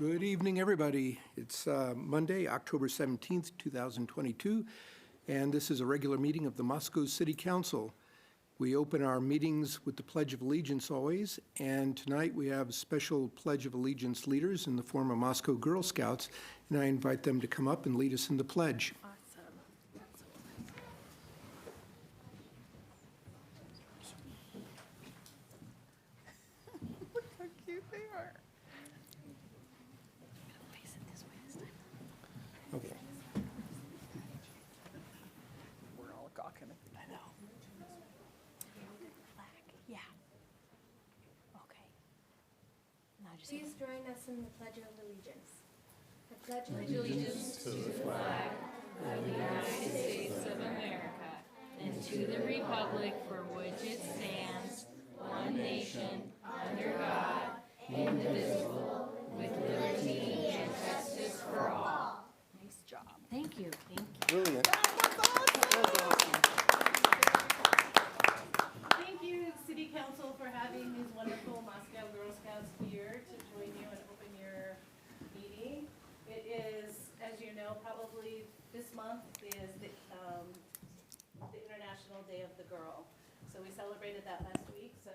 Good evening, everybody. It's Monday, October 17th, 2022, and this is a regular meeting of the Moscow City Council. We open our meetings with the Pledge of Allegiance always, and tonight we have special Pledge of Allegiance leaders in the form of Moscow Girl Scouts, and I invite them to come up and lead us in the pledge. Look how cute they are. Okay. We're all gawking at the I know. Flag, yeah. Okay. Now just. Please join us in the Pledge of Allegiance. I pledge allegiance to the flag of the United States of America and to the republic for which it stands, one nation, under God, indivisible, with liberty and justice for all. Nice job. Thank you. Thank you. Brilliant. Thank you, City Council, for having these wonderful Moscow Girl Scouts here to join you and open your meeting. It is, as you know, probably this month is the International Day of the Girl. So we celebrated that last week, so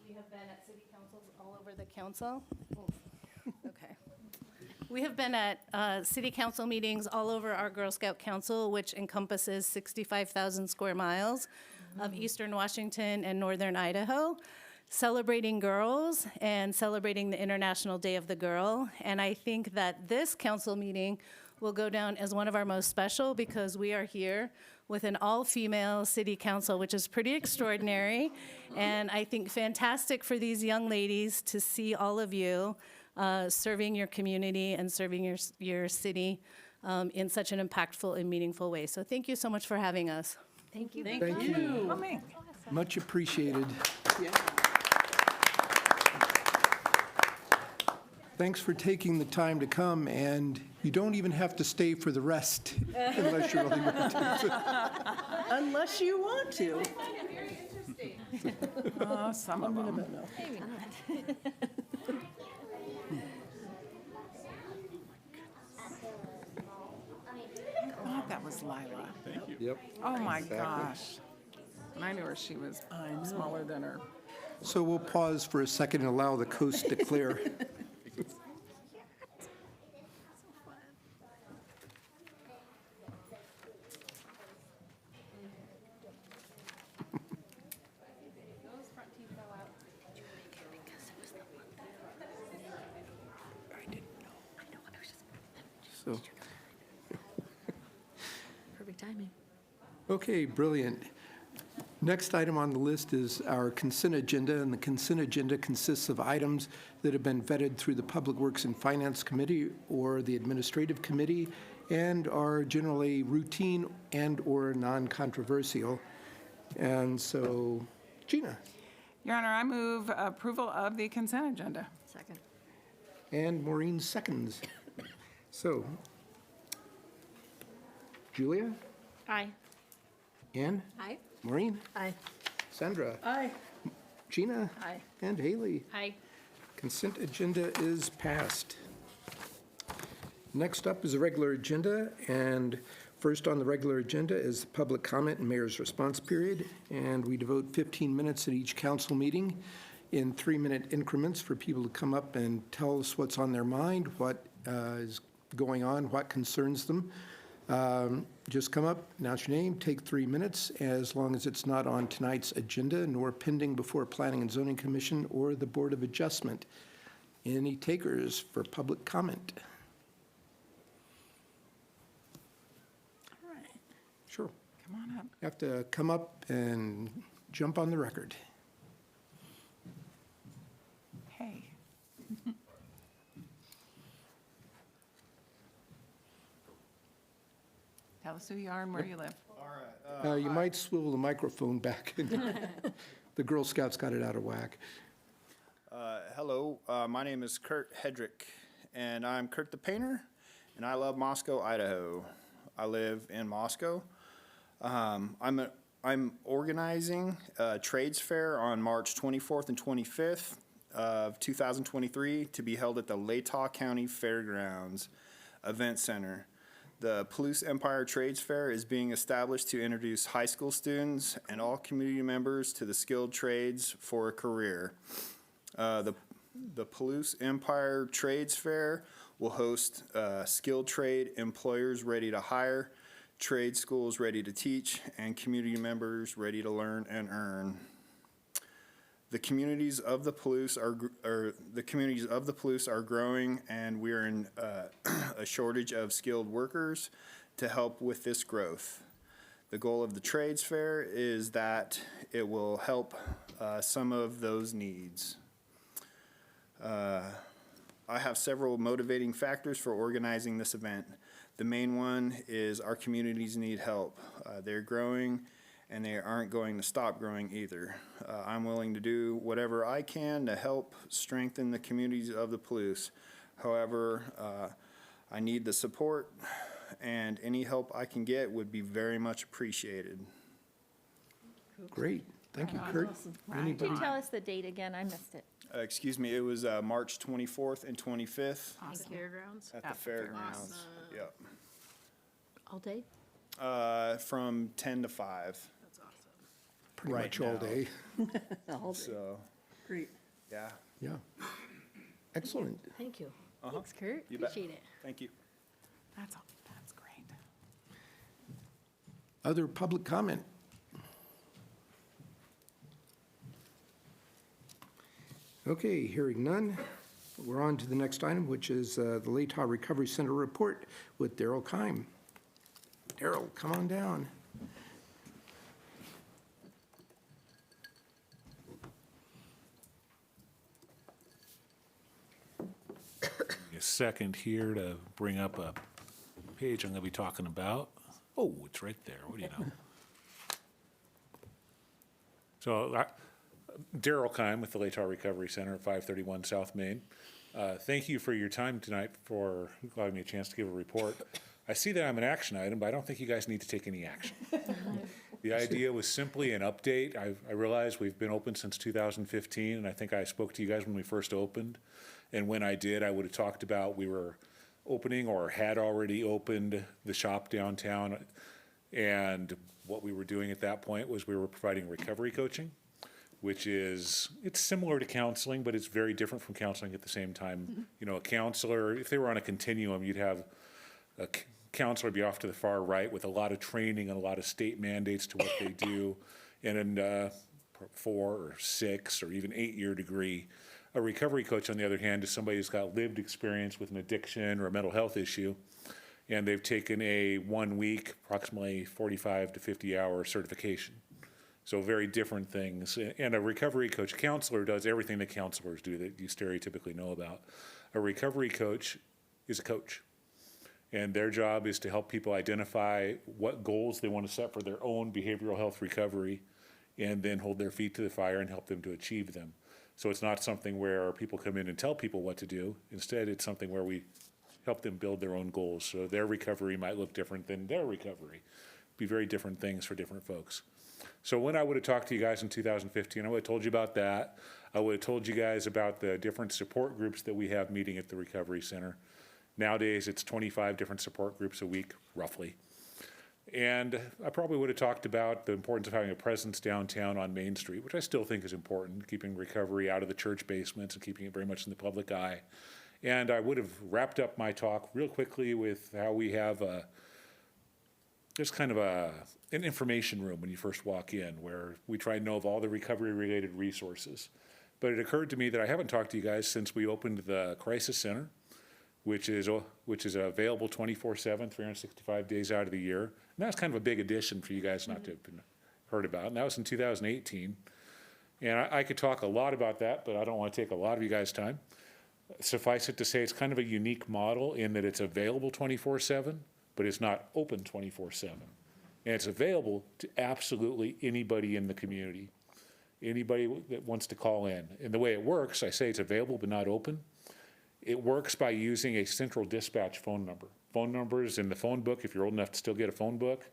we have been at city councils all over the council. Okay. We have been at city council meetings all over our Girl Scout Council, which encompasses 65,000 square miles of eastern Washington and northern Idaho, celebrating girls and celebrating the International Day of the Girl. And I think that this council meeting will go down as one of our most special because we are here with an all-female city council, which is pretty extraordinary. And I think fantastic for these young ladies to see all of you serving your community and serving your city in such an impactful and meaningful way. So thank you so much for having us. Thank you. Thank you. coming. Much appreciated. Yeah. Thanks for taking the time to come, and you don't even have to stay for the rest unless you really want to. Unless you want to. Oh, some of them. Oh, that was Lila. Yep. Oh, my Exactly. gosh. And I knew her, she was smaller than her. So we'll pause for a second and allow the coast to clear. So, Perfect timing. okay, brilliant. Next item on the list is our consent agenda, and the consent agenda consists of items that have been vetted through the Public Works and Finance Committee or the Administrative Committee and are generally routine and/or non-controversial. And so, Gina Your Honor, I move approval of the consent agenda. Second. and Maureen seconds. So, Julia, Aye. Ann, Aye. Maureen, Aye. Sandra, Aye. Gina, Aye. and Haley. Hi. Consent agenda is passed. Next up is a regular agenda, and first on the regular agenda is the public comment and mayor's response period, and we devote 15 minutes at each council meeting in 3-minute increments for people to come up and tell us what's on their mind, what is going on, what concerns them. Just come up, announce your name, take 3 minutes, as long as it's not on tonight's agenda nor pending before Planning and Zoning Commission or the Board of Adjustment. Any takers for public comment? All right, Sure. come on up. You have to come up and jump on the record. Hey. Tell us who you are and where you live. You might swivel the microphone back. The Girl Scouts got it out of whack. Hello, my name is Kurt Hedrick, and I'm Kurt the Painter, and I love Moscow, Idaho. I live in Moscow. I'm organizing a trades fair on March 24th and 25th of 2023 to be held at the Latah County Fairgrounds Event Center. The Palouse Empire Trades Fair is being established to introduce high school students and all community members to the skilled trades for a career. The Palouse Empire Trades Fair will host skilled trade employers ready to hire, trade schools ready to teach, and community members ready to learn and earn. The communities of the Palouse are growing, and we are in a shortage of skilled workers to help with this growth. The goal of the trades fair is that it will help some of those needs. I have several motivating factors for organizing this event. The main one is our communities need help. They're growing, and they aren't going to stop growing either. I'm willing to do whatever I can to help strengthen the communities of the Palouse. However, I need the support, and any help I can get would be very much appreciated. Great. Thank you, Kurt. Could Anybody? you tell us the date again? I missed it. Excuse me, it was March 24th and 25th Fairgrounds? at the fairgrounds. Yep. All day? From 10 to 5. That's awesome. Pretty right much all now. day. So, Great. yeah, Yeah. Excellent. Thank you. Thanks, Kurt. You bet. Appreciate it. thank you. That's great. Other public comment? Okay, hearing none, we're on to the next item, which is the Latah Recovery Center report with Daryl Keim. Daryl, come on down. A second here to bring up a page I'm going to be talking about. Oh, it's right there. What do you know? So, Daryl Keim with the Latah Recovery Center at 531 South Main. Thank you for your time tonight for allowing me a chance to give a report. I see that I'm an action item, but I don't think you guys need to take any action. The idea was simply an update. I realize we've been open since 2015, and I think I spoke to you guys when we first opened. And when I did, I would have talked about we were opening or had already opened the shop downtown. And what we were doing at that point was we were providing recovery coaching, which is, it's similar to counseling, but it's very different from counseling at the same time. You know, a counselor, if they were on a continuum, you'd have a counselor be off to the far right with a lot of training and a lot of state mandates to what they do, and a 4 or 6 or even 8-year degree. A recovery coach, on the other hand, is somebody who's got lived experience with an addiction or a mental health issue, and they've taken a 1-week, approximately 45 to 50-hour certification. So very different things. And a recovery coach, counselor does everything that counselors do that you stereotypically know about. A recovery coach is a coach. And their job is to help people identify what goals they want to set for their own behavioral health recovery, and then hold their feet to the fire and help them to achieve them. So it's not something where people come in and tell people what to do. Instead, it's something where we help them build their own goals. So their recovery might look different than their recovery. Be very different things for different folks. So when I would have talked to you guys in 2015, I would have told you about that. I would have told you guys about the different support groups that we have meeting at the Recovery Center. Nowadays, it's 25 different support groups a week, roughly. And I probably would have talked about the importance of having a presence downtown on Main Street, which I still think is important, keeping recovery out of the church basements and keeping it very much in the public eye. And I would have wrapped up my talk real quickly with how we have just kind of an information room when you first walk in, where we try and know of all the recovery-related resources. But it occurred to me that I haven't talked to you guys since we opened the Crisis Center, which is available 24/7, 365 days out of the year. And that's kind of a big addition for you guys not to have been heard about. And that was in 2018. And I could talk a lot about that, but I don't want to take a lot of you guys' time. Suffice it to say, it's kind of a unique model in that it's available 24/7, but it's not open 24/7. And it's available to absolutely anybody in the community, anybody that wants to call in. And the way it works, I say it's available but not open. It works by using a central dispatch phone number. Phone numbers in the phone book, if you're old enough to still get a phone book.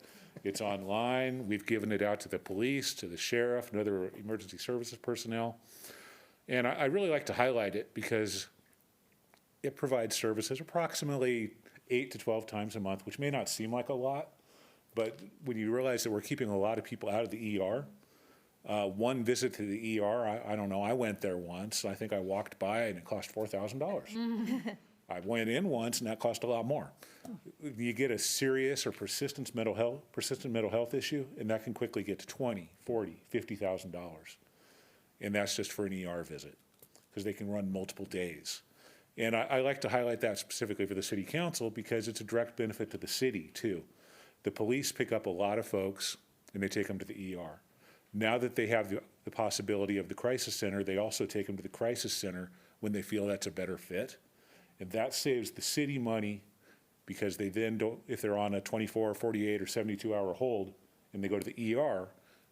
It's online. We've given it out to the police, to the sheriff, and other emergency services personnel. And I really like to highlight it because it provides services approximately 8 to 12 times a month, which may not seem like a lot, but when you realize that we're keeping a lot of people out of the ER, one visit to the ER, I don't know, I went there once, I think I walked by and it cost $4,000. I went in once and that cost a lot more. You get a serious or persistent mental health issue, and that can quickly get to $20,000, $40,000, $50,000. And that's just for an ER visit, because they can run multiple days. And I like to highlight that specifically for the city council because it's a direct benefit to the city too. The police pick up a lot of folks and they take them to the ER. Now that they have the possibility of the crisis center, they also take them to the crisis center when they feel that's a better fit. And that saves the city money because they then don't, if they're on a 24, 48, or 72-hour hold and they go to the ER,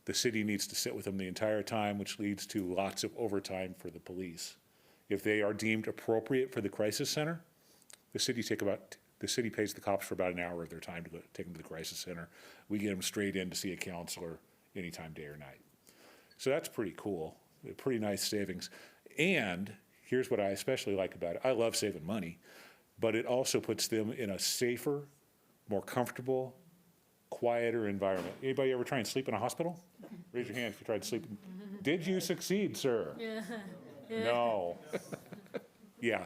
the city needs to sit with them the entire time, which leads to lots of overtime for the police. If they are deemed appropriate for the crisis center, the city pays the cops for about an hour of their time to go take them to the crisis center. We get them straight in to see a counselor anytime, day or night. So that's pretty cool, pretty nice savings. And here's what I especially like about it. I love saving money, but it also puts them in a safer, more comfortable, quieter environment. Anybody ever try and sleep in a hospital? Raise your hand if you tried to sleep. Did you succeed, sir? No. Yeah.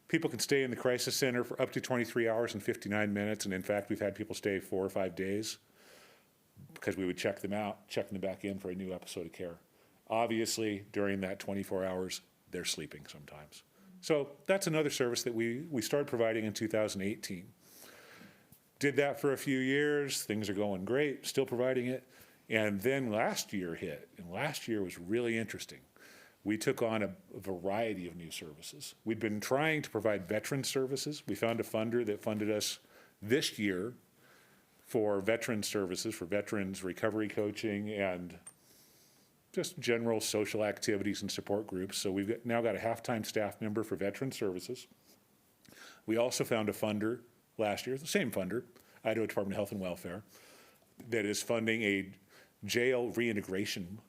People can stay in the crisis center for up to 23 hours and 59 minutes. And in fact, we've had people stay 4 or 5 days because we would check them out, check them back in for a new episode of care. Obviously, during that 24 hours, they're sleeping sometimes. So that's another service that we started providing in 2018. Did that for a few years. Things are going great, still providing it. And then last year hit, and last year was really interesting. We took on a variety of new services. We'd been trying to provide veteran services. We found a funder that funded us this year for veteran services, for veterans recovery coaching and just general social activities and support groups. So we've now got a half-time staff member for veteran services. We also found a funder last year, the same funder, Idaho Department of Health and Welfare, that is funding a jail reintegration.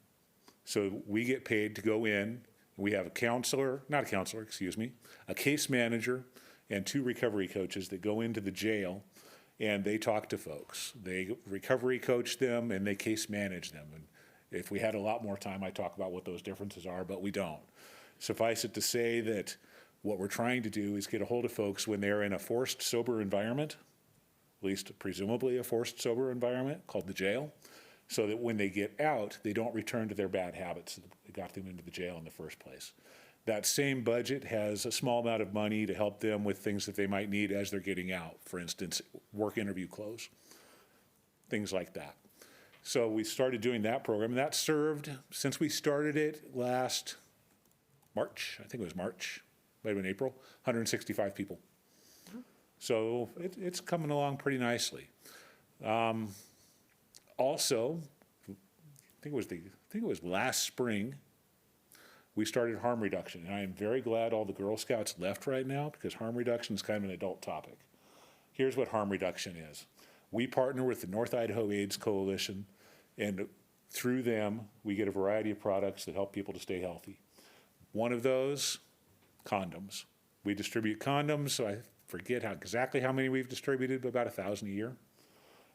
So we get paid to go in, we have a case manager and 2 recovery coaches that go into the jail and they talk to folks. They recovery coach them and they case manage them. And if we had a lot more time, I'd talk about what those differences are, but we don't. Suffice it to say that what we're trying to do is get a hold of folks when they're in a forced sober environment, at least presumably a forced sober environment called the jail, so that when they get out, they don't return to their bad habits that got them into the jail in the first place. That same budget has a small amount of money to help them with things that they might need as they're getting out. For instance, work interview clothes, things like that. So we started doing that program, and that served, since we started it last March, I think it was March, might have been April, 165 people. So it's coming along pretty nicely. Also, I think it was last spring, we started harm reduction. And I am very glad all the Girl Scouts left right now because harm reduction is kind of an adult topic. Here's what harm reduction is. We partner with the North Idaho AIDS Coalition, and through them, we get a variety of products that help people to stay healthy. One of those, condoms. We distribute condoms, so I forget exactly how many we've distributed, but about 1,000 a year.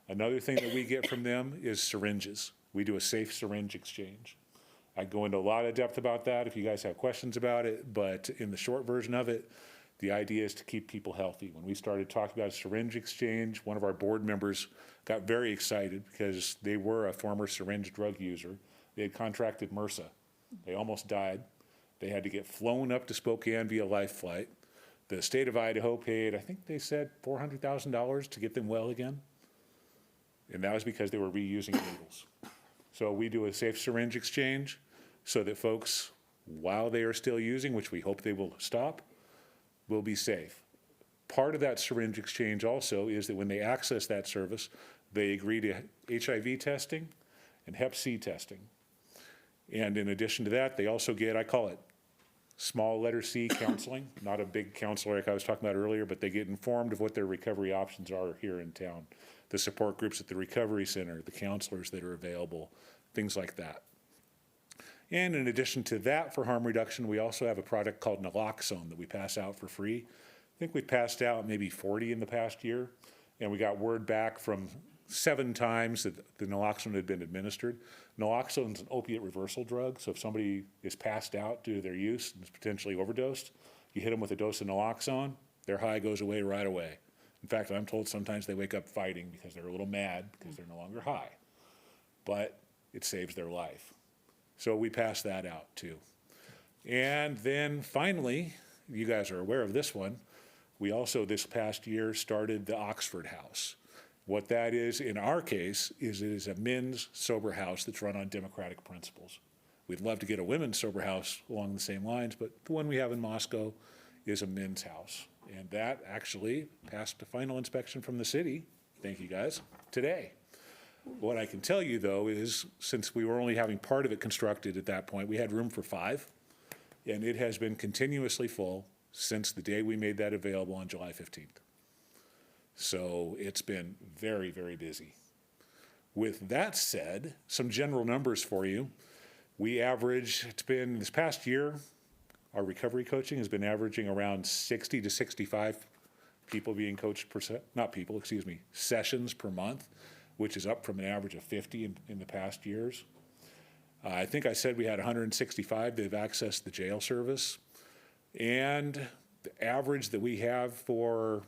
Another thing that we get from them is syringes. We do a safe syringe exchange. I go into a lot of depth about that if you guys have questions about it, but in the short version of it, the idea is to keep people healthy. When we started talking about syringe exchange, one of our board members got very excited because they were a former syringe drug user. They had contracted MRSA. They almost died. They had to get flown up to Spokane via life flight. The state of Idaho paid, I think they said $400,000 to get them well again. And that was because they were reusing needles. So we do a safe syringe exchange so that folks, while they are still using, which we hope they will stop, will be safe. Part of that syringe exchange also is that when they access that service, they agree to HIV testing and Hep C testing. And in addition to that, they also get, I call it small letter C counseling, not a big counselor like I was talking about earlier, but they get informed of what their recovery options are here in town. The support groups at the recovery center, the counselors that are available, things like that. And in addition to that, for harm reduction, we also have a product called naloxone that we pass out for free. I think we've passed out maybe 40 in the past year, and we got word back from 7 times that the naloxone had been administered. Naloxone is an opiate reversal drug, so if somebody is passed out due to their use and is potentially overdosed, you hit them with a dose of naloxone, their high goes away right away. In fact, I'm told sometimes they wake up fighting because they're a little mad because they're no longer high. But it saves their life. So we pass that out too. And then finally, you guys are aware of this one, we also this past year started the Oxford House. What that is, in our case, is it is a men's sober house that's run on democratic principles. We'd love to get a women's sober house along the same lines, but the one we have in Moscow is a men's house. And that actually passed the final inspection from the city, thank you guys, today. What I can tell you though is, since we were only having part of it constructed at that point, we had room for 5, and it has been continuously full since the day we made that available on July 15th. So it's been very, very busy. With that said, some general numbers for you. We average, it's been this past year, our recovery coaching has been averaging around 60 to 65 people being coached per sessions per month, which is up from an average of 50 in the past years. I think I said we had 165 that have accessed the jail service. And the average that we have for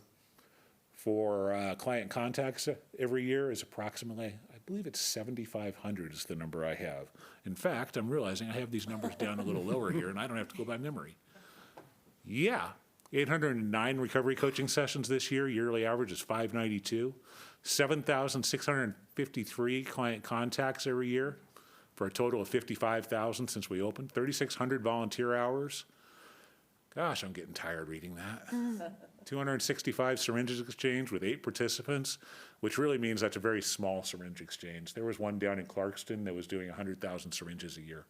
client contacts every year is approximately, I believe it's 7,500 is the number I have. In fact, I'm realizing I have these numbers down a little lower here, and I don't have to go by memory. Yeah, 809 recovery coaching sessions this year. Yearly average is 592. 7,653 client contacts every year for a total of 55,000 since we opened. 3,600 volunteer hours. Gosh, I'm getting tired reading that. 265 syringes exchanged with 8 participants, which really means that's a very small syringe exchange. There was one down in Clarkston that was doing 100,000 syringes a year.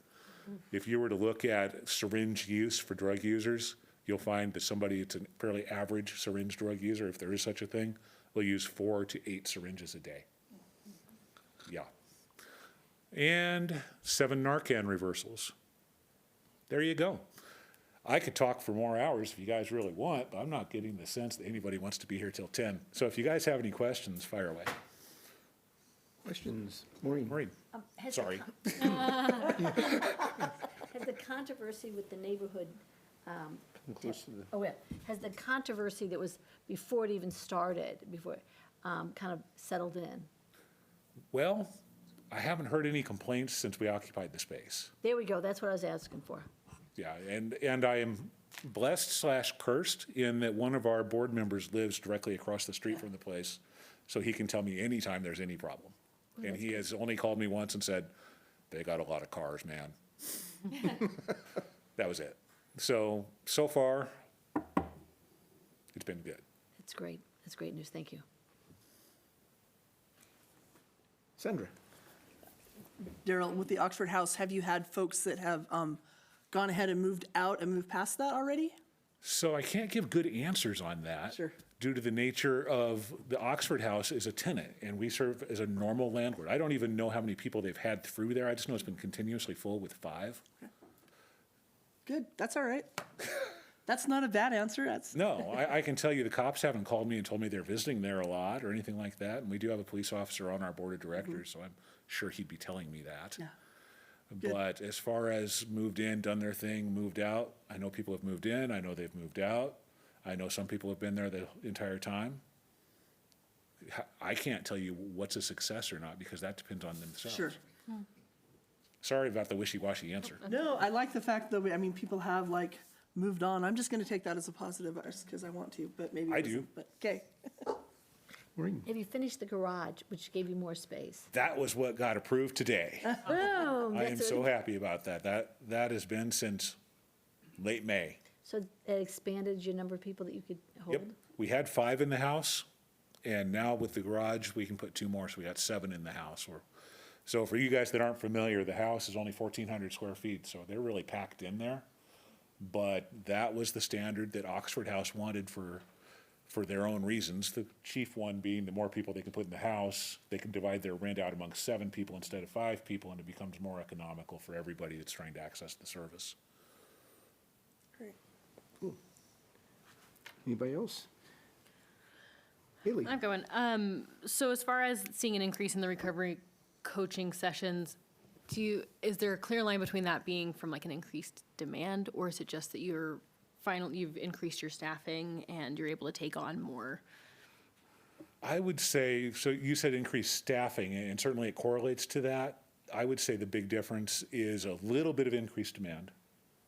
If you were to look at syringe use for drug users, you'll find that somebody that's a fairly average syringe drug user, if there is such a thing, will use 4 to 8 syringes a day. Yeah. And 7 Narcan reversals. There you go. I could talk for more hours if you guys really want, but I'm not getting the sense that anybody wants to be here till 10. So if you guys have any questions, fire away. Questions? Maureen? Maureen, Has sorry. the controversy with the neighborhood, has the controversy that was before it even started, kind of settled in? Well, I haven't heard any complaints since we occupied the space. There we go, that's what I was asking for. Yeah, and I am blessed/cursed in that one of our board members lives directly across the street from the place, so he can tell me anytime there's any problem. And he has only called me once and said, they got a lot of cars, man. That was it. So far, it's been good. That's great, that's great news, thank you. Sandra? Daryl, with the Oxford House, have you had folks that have gone ahead and moved out and moved past that already? So I can't give good answers on that. Sure. Due to the nature of the Oxford House is a tenant, and we serve as a normal landlord. I don't even know how many people they've had through there. I just know it's been continuously full with 5. Good, that's all right. That's not a bad answer, that's. No, I can tell you the cops haven't called me and told me they're visiting there a lot or anything like that. And we do have a police officer on our board of directors, so I'm sure he'd be telling me that. Yeah. Good. But as far as moved in, done their thing, moved out, I know people have moved in, I know they've moved out. I know some people have been there the entire time. I can't tell you what's a success or not because that depends on themselves. Sure. Sorry about the wishy-washy answer. No, I like the fact that, people have moved on. I'm just gonna take that as a positive, because I want to, but maybe. I it do. isn't, But, okay. Maureen? Have you finished the garage, which gave you more space? That was what got approved today. Boom! I am so happy about that. That has been since late May. So it expanded your number of people that you could hold? Yep. We had 5 in the house, and now with the garage, we can put 2 more, so we got 7 in the house. So for you guys that aren't familiar, the house is only 1,400 square feet, so they're really packed in there. But that was the standard that Oxford House wanted for for their own reasons. The chief one being the more people they can put in the house, they can divide their rent out among 7 people instead of 5 people, and it becomes more economical for everybody that's trying to access the service. Great. Anybody else? Haley? I'm going. So as far as seeing an increase in the recovery coaching sessions, is there a clear line between that being from like an increased demand, or is it just that you've increased your staffing and you're able to take on more? I would say, so you said increased staffing, and certainly it correlates to that. I would say the big difference is a little bit of increased demand,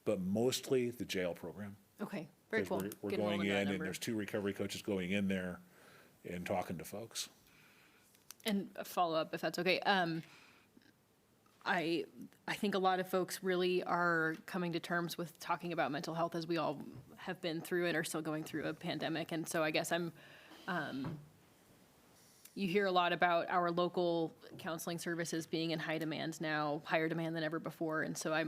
but mostly the jail program. Okay, very cool. Because we're Getting a going hold of that in, and number. there's 2 recovery coaches going in there and talking to folks. And a follow-up, if that's okay. I think a lot of folks really are coming to terms with talking about mental health, as we all have been through and are still going through a pandemic. And so I guess you hear a lot about our local counseling services being in high demand now, higher demand than ever before. And so I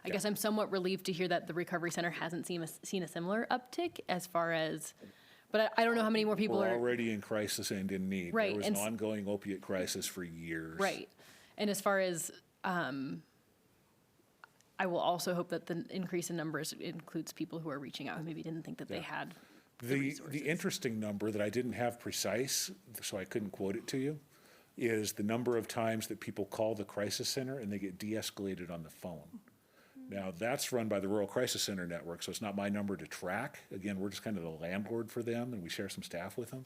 guess I'm somewhat relieved to hear that the Recovery Center hasn't seen a similar uptick as far as, but I don't know how many more people We're are. already in crisis and in need. Right, There was and an s- ongoing opiate crisis for years. Right. And as far as, I will also hope that the increase in numbers includes people who are reaching out who maybe didn't think that they had the The resources. interesting number that I didn't have precise, so I couldn't quote it to you, is the number of times that people call the crisis center and they get de-escalated on the phone. Now, that's run by the Rural Crisis Center Network, so it's not my number to track. Again, we're just kind of the landlord for them, and we share some staff with them.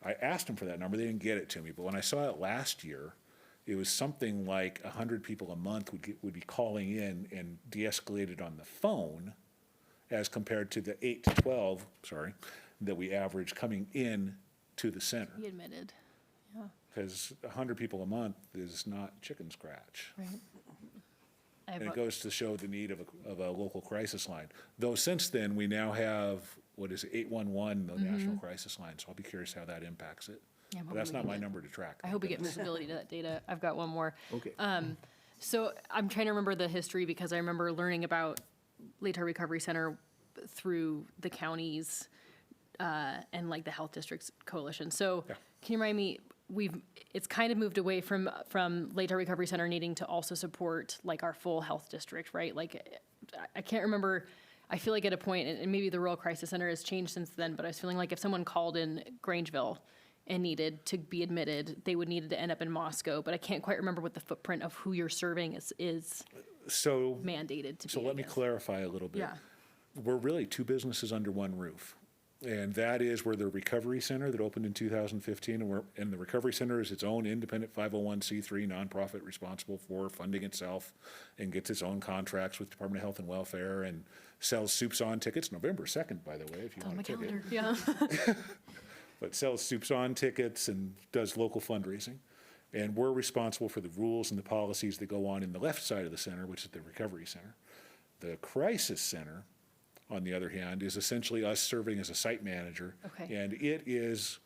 I asked them for that number, they didn't get it to me, but when I saw it last year, it was something like 100 people a month would be calling in and de-escalated on the phone, as compared to the 8 to 12, that we average coming in to the center. He admitted, Because 100 people a month is not chicken scratch. right? I have And it a- goes to show the need of a local crisis line. Though since then, we now have, 811, the national crisis line, so I'll be curious how that impacts it. Yeah, I'm But that's hoping not we my get- number to track. I hope we get visibility to that data. I've got one more. Okay. So I'm trying to remember the history because I remember learning about Latah Recovery Center through the counties and like the health districts coalition. So Yeah. can you remind me, it's kind of moved away from Latah Recovery Center needing to also support like our full health district, right? Like I can't remember. I feel like at a point, and maybe the Rural Crisis Center has changed since then, but I was feeling like if someone called in Grangeville and needed to be admitted, they would need to end up in Moscow. But I can't quite remember what the footprint of who you're serving is So, mandated to be. so let me I guess. clarify a little bit. Yeah. We're really 2 businesses under one roof. And that is where the Recovery Center that opened in 2015, and the Recovery Center is its own independent 501c3 nonprofit responsible for funding itself and gets its own contracts with Department of Health and Welfare and sells Soups On tickets, November 2nd, by the way, if you It's on want my a ticket. calendar, yeah. But sells Soups On tickets and does local fundraising. And we're responsible for the rules and the policies that go on in the left side of the center, which is the Recovery Center. The Crisis Center, on the other hand, is essentially us serving as a site manager. Okay. And it is,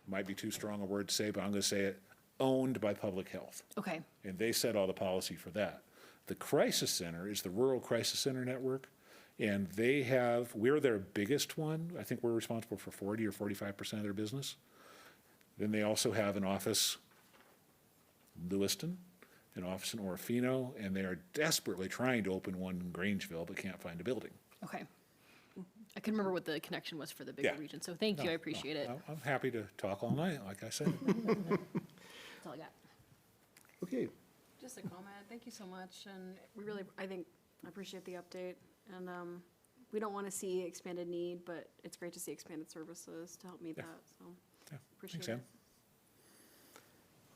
might be too strong a word to say, but I'm going to say it, owned by Public Health. Okay, And they set all the policy for that. The Crisis Center is the Rural Crisis Center Network, and we're their biggest one. I think we're responsible for 40 or 45% of their business. Then they also have an office in Lewiston, an office in Orofino, and they are desperately trying to open one in Grangeville, but can't find a building. okay. I couldn't remember what the connection was for the bigger Yeah. region, so thank you, I appreciate it. I'm happy to talk all night, like I said. That's all I got. Okay, Just a comment. Thank you so much. And we really, I appreciate the update. And we don't want to see expanded need, but it's great to see expanded services to help meet Yeah. that. So Yeah, appreciate thanks, it. Sam.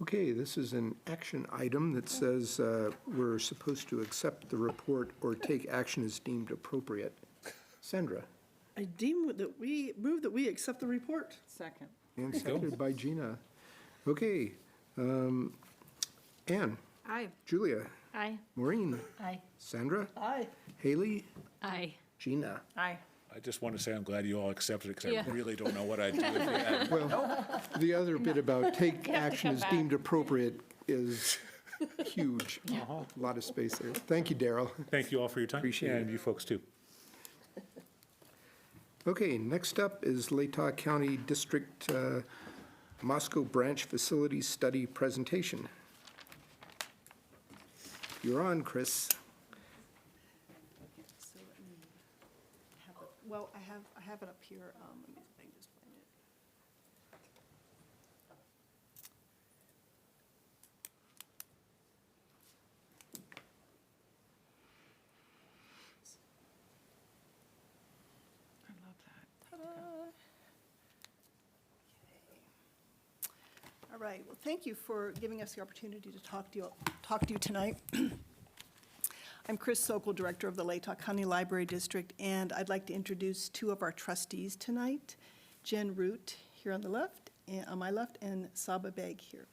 okay, this is an action item that says we're supposed to accept the report or take action as deemed appropriate. Sandra, I deem that we move that we accept the report. Second. and seconded by Gina. Okay, Anne, Aye. Julia, Aye. Maureen, Aye. Sandra, Aye. Haley, Aye. Gina. Aye. I just want to say I'm glad you all accepted it, because Yeah. I really don't know what I'd do if you hadn't. Well, the other bit about take action as deemed appropriate is huge. A lot of space there. Thank you, Daryl. Thank you all for your time. Appreciate it. And you folks too. Okay, next up is Latah County District Moscow Branch Facilities Study Presentation. You're on, Chris. So let me have it, well, I have it up here, let me see if I can just find it. I love that. Ta-da. Okay. All right, well, thank you for giving us the opportunity to talk to you tonight. I'm Chris Sokol, Director of the Latah County Library District, and I'd like to introduce two of our trustees tonight, Jen Root here on the left, on my left, and Saba Beg here.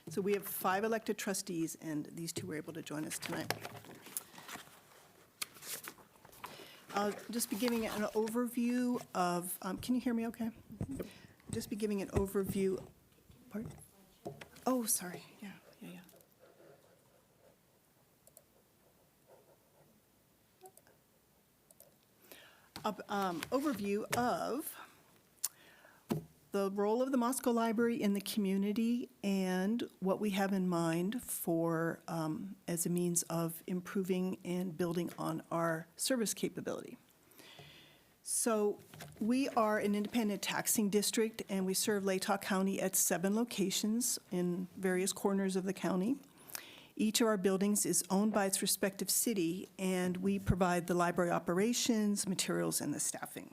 So we have 5 elected trustees, and these two were able to join us tonight. I'll just be giving an overview of, can you hear me okay? Just be giving an overview, pardon? Oh, sorry, yeah. Overview of the role of the Moscow Library in the community and what we have in mind for, as a means of improving and building on our service capability. So we are an independent taxing district, and we serve Latah County at 7 locations in various corners of the county. Each of our buildings is owned by its respective city, and we provide the library operations, materials, and the staffing.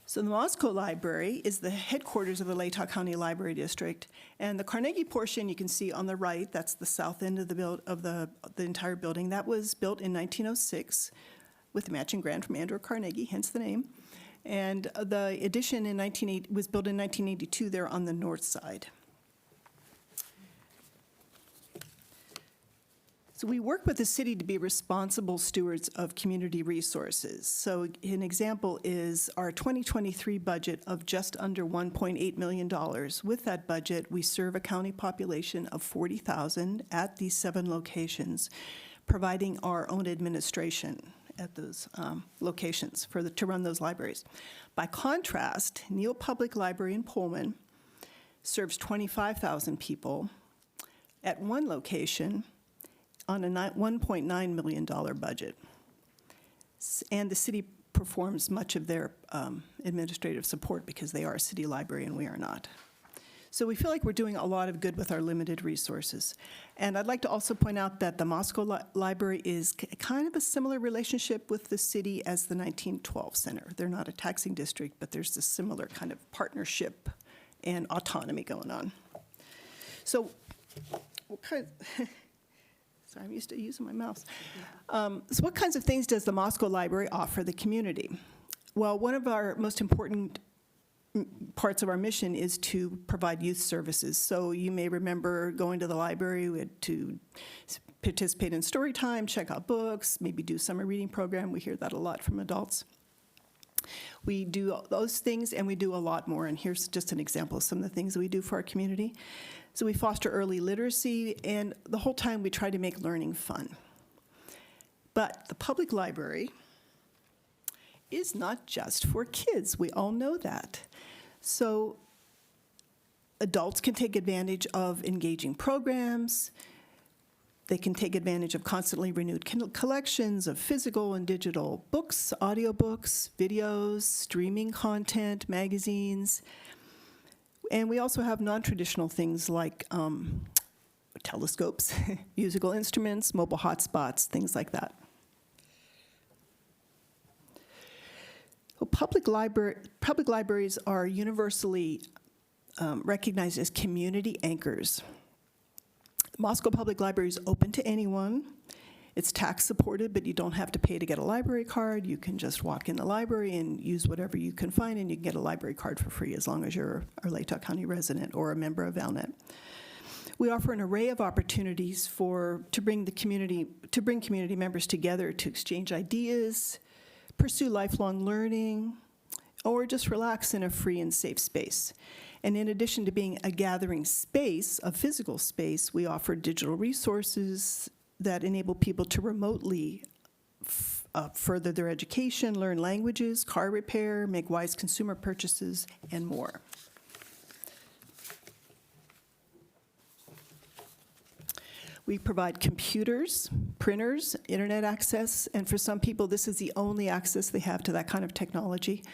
So the Moscow Library is the headquarters of the Latah County Library District, and the Carnegie portion you can see on the right, that's the south end of the entire building. That was built in 1906 with the matching grant from Andrew Carnegie, hence the name. And the addition was built in 1982 there on the north side. So we work with the city to be responsible stewards of community resources. So an example is our 2023 budget of just under $1.8 million. With that budget, we serve a county population of 40,000 at these 7 locations, providing our own administration at those locations to run those libraries. By contrast, Neal Public Library in Pullman serves 25,000 people at one location on a $1.9 million budget. And the city performs much of their administrative support because they are a city library and we are not. So we feel like we're doing a lot of good with our limited resources. And I'd like to also point out that the Moscow Library is kind of a similar relationship with the city as the 1912 Center. They're not a taxing district, but there's this similar kind of partnership and autonomy going on. So what kind sorry, I'm used to using my mouse. So what kinds of things does the Moscow Library offer the community? Well, one of our most important parts of our mission is to provide youth services. So you may remember going to the library, we had to participate in story time, check out books, maybe do summer reading program. We hear that a lot from adults. We do those things and we do a lot more, and here's just an example of some of the things that we do for our community. So we foster early literacy, and the whole time we try to make learning fun. But the public library is not just for kids. We all know that. So adults can take advantage of engaging programs. They can take advantage of constantly renewed collections of physical and digital books, audiobooks, videos, streaming content, magazines. And we also have non-traditional things like telescopes, musical instruments, mobile hotspots, things like that. Well, public libraries are universally recognized as community anchors. Moscow Public Library is open to anyone. It's tax supported, but you don't have to pay to get a library card. You can just walk in the library and use whatever you can find, and you can get a library card for free as long as you're a Latah County resident or a member of Valnet. We offer an array of opportunities to bring community members together to exchange ideas, pursue lifelong learning, or just relax in a free and safe space. And in addition to being a gathering space, a physical space, we offer digital resources, that enable people to remotely further their education, learn languages, car repair, make wise consumer purchases, and more. We provide computers, printers, internet access, and for some people, this is the only access they have to that kind of technology.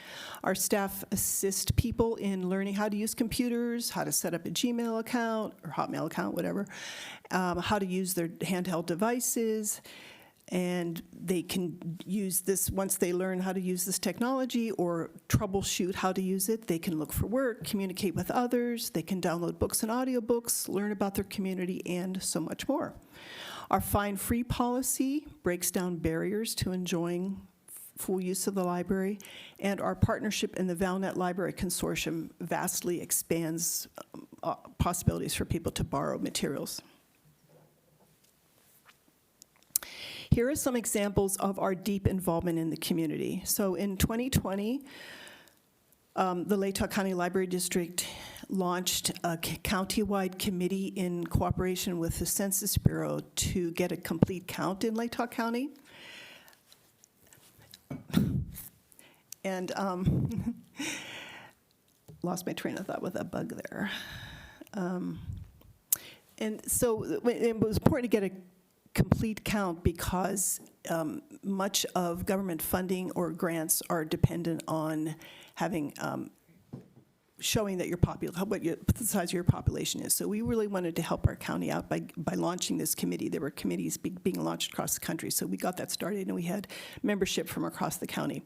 Our staff assist people in learning how to use computers, how to set up a Gmail account or Hotmail account, whatever, how to use their handheld devices, and they can use this once they learn how to use this technology or troubleshoot how to use it. They can look for work, communicate with others, they can download books and audiobooks, learn about their community, and so much more. Our fine-free policy breaks down barriers to enjoying full use of the library, and our partnership in the ValNet Library Consortium vastly expands possibilities for people to borrow materials. Here are some examples of our deep involvement in the community. So in 2020, the Latah County Library District launched a county-wide committee in cooperation with the Census Bureau to get a complete count in Latah County. And lost my train of thought with that bug there. And so it was important to get a complete count because much of government funding or grants are dependent on having showing that what the size of your population is. So we really wanted to help our county out by launching this committee. There were committees being launched across the country, so we got that started, and we had membership from across the county.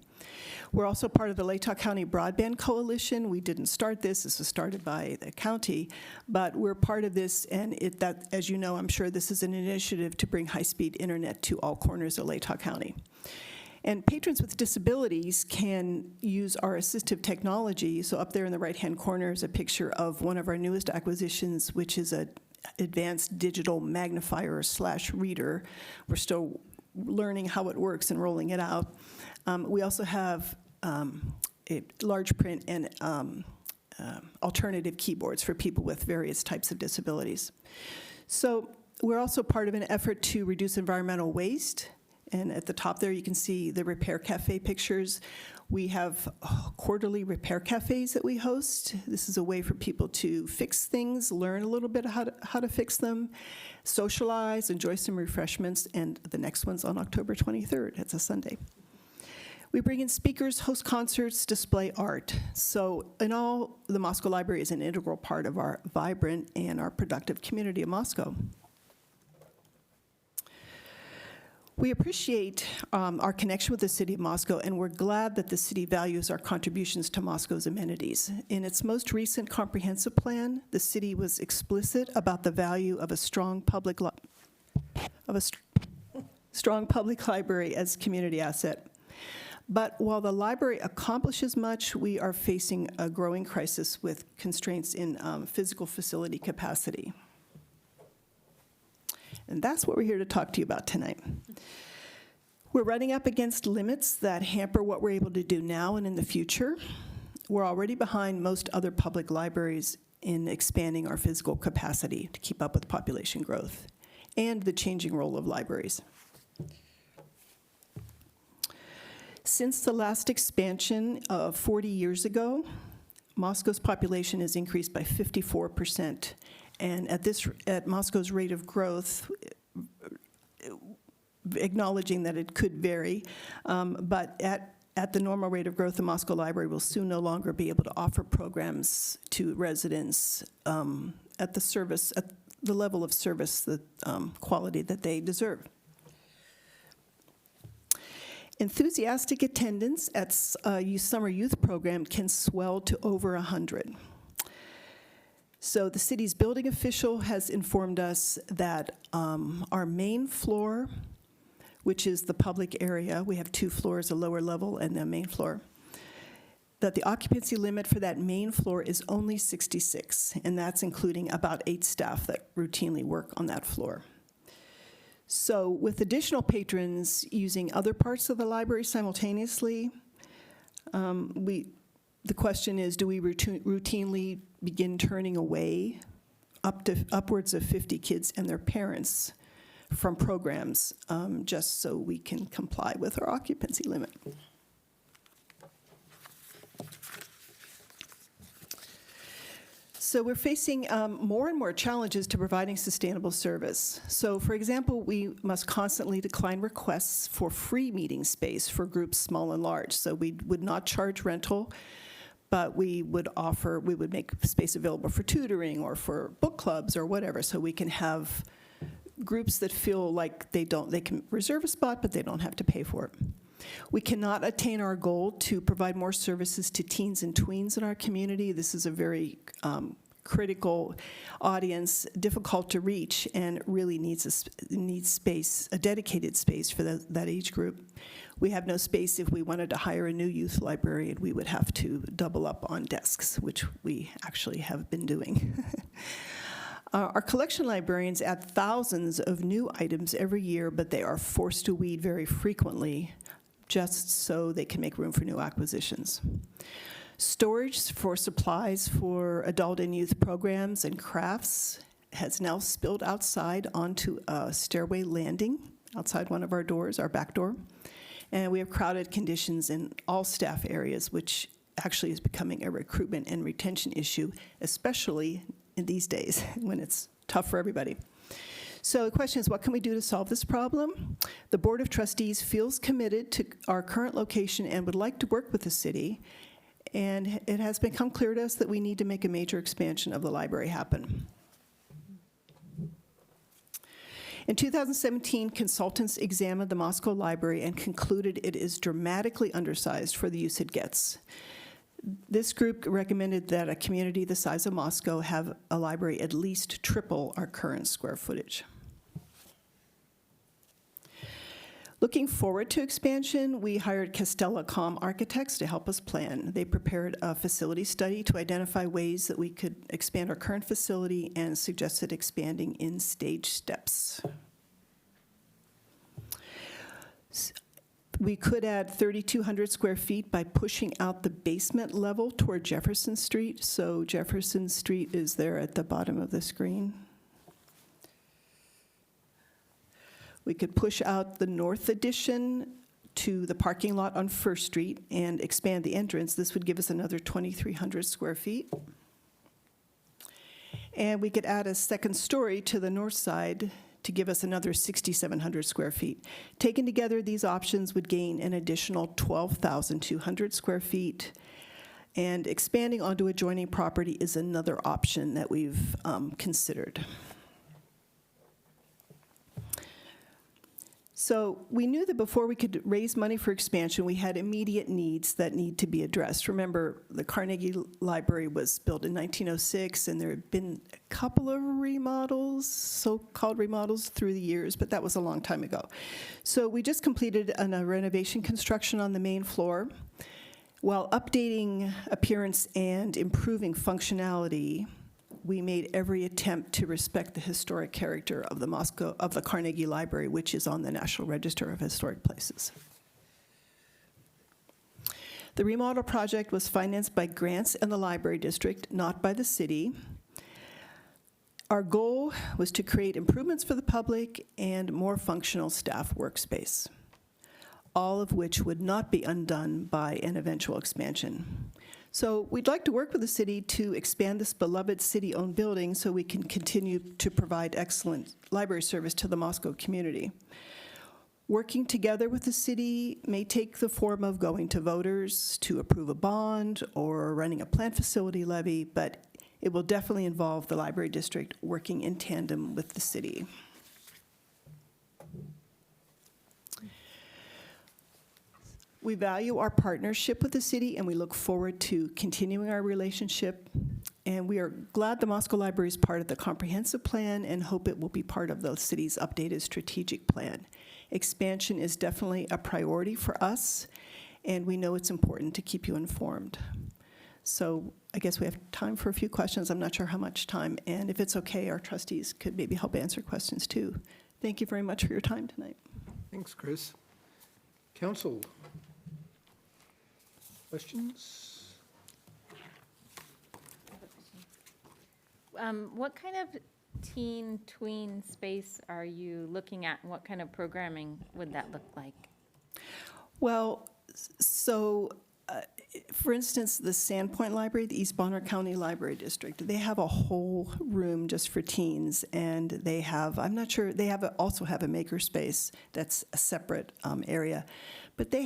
We're also part of the Latah County Broadband Coalition. We didn't start this. This was started by the county, but we're part of this, and as you know, I'm sure this is an initiative to bring high-speed internet to all corners of Latah County. And patrons with disabilities can use our assistive technology. So up there in the right-hand corner is a picture of one of our newest acquisitions, which is an advanced digital magnifier / reader. We're still learning how it works and rolling it out. We also have a large print and alternative keyboards for people with various types of disabilities. So we're also part of an effort to reduce environmental waste. And at the top there, you can see the Repair Cafe pictures. We have quarterly repair cafes that we host. This is a way for people to fix things, learn a little bit how to fix them, socialize, enjoy some refreshments, and the next one's on October 23rd. It's a Sunday. We bring in speakers, host concerts, display art. So in all, the Moscow Library is an integral part of our vibrant and our productive community of Moscow. We appreciate our connection with the City of Moscow, and we're glad that the city values our contributions to Moscow's amenities. In its most recent comprehensive plan, the city was explicit about the value of a strong public library as a community asset. But while the library accomplishes much, we are facing a growing crisis with constraints in physical facility capacity. And that's what we're here to talk to you about tonight. We're running up against limits that hamper what we're able to do now and in the future. We're already behind most other public libraries in expanding our physical capacity to keep up with population growth and the changing role of libraries. Since the last expansion of 40 years ago, Moscow's population has increased by 54%. And at Moscow's rate of growth, acknowledging that it could vary, but at the normal rate of growth, the Moscow Library will soon no longer be able to offer programs to residents at the level of service, the quality that they deserve. Enthusiastic attendance at summer youth program can swell to over 100. So the city's building official has informed us that our main floor, which is the public area, we have 2 floors, a lower level and a main floor, that the occupancy limit for that main floor is only 66, and that's including about 8 staff that routinely work on that floor. So with additional patrons using other parts of the library simultaneously, the question is, do we routinely begin turning away upwards of 50 kids and their parents from programs, just so we can comply with our occupancy limit. So we're facing more and more challenges to providing sustainable service. So for example, we must constantly decline requests for free meeting space for groups small and large. So we would not charge rental, but we would make space available for tutoring or for book clubs or whatever, so we can have groups that feel like they can reserve a spot, but they don't have to pay for it. We cannot attain our goal to provide more services to teens and tweens in our community. This is a very critical audience, difficult to reach, and really needs space, a dedicated space for that age group. We have no space. If we wanted to hire a new youth librarian, we would have to double up on desks, which we actually have been doing. Our collection librarians add thousands of new items every year, but they are forced to weed very frequently just so they can make room for new acquisitions. Storage for supplies for adult and youth programs and crafts has now spilled outside onto a stairway landing outside one of our doors, our back door. And we have crowded conditions in all staff areas, which actually is becoming a recruitment and retention issue, especially in these days when it's tough for everybody. So the question is, what can we do to solve this problem? The Board of Trustees feels committed to our current location and would like to work with the city. And it has become clear to us that we need to make a major expansion of the library happen. In 2017, consultants examined the Moscow Library and concluded it is dramatically undersized for the use it gets. This group recommended that a community the size of Moscow have a library at least triple our current square footage. Looking forward to expansion, we hired Castella Com Architects to help us plan. They prepared a facility study to identify ways that we could expand our current facility and suggested expanding in stage steps. We could add 3,200 square feet by pushing out the basement level toward Jefferson Street. So Jefferson Street is there at the bottom of the screen. We could push out the north addition to the parking lot on First Street and expand the entrance. This would give us another 2,300 square feet. And we could add a second story to the north side to give us another 6,700 square feet. Taken together, these options would gain an additional 12,200 square feet. And expanding onto adjoining property is another option that we've considered. So we knew that before we could raise money for expansion, we had immediate needs that need to be addressed. Remember, the Carnegie Library was built in 1906, and there had been a couple of remodels, so-called remodels, through the years, but that was a long time ago. So we just completed a renovation construction on the main floor. While updating appearance and improving functionality, we made every attempt to respect the historic character of the Carnegie Library, which is on the National Register of Historic Places. The remodel project was financed by grants in the library district, not by the city. Our goal was to create improvements for the public and more functional staff workspace, all of which would not be undone by an eventual expansion. So we'd like to work with the city to expand this beloved city-owned building so we can continue to provide excellent library service to the Moscow community. Working together with the city may take the form of going to voters to approve a bond or running a plant facility levy, but it will definitely involve the library district working in tandem with the city. We value our partnership with the city, and we look forward to continuing our relationship. And we are glad the Moscow Library is part of the comprehensive plan and hope it will be part of the city's updated strategic plan. Expansion is definitely a priority for us, and we know it's important to keep you informed. So I guess we have time for a few questions. I'm not sure how much time. And if it's okay, our trustees could maybe help answer questions too. Thank you very much for your time tonight. Thanks, Chris. Council, questions? What kind of teen tween space are you looking at? What kind of programming would that look like? Well, so, for instance, the Sandpoint Library, the East Bonner County Library District, they have a whole room just for teens, and they have, I'm not sure, they also have a makerspace that's a separate area. But they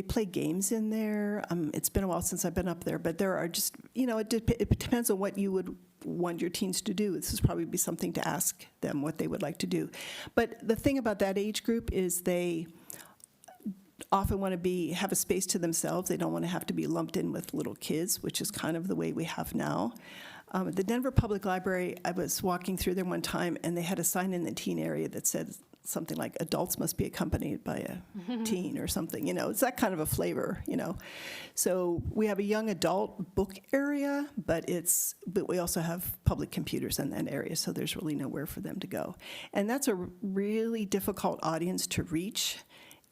play games in there. It's been a while since I've been up there, but there are just, it depends on what you would want your teens to do. This is probably be something to ask them what they would like to do. But the thing about that age group is they often want to have a space to themselves. They don't want to have to be lumped in with little kids, which is kind of the way we have now. The Denver Public Library, I was walking through there one time, and they had a sign in the teen area that said something like, adults must be accompanied by a teen or something, It's that kind of a flavor, So we have a young adult book area, but we also have public computers in that area, so there's really nowhere for them to go. And that's a really difficult audience to reach.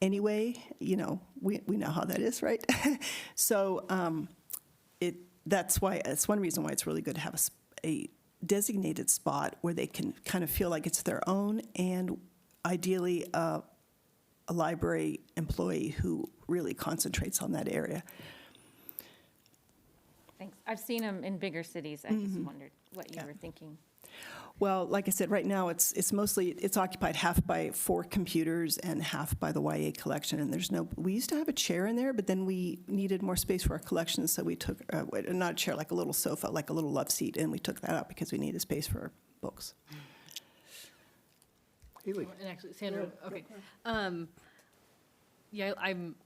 Anyway, we know how that is, right? So that's one reason why it's really good to have a designated spot where they can kind of feel like it's their own, and ideally a library employee who really concentrates on that area. Thanks. I've seen them in bigger cities. I just wondered what you were thinking. Well, like I said, right now it's occupied half by 4 computers and half by the YA collection, and we used to have a chair in there, but then we needed more space for our collection, so we took, not a chair, like a little sofa, like a little love seat, and we took that out because we needed space for our books. Haley? And actually, Sandra, okay. Yeah,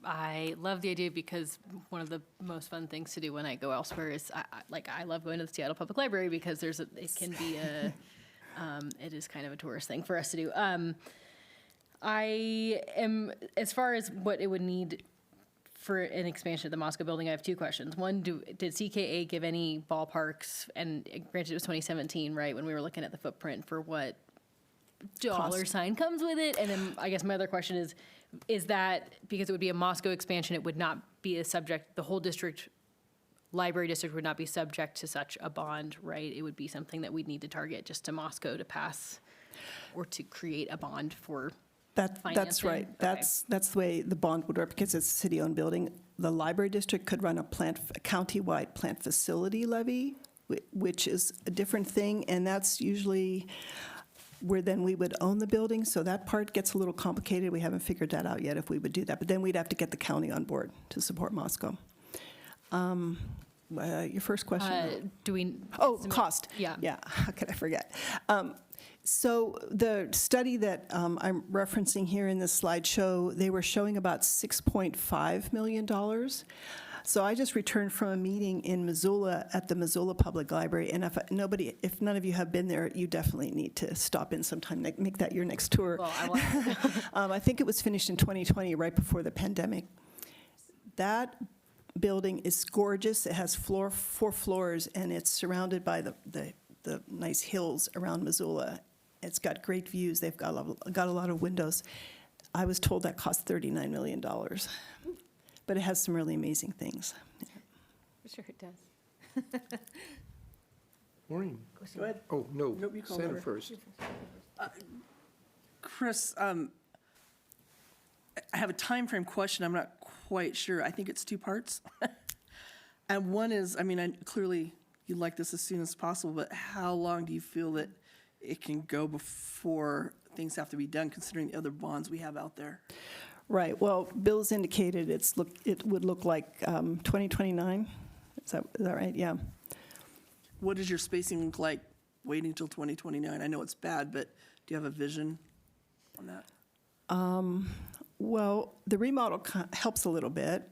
I love the idea because one of the most fun things to do when I go elsewhere is I love going to the Seattle Public Library because it can be it is kind of a tourist thing for us to do. I am, as far as what it would need for an expansion of the Mosco building, I have 2 questions. One, did CKA give any ballparks, and granted it was 2017, right, when we were looking at the footprint for what dollar sign comes with it? And then I guess my other question is that because it would be a Mosco expansion, it would not be a subject, the whole library district would not be subject to such a bond, right? It would be something that we'd need to target just to Mosco to pass or to create a bond for That's financing? right. Okay. That's the way the bond would work, because it's a city-owned building. The library district could run a countywide plant facility levy, which is a different thing, and that's usually where then we would own the building, so that part gets a little complicated. We haven't figured that out yet if we would do that, but then we'd have to get the county on board to support Mosco. Your first question? Do we? Oh, cost. Yeah. Yeah, how could I forget? So the study that I'm referencing here in this slideshow, they were showing about $6.5 million. So I just returned from a meeting in Missoula at the Missoula Public Library, and if none of you have been there, you definitely need to stop in sometime, make that your next tour. Well, I will. I think it was finished in 2020, right before the pandemic. That building is gorgeous. It has 4 floors, and it's surrounded by the nice hills around Missoula. It's got great views. They've got a lot of windows. I was told that cost $39 million. But it has some really amazing things. I'm sure it does. Maureen? Go ahead. Oh, no, Nope, you call Sandra her. first. Chris, I have a time frame question. I'm not quite sure. I think it's 2 parts. And one is, clearly you'd like this as soon as possible, but how long do you feel that it can go before things have to be done, considering the other bonds we have out there? Right. Well, Bill's indicated it would look like 2029. Is that right? Yeah. What does your spacing look like waiting until 2029? I know it's bad, but do you have a vision on that? Well, the remodel helps a little bit,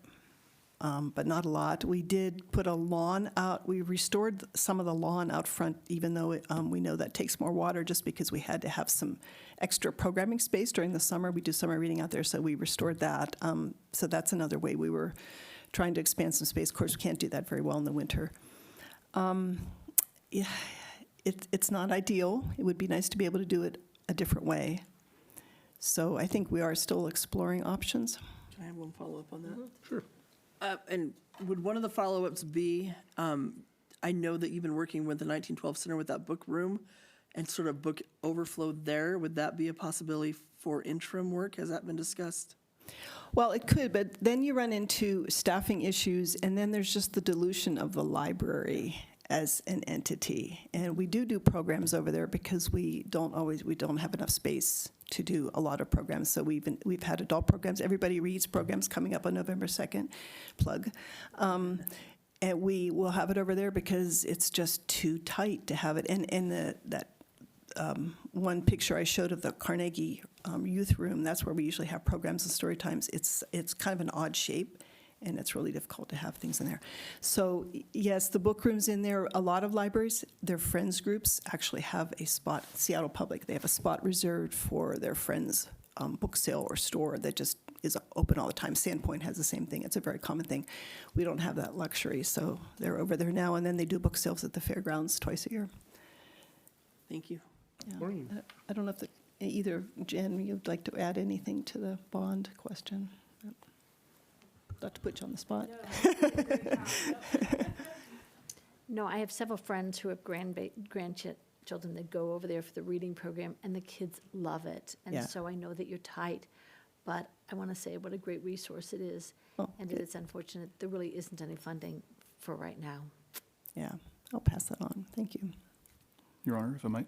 but not a lot. We did put a lawn out. We restored some of the lawn out front, even though we know that takes more water, just because we had to have some extra programming space during the summer. We do summer reading out there, so we restored that. So that's another way we were trying to expand some space. Of course, we can't do that very well in the winter. Yeah, it's not ideal. It would be nice to be able to do it a different way. So I think we are still exploring options. Can I have one follow-up on that? Sure. And would one of the follow-ups be, I know that you've been working with the 1912 Center with that book room. and sort of book overflow there? Would that be a possibility for interim work? Has that been discussed? Well, it could, but then you run into staffing issues, and then there's just the dilution of the library as an entity. And we do programs over there because we don't have enough space to do a lot of programs. So we've had adult programs, Everybody Reads programs coming up on November 2nd, plug. And we will have it over there because it's just too tight to have it. And that one picture I showed of the Carnegie Youth Room, that's where we usually have programs and story times. It's kind of an odd shape, and it's really difficult to have things in there. So yes, the book room's in there. A lot of libraries, their friends groups actually have a spot. Seattle Public, they have a spot reserved for their friends' book sale or store that just is open all the time. Sandpoint has the same thing. It's a very common thing. We don't have that luxury, so they're over there now, and then they do book sales at the fairgrounds twice a year. Thank you. Yeah. I don't know if either Jen, you'd like to add anything to the bond question? Not to put you on the spot. No, I have several friends who have grandchildren that go over there for the reading program, and the kids love it. And Yeah. so I know that you're tight, but I want to say what a great resource it is. Oh, And good. it's unfortunate, there really isn't any funding for right now. Yeah, I'll pass that on. Thank you. Your Honor, if I might.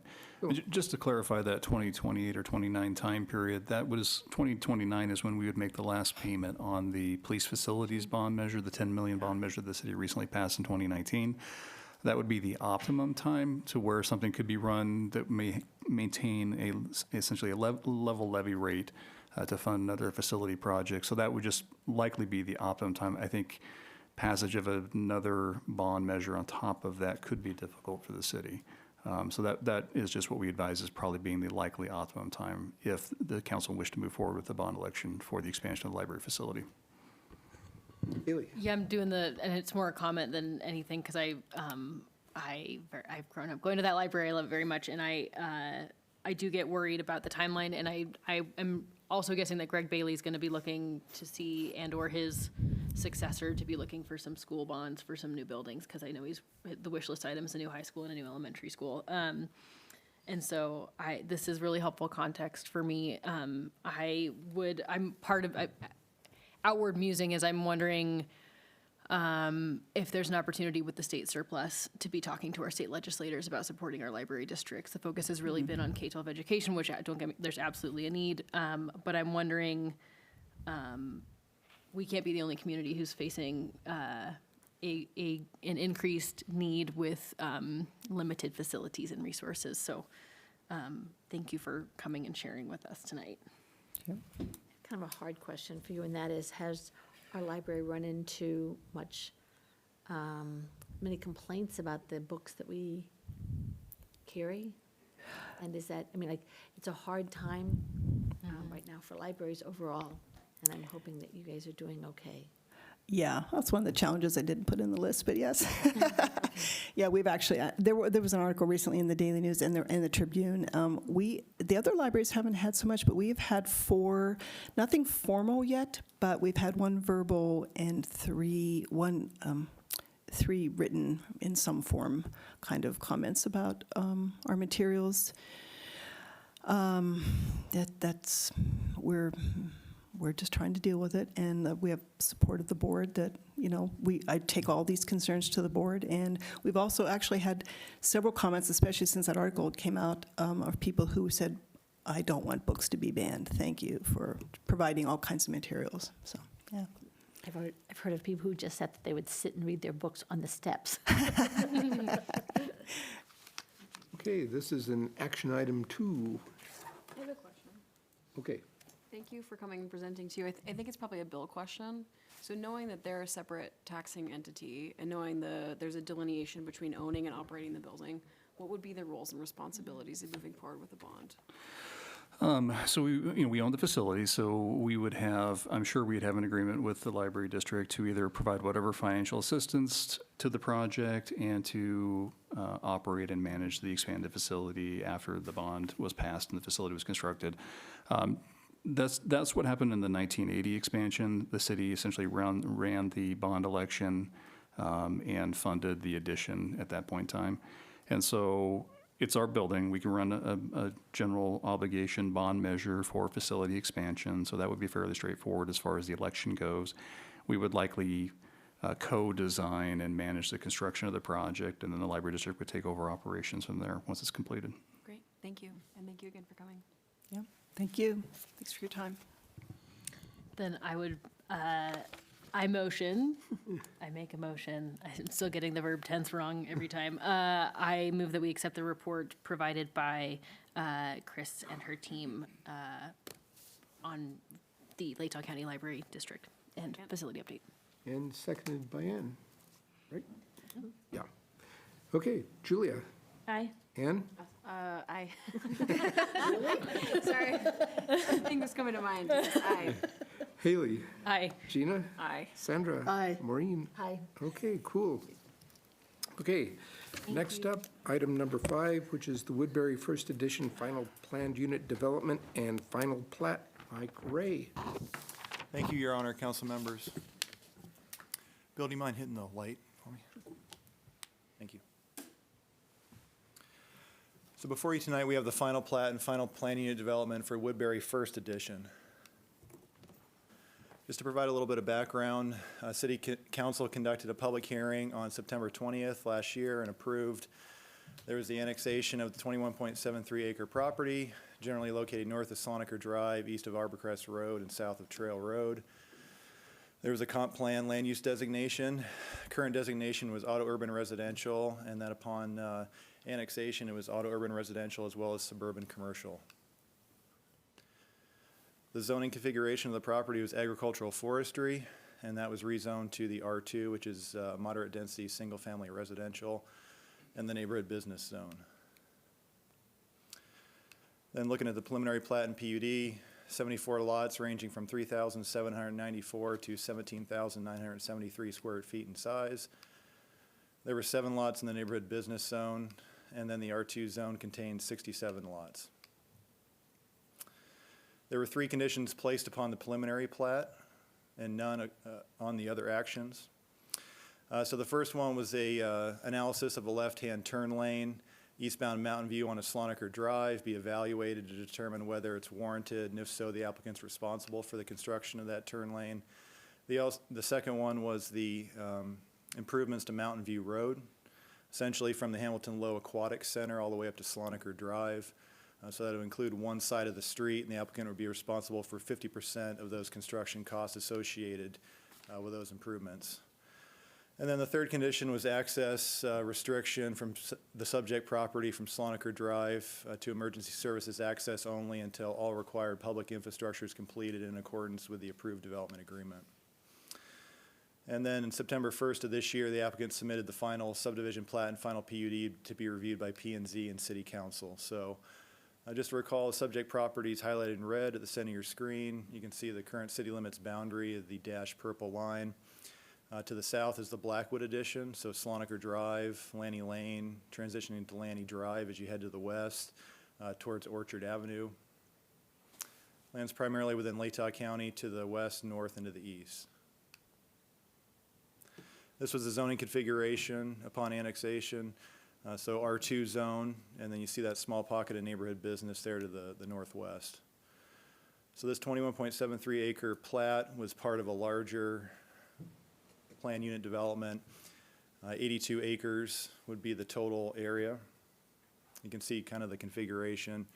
Just to clarify that 2028 or 29 time period, that was, 2029 is when we would make the last payment on the police facilities bond measure, the 10 million bond measure the city recently passed in 2019. That would be the optimum time to where something could be run that may maintain essentially a level levy rate to fund another facility project. So that would just likely be the optimum time. I think passage of another bond measure on top of that could be difficult for the city. So that is just what we advise as probably being the likely optimum time if the council wished to move forward with the bond election for the expansion of the library facility. Haley? Yeah, I'm doing and it's more a comment than anything, because I've grown up going to that library. I love it very much, and I do get worried about the timeline, and I am also guessing that Greg Bailey's going to be looking to see, and/or his successor to be looking for some school bonds for some new buildings, because I know the wish list item is a new high school and a new elementary school. And so this is really helpful context for me. I'm part of outward musing as I'm wondering if there's an opportunity with the state surplus to be talking to our state legislators about supporting our library districts. The focus has really been on K-12 education, which there's absolutely a need. But I'm wondering, we can't be the only community who's facing an increased need with limited facilities and resources. So thank you for coming and sharing with us tonight. Kind of a hard question for you, and that is, has our library run into many complaints about the books that we carry? And is that, it's a hard time right now for libraries overall, and I'm hoping that you guys are doing okay. Yeah, that's one of the challenges I didn't put in the list, but yes. Yeah, we've actually, there was an article recently in the Daily News and the Tribune. The other libraries haven't had so much, but we've had 4, nothing formal yet, but we've had 1 verbal and 3 written in some form kind of comments about our materials. We're just trying to deal with it, and we have support of the board that, I take all these concerns to the board, and we've also actually had several comments, especially since that article came out, of people who said, I don't want books to be banned. Thank you for providing all kinds of materials. So, yeah. I've heard of people who just said that they would sit and read their books on the steps. Okay, this is an action item 2. I have a question. Okay. Thank you for coming and presenting to you. I think it's probably a Bill question. So knowing that they're a separate taxing entity and knowing there's a delineation between owning and operating the building, what would be the roles and responsibilities of moving forward with the bond? So we own the facility, so we would have, I'm sure we'd have an agreement with the library district to either provide whatever financial assistance to the project and to operate and manage the expanded facility after the bond was passed and the facility was constructed. That's what happened in the 1980 expansion. The city essentially ran the bond election and funded the addition at that point in time. And so, it's our building. We can run a general obligation bond measure for facility expansion, so that would be fairly straightforward as far as the election goes. We would likely co-design and manage the construction of the project, and then the library district would take over operations from there once it's completed. Great, thank you, and thank you again for coming. Yeah, thank you. Thanks for your time. Then I would, I motion, I make a motion, I'm still getting the verb tense wrong every time. I move that we accept the report provided by Chris and her team on the Latah County Library District and facility update. And seconded by Ann, right? Yeah. Okay, Julia. Aye. Ann? Aye. Sorry. Nothing was coming to mind. Yes, aye. Haley? Aye. Gina? Aye. Sandra? Aye. Maureen? Hi. Okay, cool. Okay, next up, item number 5, which is the Woodbury First Edition Final Planned Unit Development and Final Plat. Mike Ray. Thank you, Your Honor, council members. Bill, do you mind hitting the light for me? Thank you. So before you tonight, we have the final plat and final plan unit development for Woodbury First Edition. Just to provide a little bit of background, City Council conducted a public hearing on September 20th last year and approved. There was the annexation of the 21.73 acre property, generally located north of Sloniker Drive, east of Arborcrest Road, and south of Trail Road. There was a comp plan land use designation. Current designation was auto urban residential, and that upon annexation, it was auto urban residential as well as suburban commercial. The zoning configuration of the property was agricultural forestry, and that was rezoned to the R2, which is moderate density, single family residential, and the neighborhood business zone. Then looking at the preliminary plat and PUD, 74 lots ranging from 3,794 to 17,973 square feet in size. There were 7 lots in the neighborhood business zone, and then the R2 zone contained 67 lots. There were 3 conditions placed upon the preliminary plat and none on the other actions. So the first one was a analysis of a left-hand turn lane eastbound Mountain View on a Sloniker Drive be evaluated to determine whether it's warranted, and if so, the applicant's responsible for the construction of that turn lane. The second one was the improvements to Mountain View Road, essentially from the Hamilton Low Aquatic Center all the way up to Sloniker Drive. So that would include one side of the street, and the applicant would be responsible for 50% of those construction costs associated with those improvements. And then the third condition was access restriction from the subject property from Sloniker Drive to emergency services access only until all required public infrastructure is completed in accordance with the approved development agreement. And then on September 1st of this year, the applicant submitted the final subdivision plat and final PUD to be reviewed by P&Z and City Council. So just to recall, the subject property is highlighted in red at the center of your screen. You can see the current city limits boundary of the dashed purple line. To the south is the Blackwood addition, so Sloniker Drive, Lanny Lane, transitioning to Lanny Drive as you head to the west towards Orchard Avenue. Lands primarily within Latah County to the west, north, and to the east. This was the zoning configuration upon annexation. So R2 zone, and then you see that small pocket of neighborhood business there to the northwest. So this 21.73 acre plat was part of a larger plan unit development. 82 acres would be the total area. You can see kind of the configuration.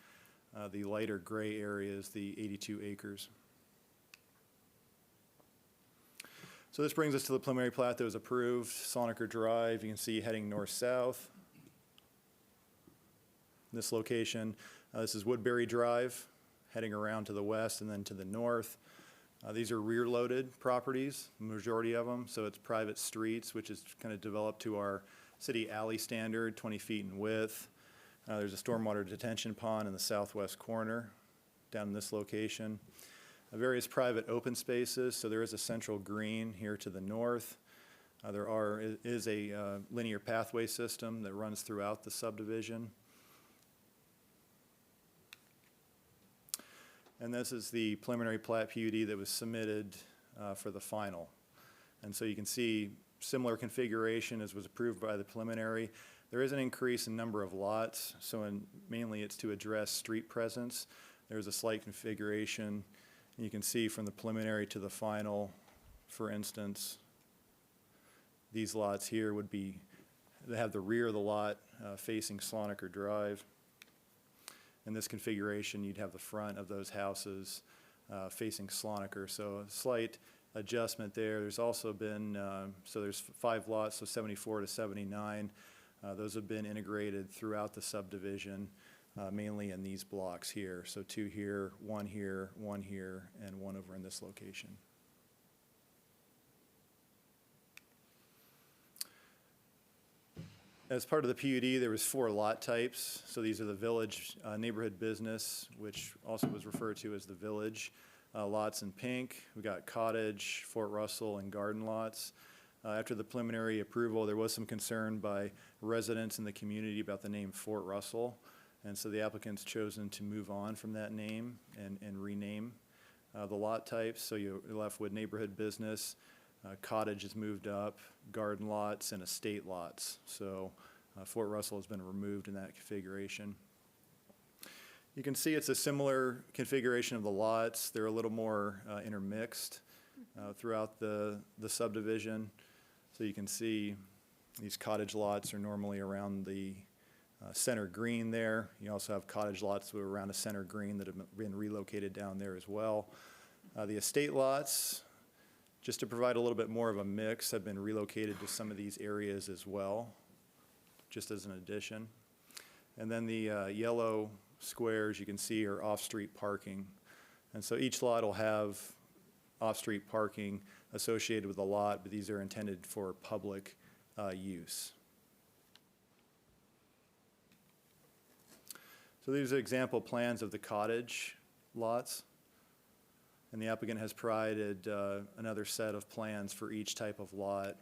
The lighter gray area is the 82 acres. So this brings us to the preliminary plat that was approved. Sloniker Drive, you can see heading north-south. This location, this is Woodbury Drive, heading around to the west and then to the north. These are rear-loaded properties, majority of them, so it's private streets, which is kind of developed to our city alley standard, 20 feet in width. There's a stormwater detention pond in the southwest corner down in this location. Various private open spaces, so there is a central green here to the north. There is a linear pathway system that runs throughout the subdivision. And this is the preliminary plat PUD that was submitted for the final. And so you can see similar configuration as was approved by the preliminary. There is an increase in number of lots, so mainly it's to address street presence. There's a slight configuration. You can see from the preliminary to the final, for instance, these lots here would be, they have the rear of the lot facing Sloniker Drive. In this configuration, you'd have the front of those houses facing Sloniker, so a slight adjustment there. There's also been, so there's 5 lots, so 74 to 79. Those have been integrated throughout the subdivision, mainly in these blocks here. So 2 here, 1 here, 1 here, and 1 over in this location. As part of the PUD, there was 4 lot types. So these are the village neighborhood business, which also was referred to as the village. Lots in pink. We got cottage, Fort Russell, and garden lots. After the preliminary approval, there was some concern by residents in the community about the name Fort Russell. And so the applicant's chosen to move on from that name and rename the lot types. So you're left with neighborhood business. Cottage is moved up, garden lots, and estate lots. So Fort Russell has been removed in that configuration. You can see it's a similar configuration of the lots. They're a little more intermixed throughout the subdivision. So you can see these cottage lots are normally around the center green there. You also have cottage lots that are around a center green that have been relocated down there as well. The estate lots, just to provide a little bit more of a mix, have been relocated to some of these areas as well, just as an addition. And then the yellow squares you can see are off-street parking. And so each lot will have off-street parking associated with the lot, but these are intended for public use. So these are example plans of the cottage lots. And the applicant has provided another set of plans for each type of lot,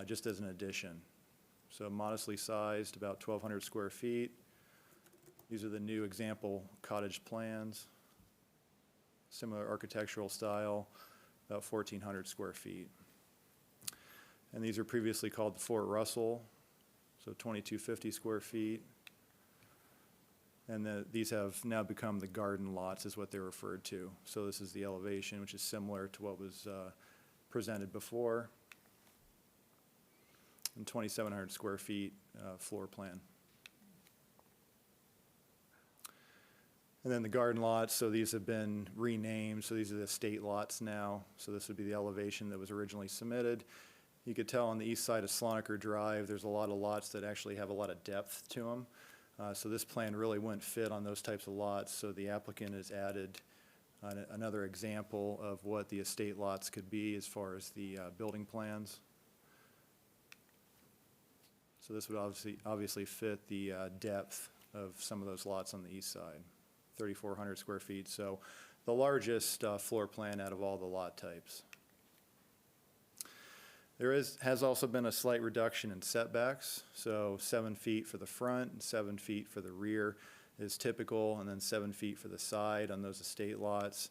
just as an addition. So modestly sized, about 1,200 square feet. These are the new example cottage plans. Similar architectural style, about 1,400 square feet. And these are previously called the Fort Russell, so 2,250 square feet. And these have now become the garden lots is what they're referred to. So this is the elevation, which is similar to what was presented before. And 2,700 square feet floor plan. And then the garden lots, so these have been renamed. So these are the estate lots now. So this would be the elevation that was originally submitted. You could tell on the east side of Sloniker Drive, there's a lot of lots that actually have a lot of depth to them. So this plan really wouldn't fit on those types of lots, so the applicant has added another example of what the estate lots could be as far as the building plans. So this would obviously fit the depth of some of those lots on the east side, 3,400 square feet. So the largest floor plan out of all the lot types. There has also been a slight reduction in setbacks, so 7 feet for the front and 7 feet for the rear is typical, and then 7 feet for the side on those estate lots.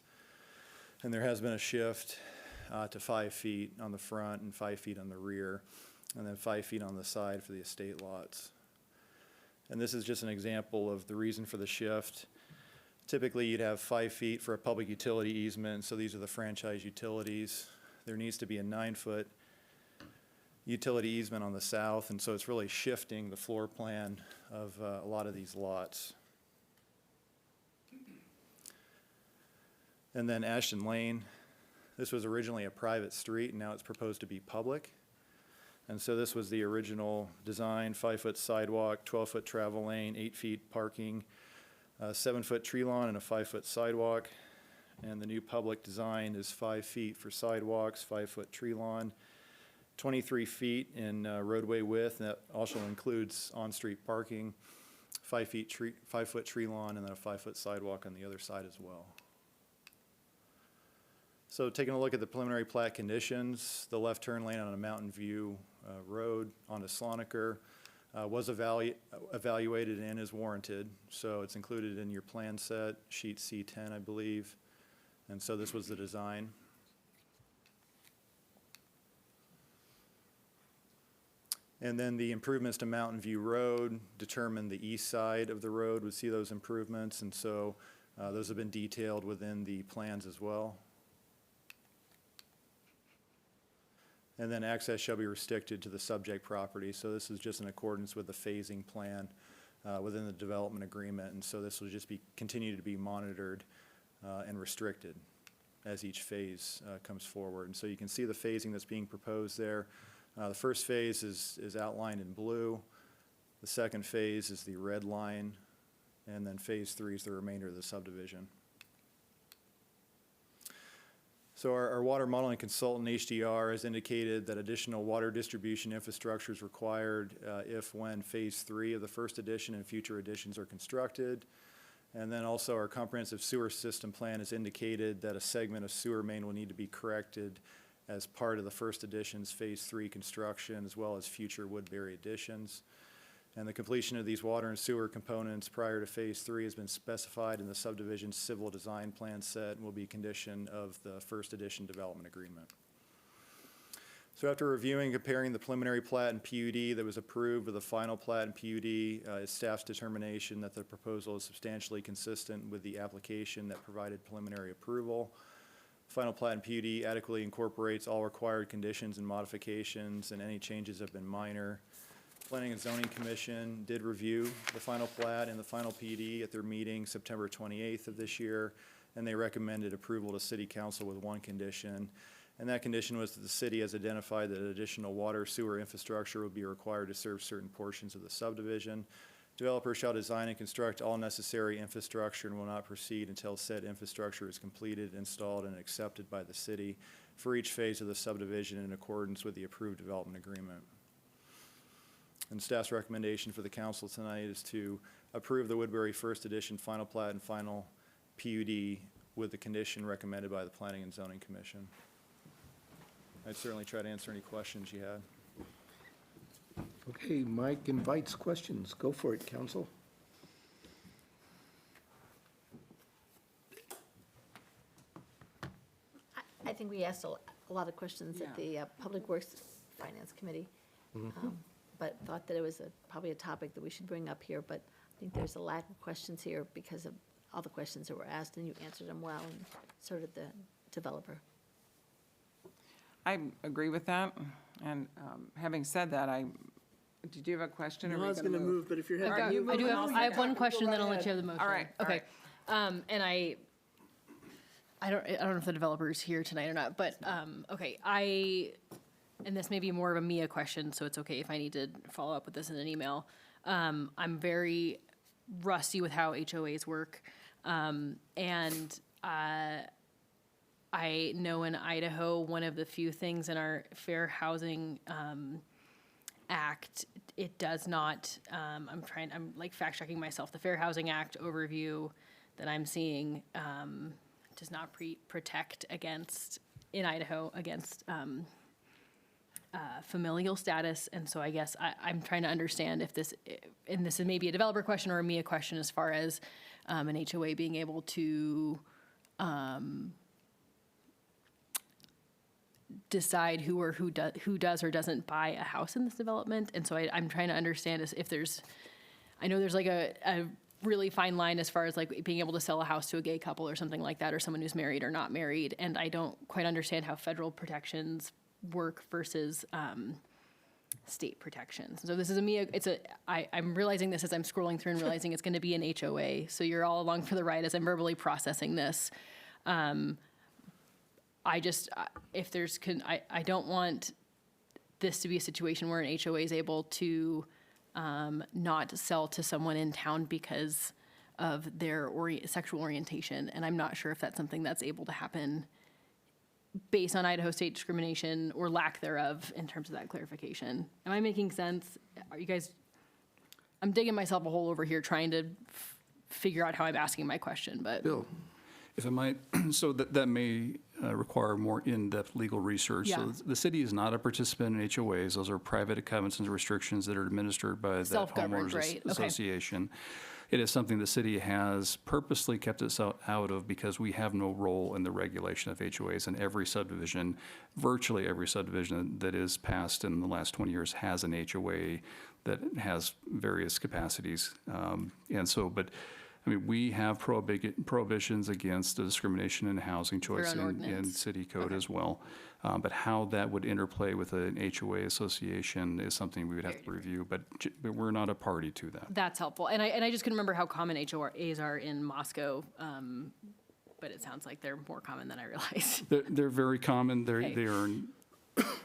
And there has been a shift to 5 feet on the front and 5 feet on the rear, and then 5 feet on the side for the estate lots. And this is just an example of the reason for the shift. Typically, you'd have 5 feet for a public utility easement, so these are the franchise utilities. There needs to be a 9-foot utility easement on the south, and so it's really shifting the floor plan of a lot of these lots. And then Ashton Lane, this was originally a private street, and now it's proposed to be public. And so this was the original design, 5-foot sidewalk, 12-foot travel lane, 8 feet parking, 7-foot tree lawn, and a 5-foot sidewalk. And the new public design is 5 feet for sidewalks, 5-foot tree lawn, 23 feet in roadway width, and that also includes on-street parking, 5-foot tree lawn, and then a 5-foot sidewalk on the other side as well. So taking a look at the preliminary plat conditions, the left turn lane on a Mountain View Road onto Sloniker was evaluated and is warranted, so it's included in your plan set, sheet C10, I believe, and so this was the design. And then the improvements to Mountain View Road determine the east side of the road would see those improvements, and so those have been detailed within the plans as well. And then access shall be restricted to the subject property. So this is just in accordance with the phasing plan within the development agreement. And so this will just continue to be monitored and restricted as each phase comes forward. And so you can see the phasing that's being proposed there. The first phase is outlined in blue. The second phase is the red line. And then phase 3 is the remainder of the subdivision. So our water modeling consultant, HDR, has indicated that additional water distribution infrastructure is required when phase 3 of the first edition and future editions are constructed. And then also our comprehensive sewer system plan has indicated that a segment of sewer main will need to be corrected as part of the first edition's phase 3 construction, as well as future Woodbury additions. And the completion of these water and sewer components prior to phase 3 has been specified in the subdivision's civil design plan set and will be a condition of the first edition development agreement. So after reviewing and comparing the preliminary plat and PUD that was approved with the final plat and PUD, it's staff's determination that the proposal is substantially consistent with the application that provided preliminary approval. Final plat and PUD adequately incorporates all required conditions and modifications, and any changes have been minor. Planning and Zoning Commission did review the final plat and the final PUD at their meeting September 28th of this year, and they recommended approval to City Council with one condition. And that condition was that the city has identified that additional water sewer infrastructure would be required to serve certain portions of the subdivision. Developer shall design and construct all necessary infrastructure and will not proceed until said infrastructure is completed, installed, and accepted by the city for each phase of the subdivision in accordance with the approved development agreement. And staff's recommendation for the council tonight is to approve the Woodbury First Edition final plat and final PUD with the condition recommended by the Planning and Zoning Commission. I'd certainly try to answer any questions you had. Okay, Mike invites questions. Go for it, council. I think we asked a lot of questions at the Public Works Finance Committee, but thought that it was probably a topic that we should bring up here, but I think there's a lack of questions here because of all the questions that were asked, and you answered them well, and so did the developer. I agree with that, and having said that, did you have a question? or No, we I was gonna going to move, but if you're Are happy. you I do moving have, on? I have one question, then I'll let you have the motion. All right, all Okay. And I don't know if the developer is here tonight or not, but, okay, and this may be more of a Mia question, so it's okay if I need to follow up with this in an email. I'm very rusty with how HOAs work. And I know in Idaho, one of the few things in our Fair Housing Act, it does not, I'm like fact checking myself, the Fair Housing Act overview that I'm seeing does not protect against, in Idaho, against familial status. And so I guess I'm trying to understand if this, and this is maybe a developer question or a Mia question as far as an HOA being able to decide who does or doesn't buy a house in this development. And so I'm trying to understand if there's, I know there's like a really fine line as far as like being able to sell a house to a gay couple or something like that, or someone who's married or not married. And I don't quite understand how federal protections work versus state protections. So this is I'm realizing this as I'm scrolling through and realizing it's going to be an HOA. So you're all along for the ride as I'm verbally processing this. I don't want this to be a situation where an HOA is able to not sell to someone in town because of their sexual orientation. And I'm not sure if that's something that's able to happen based on Idaho state discrimination or lack thereof in terms of that clarification. Am I making sense? Are you guys, I'm digging myself a hole over here trying to figure out how I'm asking my question, but. Bill? If I might, so that may require more in-depth legal research. Yeah. So the city is not a participant in HOAs. Those are private covenants and restrictions that are administered by the Self-governed, homeowners right? Okay. association. it is something the city has purposely kept us out of because we have no role in the regulation of HOAs, and every subdivision, virtually every subdivision that is passed in the last 20 years has an HOA that has various capacities. And so, but, I mean, we have prohibitions against the discrimination in housing choice Their own in ordinance. city code as well. But how that would interplay with an HOA association is something we would have to review, but we're not a party to that. That's helpful. And I just couldn't remember how common HOAs are in Moscow, but it sounds like they're more common than I realized. They're very common. Okay. They are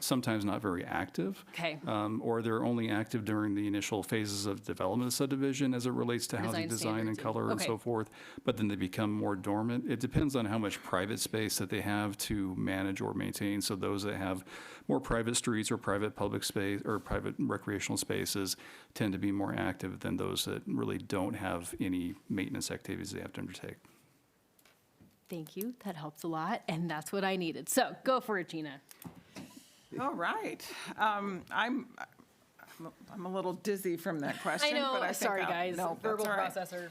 sometimes not very active. Okay. Or they're only active during the initial phases of development of subdivision as it relates to housing design and standards. color and Okay. so forth, but then they become more dormant. It depends on how much private space that they have to manage or maintain. So those that have more private streets or private public space or private recreational spaces tend to be more active than those that really don't have any maintenance activities they have to undertake. Thank you. That helps a lot, and that's what I needed. So go for it, Gina. All right. I'm a little dizzy from that question. I know. but think Sorry, I'll- guys. no, that's Verbal all right. processor.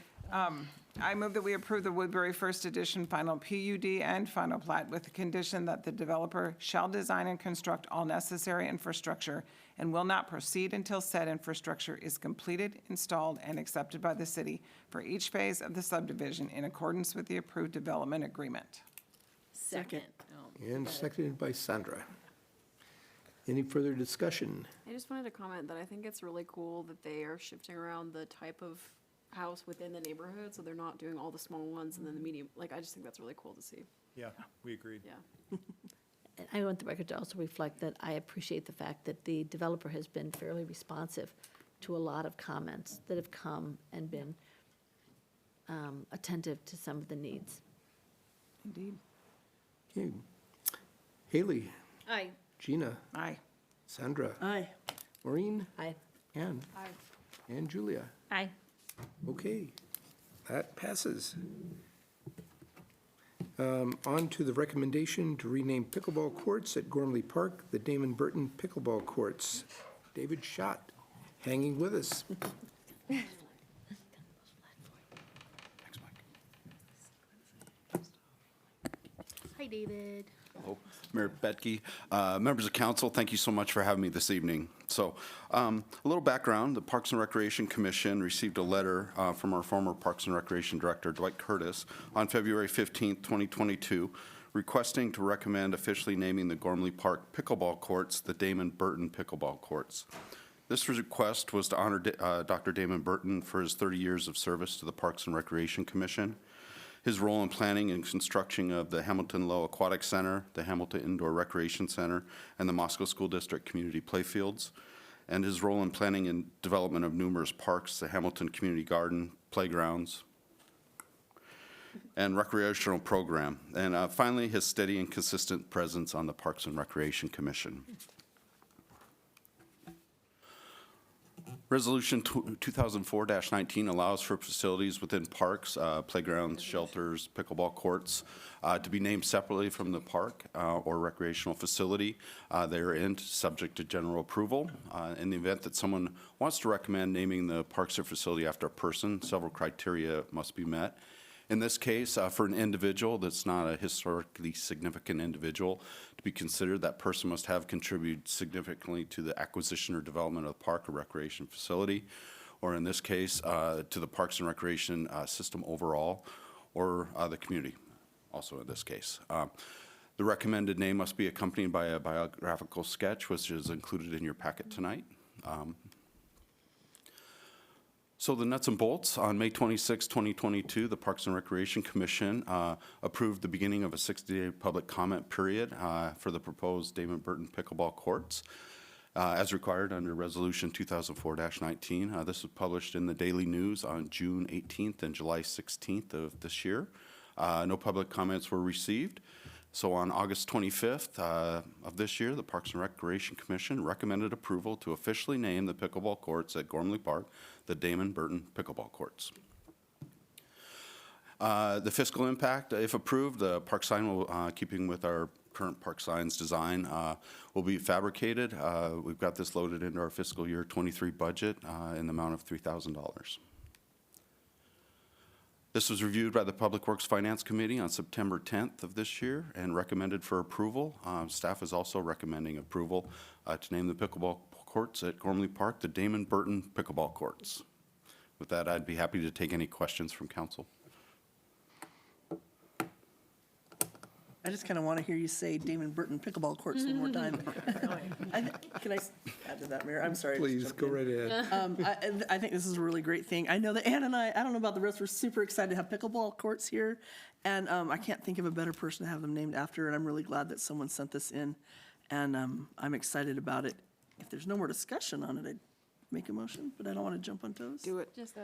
I move that we approve the Woodbury First Edition final PUD and final plat with the condition that the developer shall design and construct all necessary infrastructure and will not proceed until said infrastructure is completed, installed, and accepted by the city for each phase of the subdivision in accordance with the approved development agreement. Second. And seconded by Sandra. Any further discussion? I just wanted to comment that I think it's really cool that they are shifting around the type of house within the neighborhood, so they're not doing all the small ones and then the medium. Like, I just think that's really cool to see. Yeah, we agreed. Yeah. And I want the record to also reflect that I appreciate the fact that the developer has been fairly responsive to a lot of comments that have come and been attentive to some of the needs. Indeed. Okay. Haley, Aye. Gina, Aye. Sandra, Aye. Maureen, Aye. Ann, Aye. and Julia. Aye. Okay, that passes. On to the recommendation to rename pickleball courts at Gormley Park, the Damon Burton Pickleball Courts. David Schott, hanging with us. Hi, David. Hello, Mayor Betke, members of council, thank you so much for having me this evening. So, a little background, the Parks and Recreation Commission received a letter from our former Parks and Recreation Director, Dwight Curtis, on February 15th, 2022, requesting to recommend officially naming the Gormley Park pickleball courts the Damon Burton Pickleball Courts. This request was to honor Dr. Damon Burton for his 30 years of service to the Parks and Recreation Commission, his role in planning and construction of the Hamilton Low Aquatic Center, the Hamilton Indoor Recreation Center, and the Moscow School District Community Playfields, and his role in planning and development of numerous parks, the Hamilton Community Garden, playgrounds, and recreational program. And finally, his steady and consistent presence on the Parks and Recreation Commission. Resolution 2004-19 allows for facilities within parks, playgrounds, shelters, pickleball courts, to be named separately from the park or recreational facility therein, subject to general approval. In the event that someone wants to recommend naming the parks or facility after a person, several criteria must be met. In this case, for an individual that's not a historically significant individual to be considered, that person must have contributed significantly to the acquisition or development of the park or recreation facility, or in this case, to the Parks and Recreation system overall, or the community, also in this case. The recommended name must be accompanied by a biographical sketch, which is included in your packet tonight. So the nuts and bolts, on May 26, 2022, the Parks and Recreation Commission approved the beginning of a 60-day public comment period for the proposed Damon Burton pickleball courts, as required under Resolution 2004-19. This was published in the Daily News on June 18th and July 16th of this year. No public comments were received. So on August 25th of this year, the Parks and Recreation Commission recommended approval to officially name the pickleball courts at Gormley Park the Damon Burton Pickleball Courts. The fiscal impact, if approved, the park sign will, keeping with our current park signs design, will be fabricated. We've got this loaded into our fiscal year 23 budget in the amount of $3,000. This was reviewed by the Public Works Finance Committee on September 10th of this year and recommended for approval. Staff is also recommending approval to name the pickleball courts at Gormley Park the Damon Burton Pickleball Courts. With that, I'd be happy to take any questions from council. I just kind of want to hear you say Damon Burton pickleball courts one more time. Can I add to that, Mayor? I'm sorry. to Please, jump go in. right ahead. I think this is a really great thing. I know that Ann and I don't know about the rest, we're super excited to have pickleball courts here. And I can't think of a better person to have them named after, and I'm really glad that someone sent this in. And I'm excited about it. If there's no more discussion on it, I'd make a motion, but I don't want to jump on toes. Do it. Just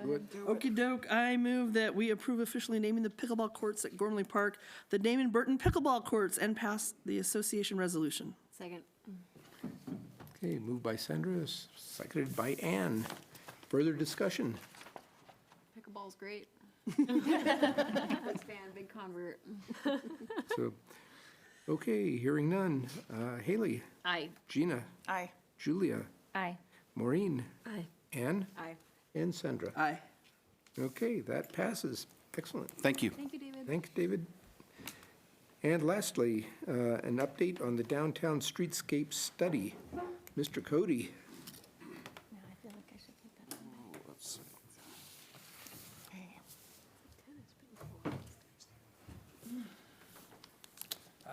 Okey doke, I move that we approve officially naming the pickleball courts at Gormley Park the Damon Burton Pickleball Courts and pass the association resolution. Second. Okay, moved by Sandra, seconded by Ann. Further discussion? Pickleball's great. Big fan, big convert. So, okay, hearing none. Haley, Aye. Gina, Aye. Julia, Aye. Maureen, Aye. Ann, Aye. and Sandra. Aye. Okay, that passes. Excellent. Thank you. Thank you, David. Thanks, David. And lastly, an update on the downtown streetscape study. Mr. Cody. No, I feel like I should put that on.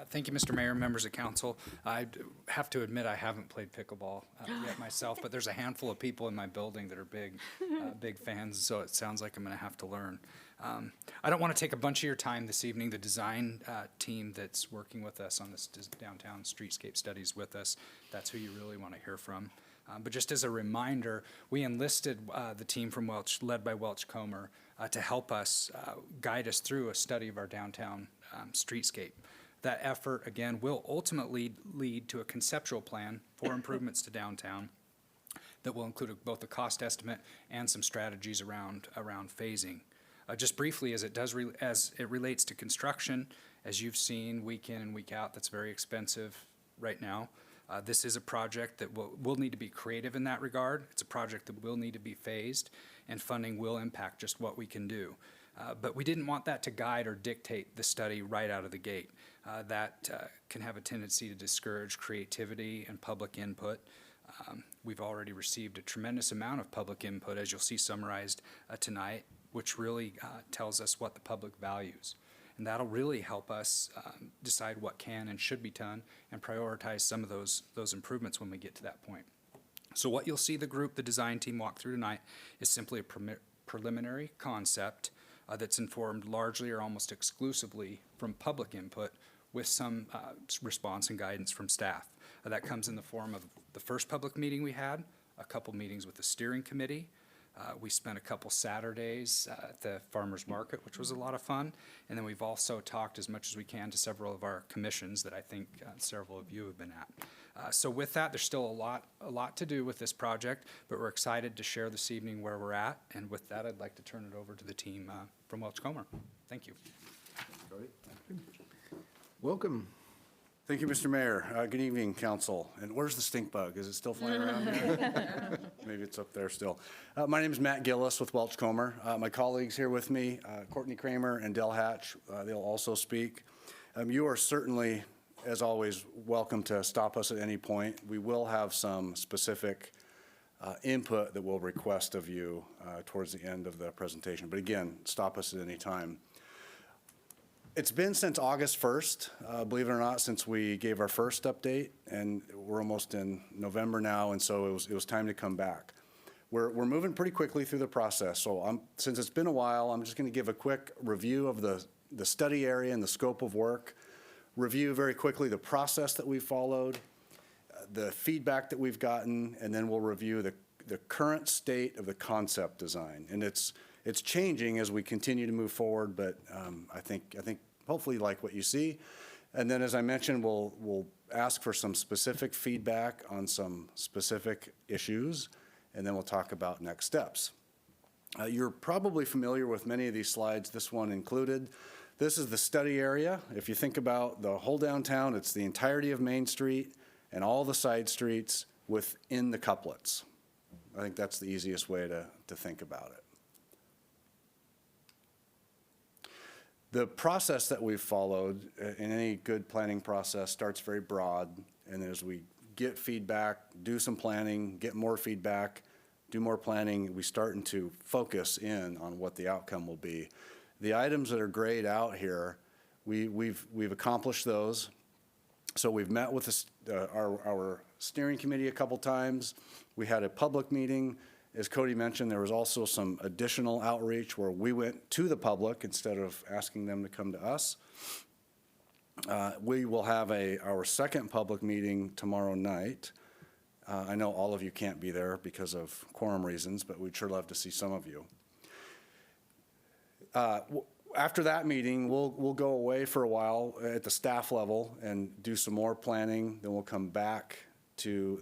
Thank you, Mr. Mayor, members of council. I have to admit, I haven't played pickleball yet myself, but there's a handful of people in my building that are big fans, so it sounds like I'm going to have to learn. I don't want to take a bunch of your time this evening. The design team that's working with us on this downtown streetscape studies with us, that's who you really want to hear from. But just as a reminder, we enlisted the team from Welch, led by Welch Comer, to help us guide us through a study of our downtown streetscape. That effort, again, will ultimately lead to a conceptual plan for improvements to downtown that will include both a cost estimate and some strategies around phasing. Just briefly, as it relates to construction, as you've seen week in and week out, that's very expensive right now. This is a project that will need to be creative in that regard. It's a project that will need to be phased, and funding will impact just what we can do. But we didn't want that to guide or dictate the study right out of the gate. That can have a tendency to discourage creativity and public input. We've already received a tremendous amount of public input, as you'll see summarized tonight, which really tells us what the public values. And that'll really help us decide what can and should be done and prioritize some of those improvements when we get to that point. So what you'll see the design team walk through tonight is simply a preliminary concept that's informed largely or almost exclusively from public input with some response and guidance from staff. That comes in the form of the first public meeting we had, a couple meetings with the steering committee. We spent a couple Saturdays at the farmers market, which was a lot of fun. And then we've also talked as much as we can to several of our commissions that I think several of you have been at. So with that, there's still a lot to do with this project, but we're excited to share this evening where we're at. And with that, I'd like to turn it over to the team from Welch Comer. Thank you. Welcome. Thank you, Mr. Mayor. Good evening, council. And where's the stink bug? Is it still flying around here? Maybe it's up there still. My name is Matt Gillis with Welch Comer. My colleagues here with me, Courtney Kramer and Del Hatch, they'll also speak. You are certainly, as always, welcome to stop us at any point. We will have some specific input that we'll request of you towards the end of the presentation. But again, stop us at any time. It's been since August 1st, believe it or not, since we gave our first update, and we're almost in November now, and so it was time to come back. We're moving pretty quickly through the process, so since it's been a while, I'm just going to give a quick review of the study area and the scope of work, review very quickly the process that we followed, the feedback that we've gotten, and then we'll review the current state of the concept design. And it's changing as we continue to move forward, but I think hopefully you like what you see. And then, as I mentioned, we'll ask for some specific feedback on some specific issues, and then we'll talk about next steps. You're probably familiar with many of these slides, this one included. This is the study area. If you think about the whole downtown, it's the entirety of Main Street and all the side streets within the couplets. I think that's the easiest way to think about it. The process that we've followed in any good planning process starts very broad, and as we get feedback, do some planning, get more feedback, do more planning, we starting to focus in on what the outcome will be. The items that are grayed out here, we've accomplished those. So we've met with our steering committee a couple times. We had a public meeting. As Cody mentioned, there was also some additional outreach where we went to the public instead of asking them to come to us. We will have our second public meeting tomorrow night. I know all of you can't be there because of quorum reasons, but we'd sure love to see some of you. After that meeting, we'll go away for a while at the staff level and do some more planning. Then we'll come back to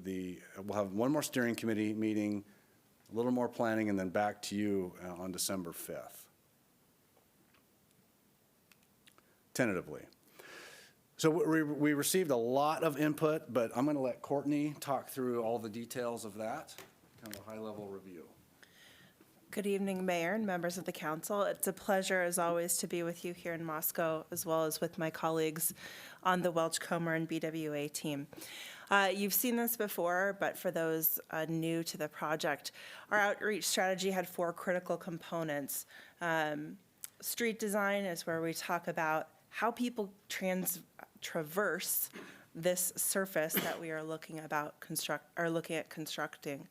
we'll have one more steering committee meeting, a little more planning, and then back to you on December 5th, tentatively. So we received a lot of input, but I'm going to let Courtney talk through all the details of that, kind of a high-level review. Good evening, Mayor and members of the council. It's a pleasure, as always, to be with you here in Moscow, as well as with my colleagues on the Welch Comer and BWA team. You've seen this before, but for those new to the project, our outreach strategy had 4 critical components. Street design is where we talk about how people traverse this surface that we are looking at constructing.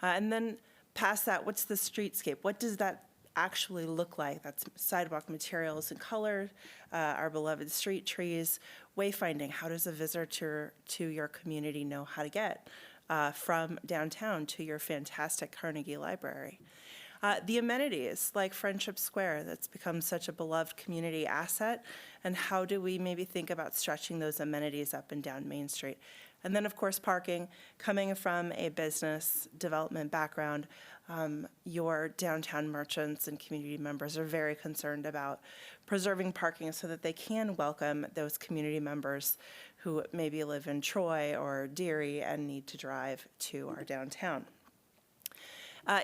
And then past that, what's the streetscape? What does that actually look like? That's sidewalk materials and color, our beloved street trees, wayfinding. How does a visitor to your community know how to get from downtown to your fantastic Carnegie Library? The amenities, like Friendship Square, that's become such a beloved community asset, and how do we maybe think about stretching those amenities up and down Main Street? And then, of course, parking. Coming from a business development background, your downtown merchants and community members are very concerned about preserving parking so that they can welcome those community members who maybe live in Troy or Deary and need to drive to our downtown.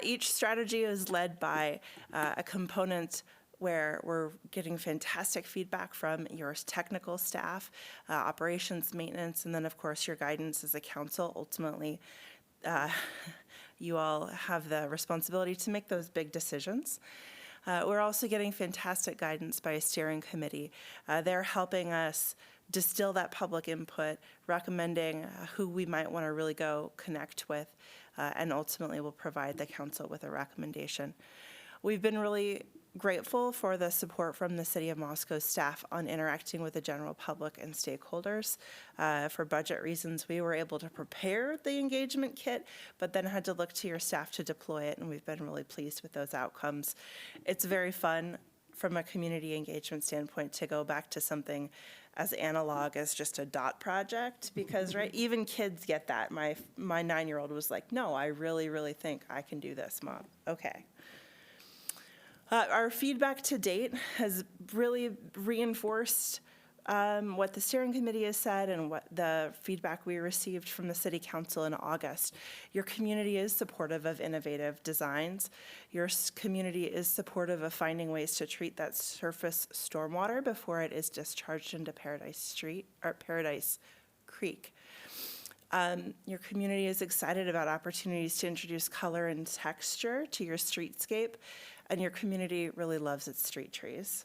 Each strategy is led by a component where we're getting fantastic feedback from your technical staff, operations, maintenance, and then, of course, your guidance as a council. Ultimately, you all have the responsibility to make those big decisions. We're also getting fantastic guidance by a steering committee. They're helping us distill that public input, recommending who we might want to really go connect with, and ultimately will provide the council with a recommendation. We've been really grateful for the support from the City of Moscow staff on interacting with the general public and stakeholders. For budget reasons, we were able to prepare the engagement kit, but then had to look to your staff to deploy it, and we've been really pleased with those outcomes. It's very fun from a community engagement standpoint to go back to something as analog as just a dot project, because right, even kids get that. My 9-year-old was like, no, I really, really think I can do this, Mom. Okay. Our feedback to date has really reinforced what the steering committee has said and what the feedback we received from the City Council in August. Your community is supportive of innovative designs. Your community is supportive of finding ways to treat that surface stormwater before it is discharged into Paradise Creek. Your community is excited about opportunities to introduce color and texture to your streetscape, and your community really loves its street trees.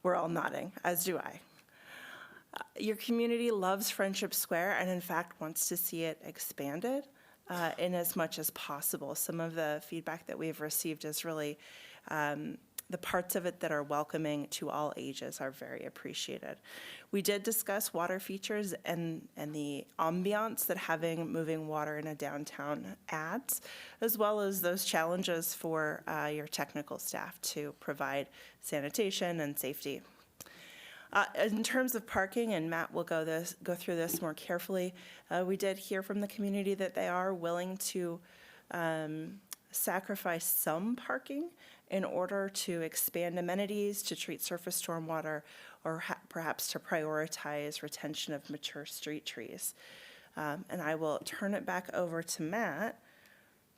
We're all nodding, as do I. Your community loves Friendship Square and in fact wants to see it expanded in as much as possible. Some of the feedback that we've received is really the parts of it that are welcoming to all ages are very appreciated. We did discuss water features and the ambiance that having moving water in a downtown adds, as well as those challenges for your technical staff to provide sanitation and safety. In terms of parking, and Matt will go through this more carefully, we did hear from the community that they are willing to sacrifice some parking in order to expand amenities, to treat surface stormwater, or perhaps to prioritize retention of mature street trees. And I will turn it back over to Matt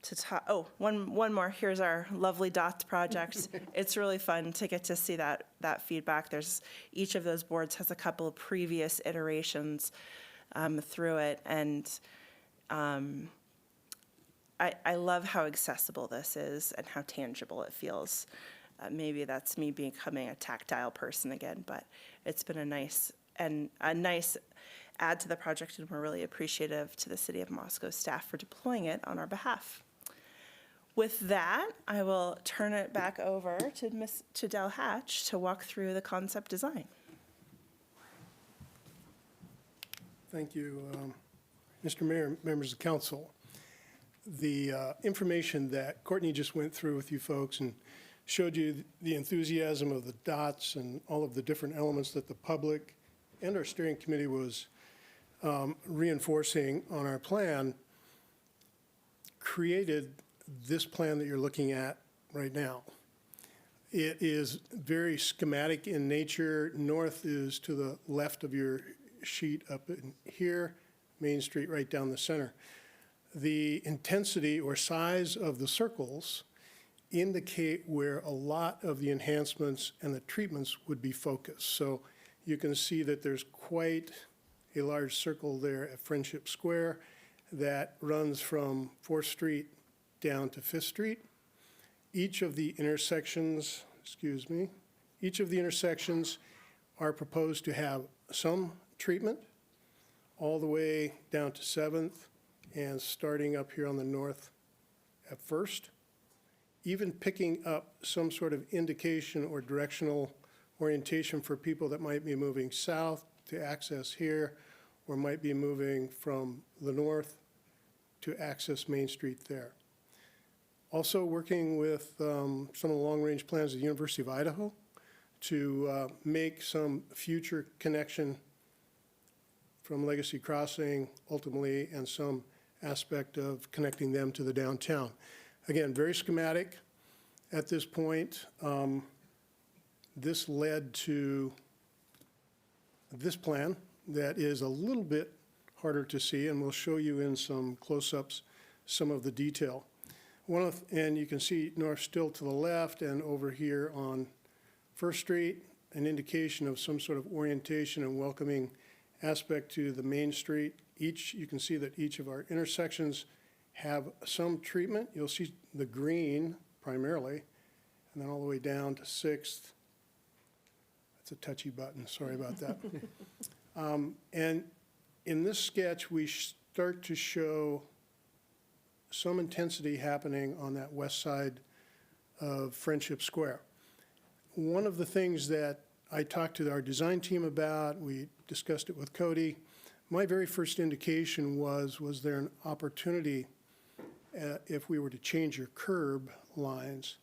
to talk, one more, here's our lovely DOTS project. It's really fun to get to see that feedback. Each of those boards has a couple of previous iterations through it, and I love how accessible this is and how tangible it feels. Maybe that's me becoming a tactile person again, but it's been a nice add to the project, and we're really appreciative to the City of Moscow staff for deploying it on our behalf. With that, I will turn it back over to Del Hatch to walk through the concept design. Thank you, Mr. Mayor, members of council. The information that Courtney just went through with you folks and showed you the enthusiasm of the DOTS and all of the different elements that the public and our steering committee was reinforcing on our plan created this plan that you're looking at right now. It is very schematic in nature. North is to the left of your sheet up in here, Main Street right down the center. The intensity or size of the circles indicate where a lot of the enhancements and the treatments would be focused. So you can see that there's quite a large circle there at Friendship Square that runs from 4th Street down to 5th Street. Each of the intersections are proposed to have some treatment all the way down to 7th and starting up here on the north at 1st. Even picking up some sort of indication or directional orientation for people that might be moving south to access here, or might be moving from the north to access Main Street there. Also working with some of the long-range plans of the University of Idaho to make some future connection from Legacy Crossing ultimately, and some aspect of connecting them to the downtown. Again, very schematic at this point. This led to this plan that is a little bit harder to see, and we'll show you in some close-ups some of the detail. And you can see north still to the left, and over here on 1st Street, an indication of some sort of orientation and welcoming aspect to the Main Street. You can see that each of our intersections have some treatment. You'll see the green primarily, and then all the way down to 6th. That's a touchy button, sorry about that. And in this sketch, we start to show some intensity happening on that west side of Friendship Square. One of the things that I talked to our design team about, we discussed it with Cody, my very first indication was there an opportunity, if we were to change your curb lines,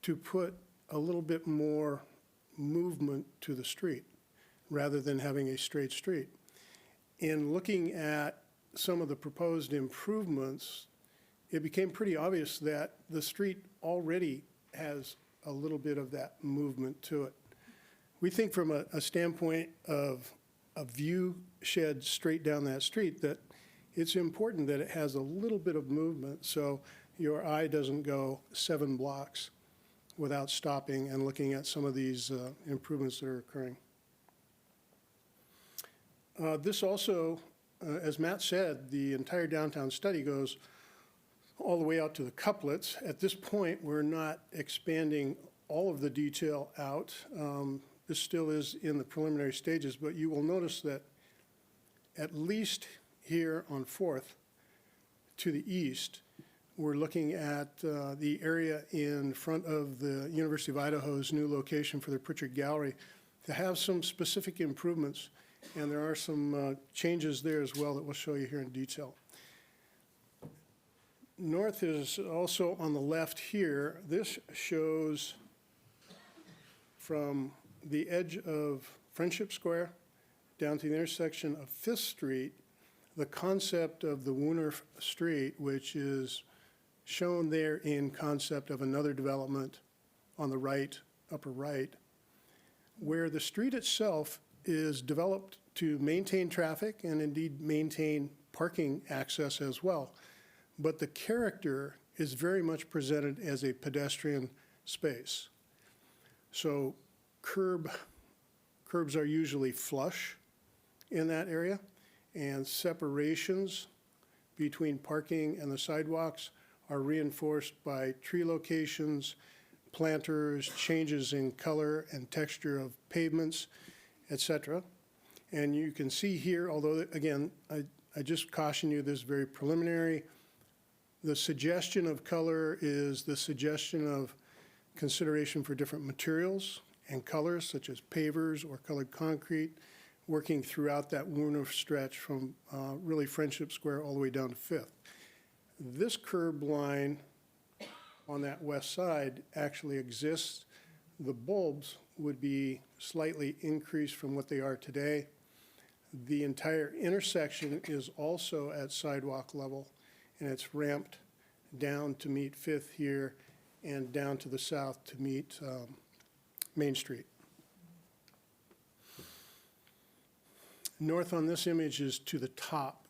to put a little bit more movement to the street rather than having a straight street. In looking at some of the proposed improvements, it became pretty obvious that the street already has a little bit of that movement to it. We think from a standpoint of a view shed straight down that street that it's important that it has a little bit of movement so your eye doesn't go 7 blocks without stopping and looking at some of these improvements that are occurring. This also, as Matt said, the entire downtown study goes all the way out to the couplets. At this point, we're not expanding all of the detail out. This still is in the preliminary stages, but you will notice that at least here on 4th to the east, we're looking at the area in front of the University of Idaho's new location for the Pritchard Gallery to have some specific improvements, and there are some changes there as well that we'll show you here in detail. North is also on the left here. This shows from the edge of Friendship Square down to the intersection of 5th Street, the concept of the Wooner Street, which is shown there in concept of another development on the right, upper right, where the street itself is developed to maintain traffic and indeed maintain parking access as well. But the character is very much presented as a pedestrian space. So curbs are usually flush in that area, and separations between parking and the sidewalks are reinforced by tree locations, planters, changes in color and texture of pavements, et cetera. And you can see here, although, again, I just caution you, this is very preliminary. The suggestion of color is the suggestion of consideration for different materials and colors, such as pavers or colored concrete, working throughout that Warner stretch from really Friendship Square all the way down to Fifth. This curb line on that west side actually exists. The bulbs would be slightly increased from what they are today. The entire intersection is also at sidewalk level, and it's ramped down to meet Fifth here and down to the south to meet Main Street. North on this image is to the top.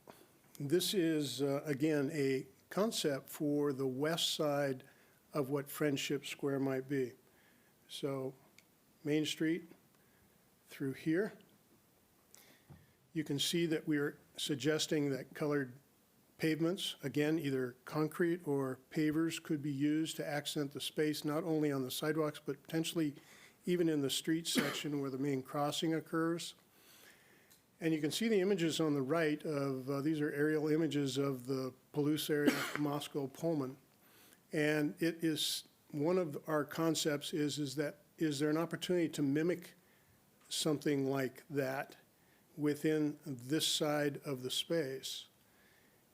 This is, again, a concept for the west side of what Friendship Square might be. So Main Street through here. You can see that we're suggesting that colored pavements, again, either concrete or pavers, could be used to accent the space not only on the sidewalks, but potentially even in the street section where the main crossing occurs. And you can see the images on the right of, these are aerial images of the Palouse area, Moscow, Pullman. And it is, one of our concepts is there an opportunity to mimic something like that within this side of the space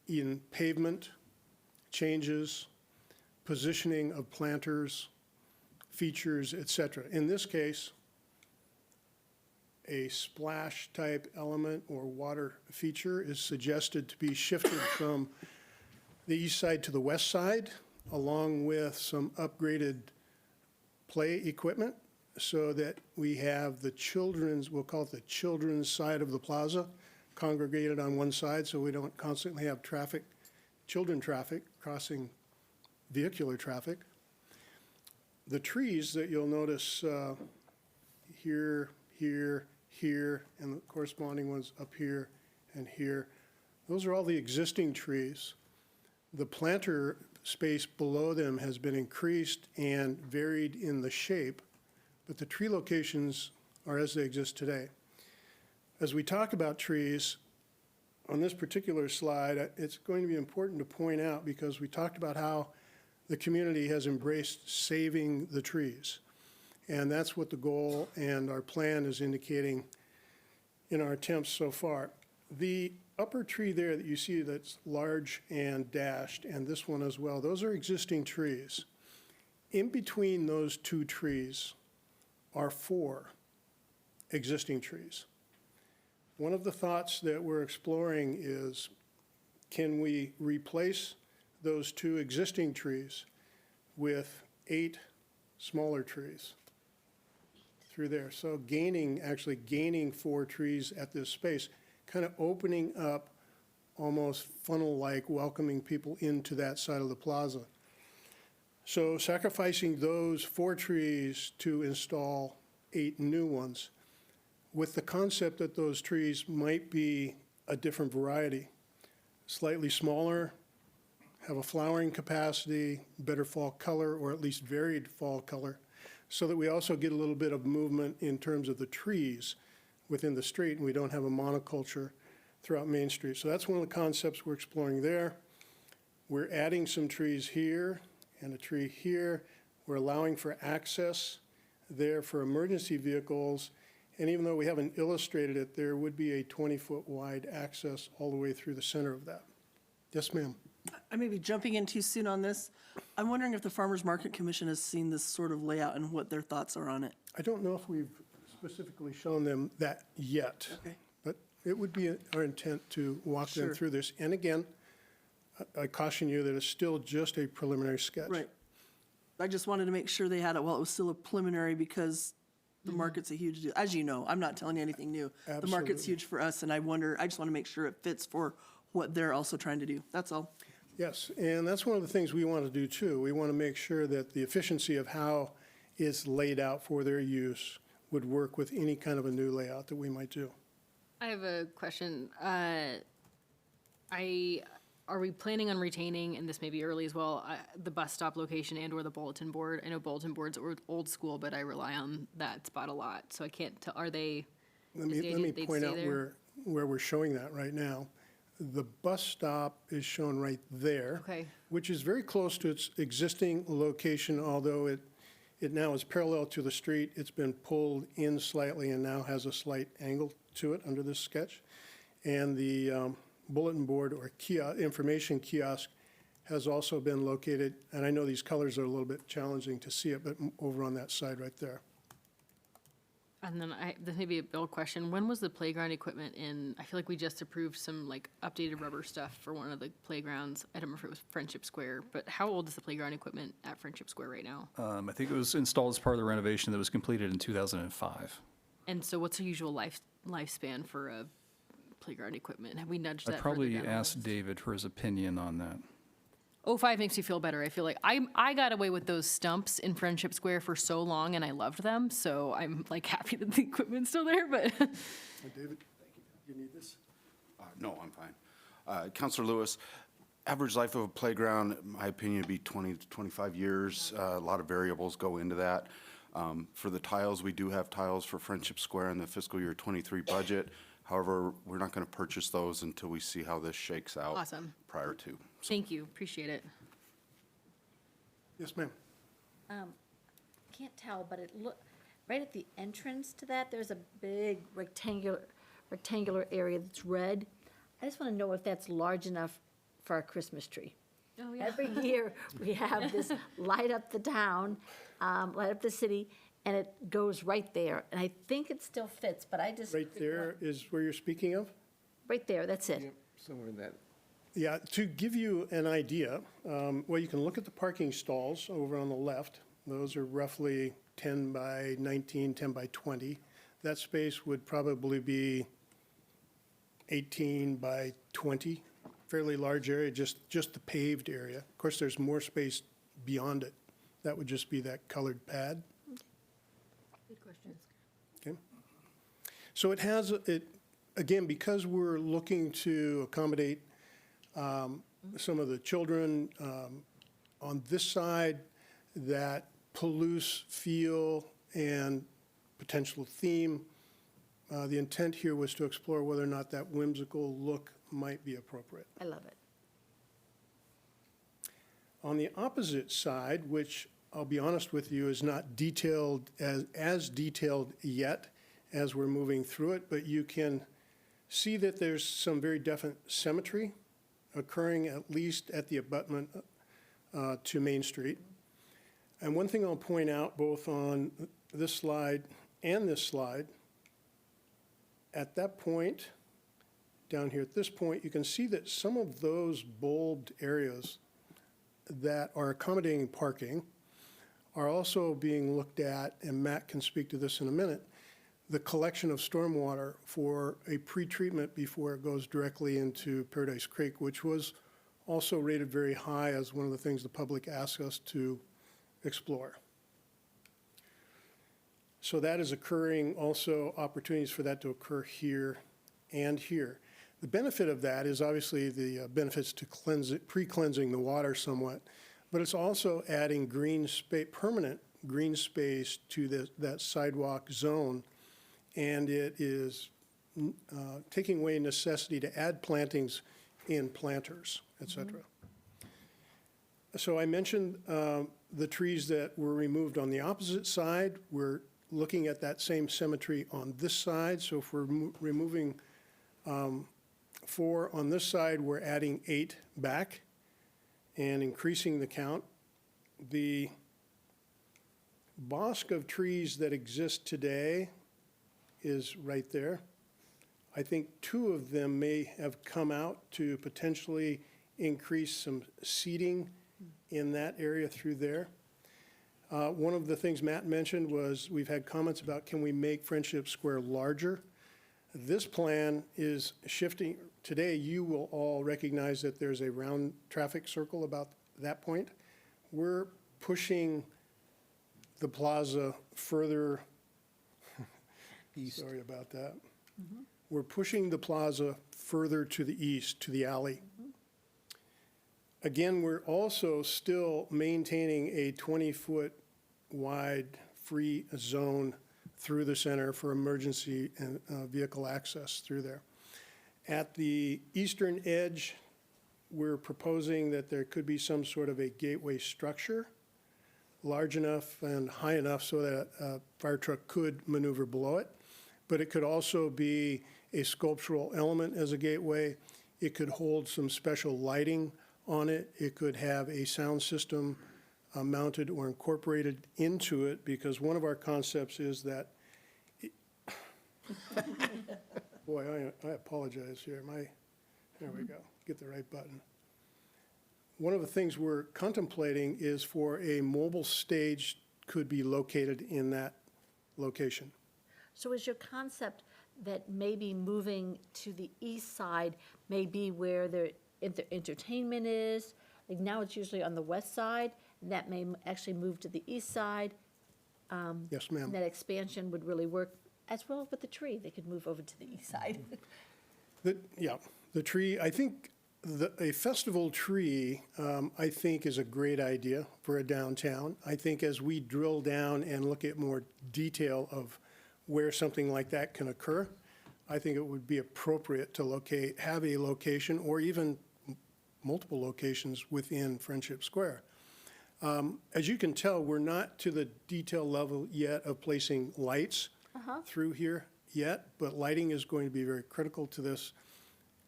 in pavement changes, positioning of planters, features, et cetera. In this case, a splash type element or water feature is suggested to be shifted from the east side to the west side, along with some upgraded play equipment, so that we have the children's, we'll call it the children's side of the plaza, congregated on one side, so we don't constantly have traffic, children traffic crossing vehicular traffic. The trees that you'll notice here, here, here, and the corresponding ones up here and here, those are all the existing trees. The planter space below them has been increased and varied in the shape, but the tree locations are as they exist today. As we talk about trees, on this particular slide, it's going to be important to point out, because we talked about how the community has embraced saving the trees. And that's what the goal and our plan is indicating in our attempts so far. The upper tree there that you see that's large and dashed, and this one as well, those are existing trees. In between those two trees are 4 existing trees. One of the thoughts that we're exploring is, can we replace those 2 existing trees with 8 smaller trees through there? So actually gaining 4 trees at this space, kind of opening up, almost funnel-like, welcoming people into that side of the plaza. So sacrificing those 4 trees to install 8 new ones, with the concept that those trees might be a different variety, slightly smaller, have a flowering capacity, better fall color, or at least varied fall color, so that we also get a little bit of movement in terms of the trees within the street, and we don't have a monoculture throughout Main Street. So that's one of the concepts we're exploring there. We're adding some trees here and a tree here. We're allowing for access there for emergency vehicles. And even though we haven't illustrated it, there would be a 20-foot wide access all the way through the center of that. Yes, ma'am. I may be jumping in too soon on this. I'm wondering if the Farmers Market Commission has seen this sort of layout and what their thoughts are on it. I don't know if we've specifically shown them that yet. Okay. But it would be our intent to walk them Sure. through this. And again, I caution you that it's still just a preliminary sketch. Right. I just wanted to make sure they had it while it was still a preliminary, because the market's a huge deal. As you know, I'm not telling you anything new. The market's Absolutely. huge for us, and I just want to make sure it fits for what they're also trying to do. That's all. Yes, and that's one of the things we want to do too. We want to make sure that the efficiency of how it's laid out for their use would work with any kind of a new layout that we might do. I have a question. Are we planning on retaining, and this may be early as well, the bus stop location and/or the bulletin board? I know bulletin boards are old school, but I rely on that spot a lot, so I can't tell, are they? Let is the idea me they'd point stay out there? where we're showing that right now. The bus stop is shown right there. Okay. Which is very close to its existing location, although it now is parallel to the street. It's been pulled in slightly and now has a slight angle to it under this sketch. And the bulletin board or information kiosk has also been located, and I know these colors are a little bit challenging to see it, but over on that side right there. And then this may be a Bill question. When was the playground equipment in? I feel like we just approved some like updated rubber stuff for one of the playgrounds. I don't remember if it was Friendship Square, but how old is the playground equipment at Friendship Square right now? I think it was installed as part of the renovation that was completed in 2005. And so what's the usual lifespan for a playground equipment? Have we nudged I'd that further probably down the ask list? David for his opinion on that. 05 makes me feel better. I feel like I got away with those stumps in Friendship Square for so long, and I loved them. So I'm like happy that the equipment's still there. But David, you need this? No, I'm fine. Counselor Lewis, average life of a playground, in my opinion, would be 20 to 25 years. A lot of variables go into that. For the tiles, we do have tiles for Friendship Square in the fiscal year 23 budget. However, we're not going to purchase those until we see how this shakes out. Awesome. Prior to. thank you, appreciate it. Yes, ma'am. Can't tell, but right at the entrance to that, there's a big rectangular area that's red. I just want to know if that's large enough for our Christmas tree. Oh, yeah. Every year, we have this light up the town, light up the city, and it goes right there. And I think it still fits, but I just. Right there is where you're speaking of? Right there, that's it. Somewhere in that. Yeah, to give you an idea, well, you can look at the parking stalls over on the left. Those are roughly 10 by 19, 10 by 20. That space would probably be 18 by 20, fairly large area, just the paved area. Of course, there's more space beyond it. That would just be that colored pad. Good questions. Okay. So it has, again, because we're looking to accommodate some of the children on this side, that Palouse feel and potential theme, the intent here was to explore whether or not that whimsical look might be appropriate. I love it. On the opposite side, which I'll be honest with you, is not detailed as detailed yet as we're moving through it, but you can see that there's some very definite symmetry occurring at least at the abutment to Main Street. And one thing I'll point out both on this slide and this slide, at that point, down here at this point, you can see that some of those bulbed areas that are accommodating parking are also being looked at, and Matt can speak to this in a minute, the collection of stormwater for a pretreatment before it goes directly into Paradise Creek, which was also rated very high as one of the things the public asked us to explore. So that is occurring, also opportunities for that to occur here and here. The benefit of that is obviously the benefits to pre-cleansing the water somewhat, but it's also adding green space, permanent green space to that sidewalk zone, and it is taking away necessity to add plantings in planters, et cetera. So I mentioned the trees that were removed on the opposite side. We're looking at that same symmetry on this side. So if we're removing 4 on this side, we're adding 8 back and increasing the count. The bosque of trees that exist today is right there. I think 2 of them may have come out to potentially increase some seating in that area through there. One of the things Matt mentioned was we've had comments about can we make Friendship Square larger. This plan is today, you will all recognize that there's a round traffic circle about that point. We're pushing the plaza further, sorry about that. We're pushing the plaza further to the east, to the alley. Again, we're also still maintaining a 20-foot wide free zone through the center for emergency and vehicle access through there. At the eastern edge, we're proposing that there could be some sort of a gateway structure, large enough and high enough so that a fire truck could maneuver below it. But it could also be a sculptural element as a gateway. It could hold some special lighting on it. It could have a sound system mounted or incorporated into it, because one of our concepts is that, boy, I apologize here. There we go, get the right button. One of the things we're contemplating is for a mobile stage could be located in that location. So is your concept that maybe moving to the east side may be where the entertainment is? Like now it's usually on the west side, and that may actually move to the east side. Yes, ma'am. That expansion would really work as well with the tree. They could move over to the east side. The tree, I think, a festival tree, I think, is a great idea for a downtown. I think as we drill down and look at more detail of where something like that can occur, I think it would be appropriate to have a location, or even multiple locations within Friendship Square. As you can tell, we're not to the detail level yet of placing lights through here yet, but lighting is going to be very critical to this.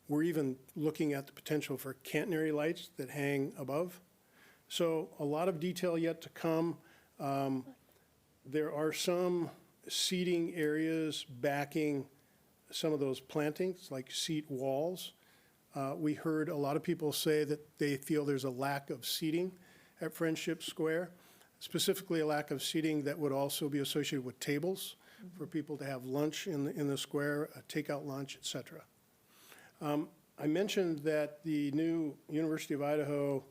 We're even looking at the potential for catenary lights that hang above. So a lot of detail yet to come. There are some seating areas backing some of those plantings, like seat walls. We heard a lot of people say that they feel there's a lack of seating at Friendship Square, specifically a lack of seating that would also be associated with tables for people to have lunch in the square, a takeout lunch, et cetera. I mentioned that the new University of Idaho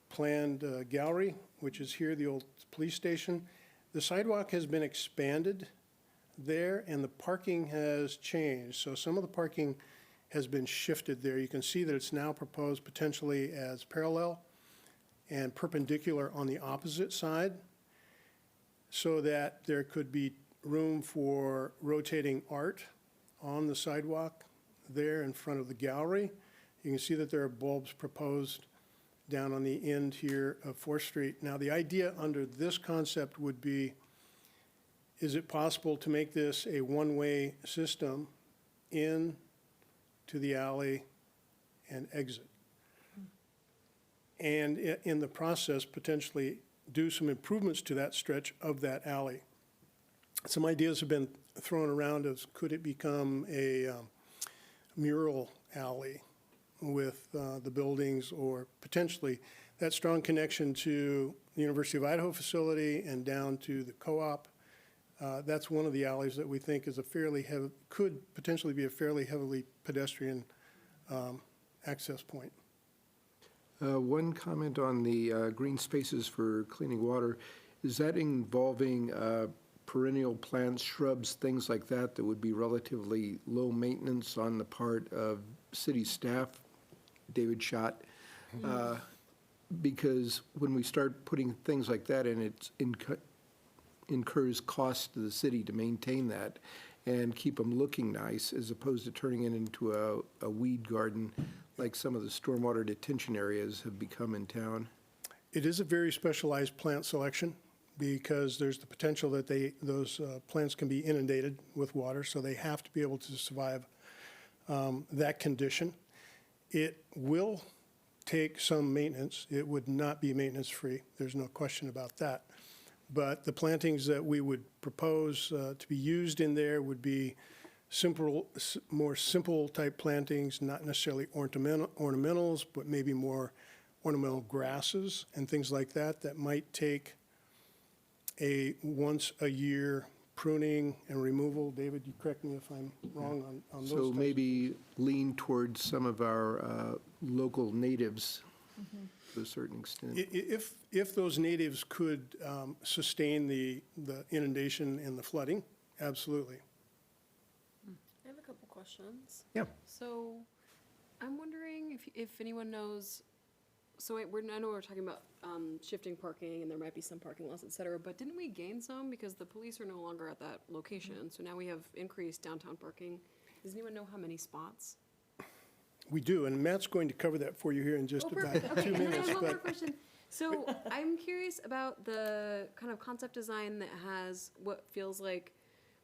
planned gallery, which is here, the old police station, the sidewalk has been expanded there, and the parking has changed. So some of the parking has been shifted there. You can see that it's now proposed potentially as parallel and perpendicular on the opposite side, so that there could be room for rotating art on the sidewalk there in front of the gallery. You can see that there are bulbs proposed down on the end here of 4th Street. Now, the idea under this concept would be, is it possible to make this a one-way system in to the alley and exit? And in the process, potentially do some improvements to that stretch of that alley. Some ideas have been thrown around as, could it become a mural alley with the buildings, or potentially that strong connection to the University of Idaho facility and down to the co-op. That's one of the alleys that we think is could potentially be a fairly heavily pedestrian access point. One comment on the green spaces for cleaning water. Is that involving perennial plants, shrubs, things like that would be relatively low maintenance on the part of city staff, David Schott? Because when we start putting things like that in, it incurs cost to the city to maintain that and keep them looking nice, as opposed to turning it into a weed garden like some of the stormwater detention areas have become in town. It is a very specialized plant selection, because there's the potential that those plants can be inundated with water, so they have to be able to survive that condition. It will take some maintenance. It would not be maintenance-free. There's no question about that. But the plantings that we would propose to be used in there would be more simple type plantings, not necessarily ornamentals, but maybe more ornamental grasses and things like that, that might take a once-a-year pruning and removal. David, you correct me if I'm wrong on those. So types. maybe lean towards some of our local natives to a certain extent. If those natives could sustain the inundation and the flooding, absolutely. I have a couple questions. Yeah. So I'm wondering if anyone knows, so I know we're talking about shifting parking and there might be some parking lots, et cetera, but didn't we gain some because the police are no longer at that location? So now we have increased downtown parking. Does anyone know how many spots? We do, and Matt's going to cover that for you here in just about Perfect. Okay, 2 and then I minutes. have one more But question. So I'm curious about the kind of concept design that has what feels like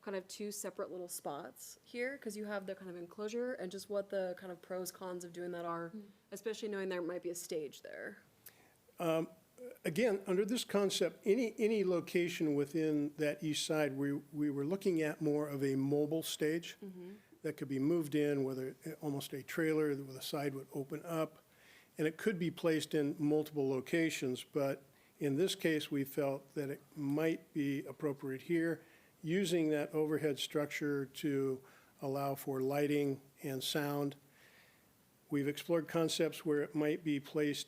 kind of two separate little spots here, because you have the kind of enclosure and just what the kind of pros, cons of doing that are, especially knowing there might be a stage there. again, under this concept, any location within that east side, we were looking at more of a mobile stage that could be moved in, whether almost a trailer where the side would open up. And it could be placed in multiple locations, but in this case, we felt that it might be appropriate here, using that overhead structure to allow for lighting and sound. We've explored concepts where it might be placed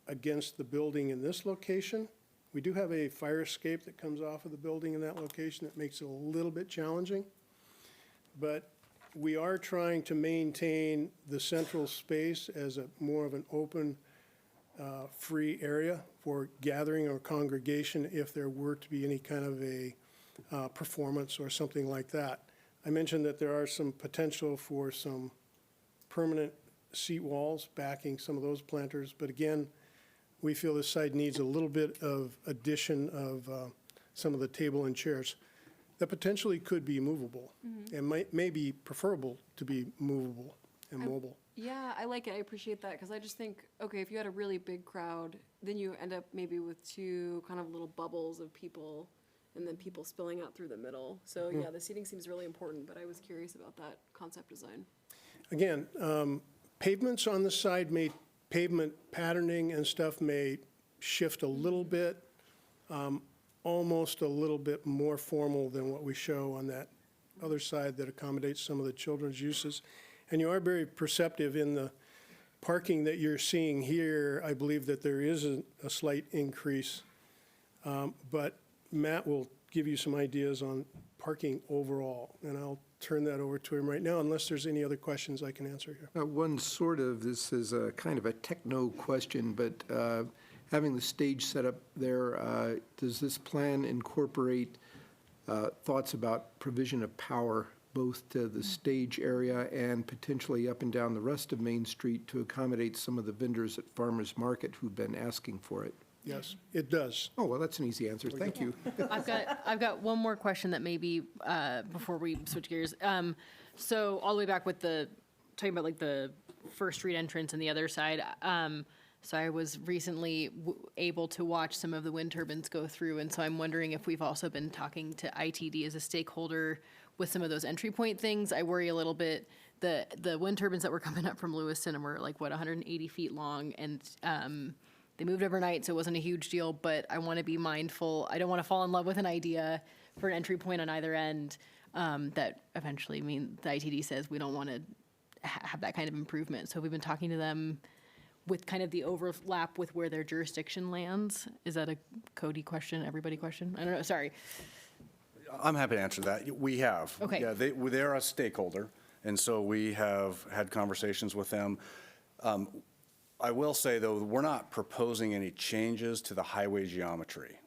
against the building in this location. We do have a fire escape that comes off of the building in that location that makes it a little bit challenging. But we are trying to maintain the central space as a more of an open, free area for gathering or congregation if there were to be any kind of a performance or something like that. I mentioned that there are some potential for some permanent seat walls backing some of those planters, but again, we feel this site needs a little bit of addition of some of the table and chairs that potentially could be movable and may be preferable to be movable and mobile. Yeah, I like it. I appreciate that because I just think, okay, if you had a really big crowd, then you end up maybe with two kind of little bubbles of people and then people spilling out through the middle. So yeah, the seating seems really important, but I was curious about that concept design. Again, pavements on the side pavement patterning and stuff may shift a little bit, almost a little bit more formal than what we show on that other side that accommodates some of the children's uses. And you are very perceptive in the parking that you're seeing here. I believe that there is a slight increase, but Matt will give you some ideas on parking overall, and I'll turn that over to him right now, unless there's any other questions I can answer here. This is a kind of a techno question, but having the stage set up there, does this plan incorporate thoughts about provision of power, both to the stage area and potentially up and down the rest of Main Street to accommodate some of the vendors at Farmers Market who've been asking for it? Yes, it does. Oh, well, that's an easy answer. Thank you. I've got one more question that maybe before we switch gears. So all the way back with talking about like the First Street entrance and the other side. So I was recently able to watch some of the wind turbines go through, and so I'm wondering if we've also been talking to ITD as a stakeholder with some of those entry point things. I worry a little bit. The wind turbines that were coming up from Lewiston were like 180 feet long, and they moved overnight, so it wasn't a huge deal, but I want to be mindful. I don't want to fall in love with an idea for an entry point on either end that eventually the ITD says we don't want to have that kind of improvement. So we've been talking to them with kind of the overlap with where their jurisdiction lands. Is that a Cody question, everybody question? I don't know, sorry. I'm happy to answer that. We have. Okay. Yeah, they're a stakeholder, and so we have had conversations with them. I will say, though, we're not proposing any changes to the highway geometry.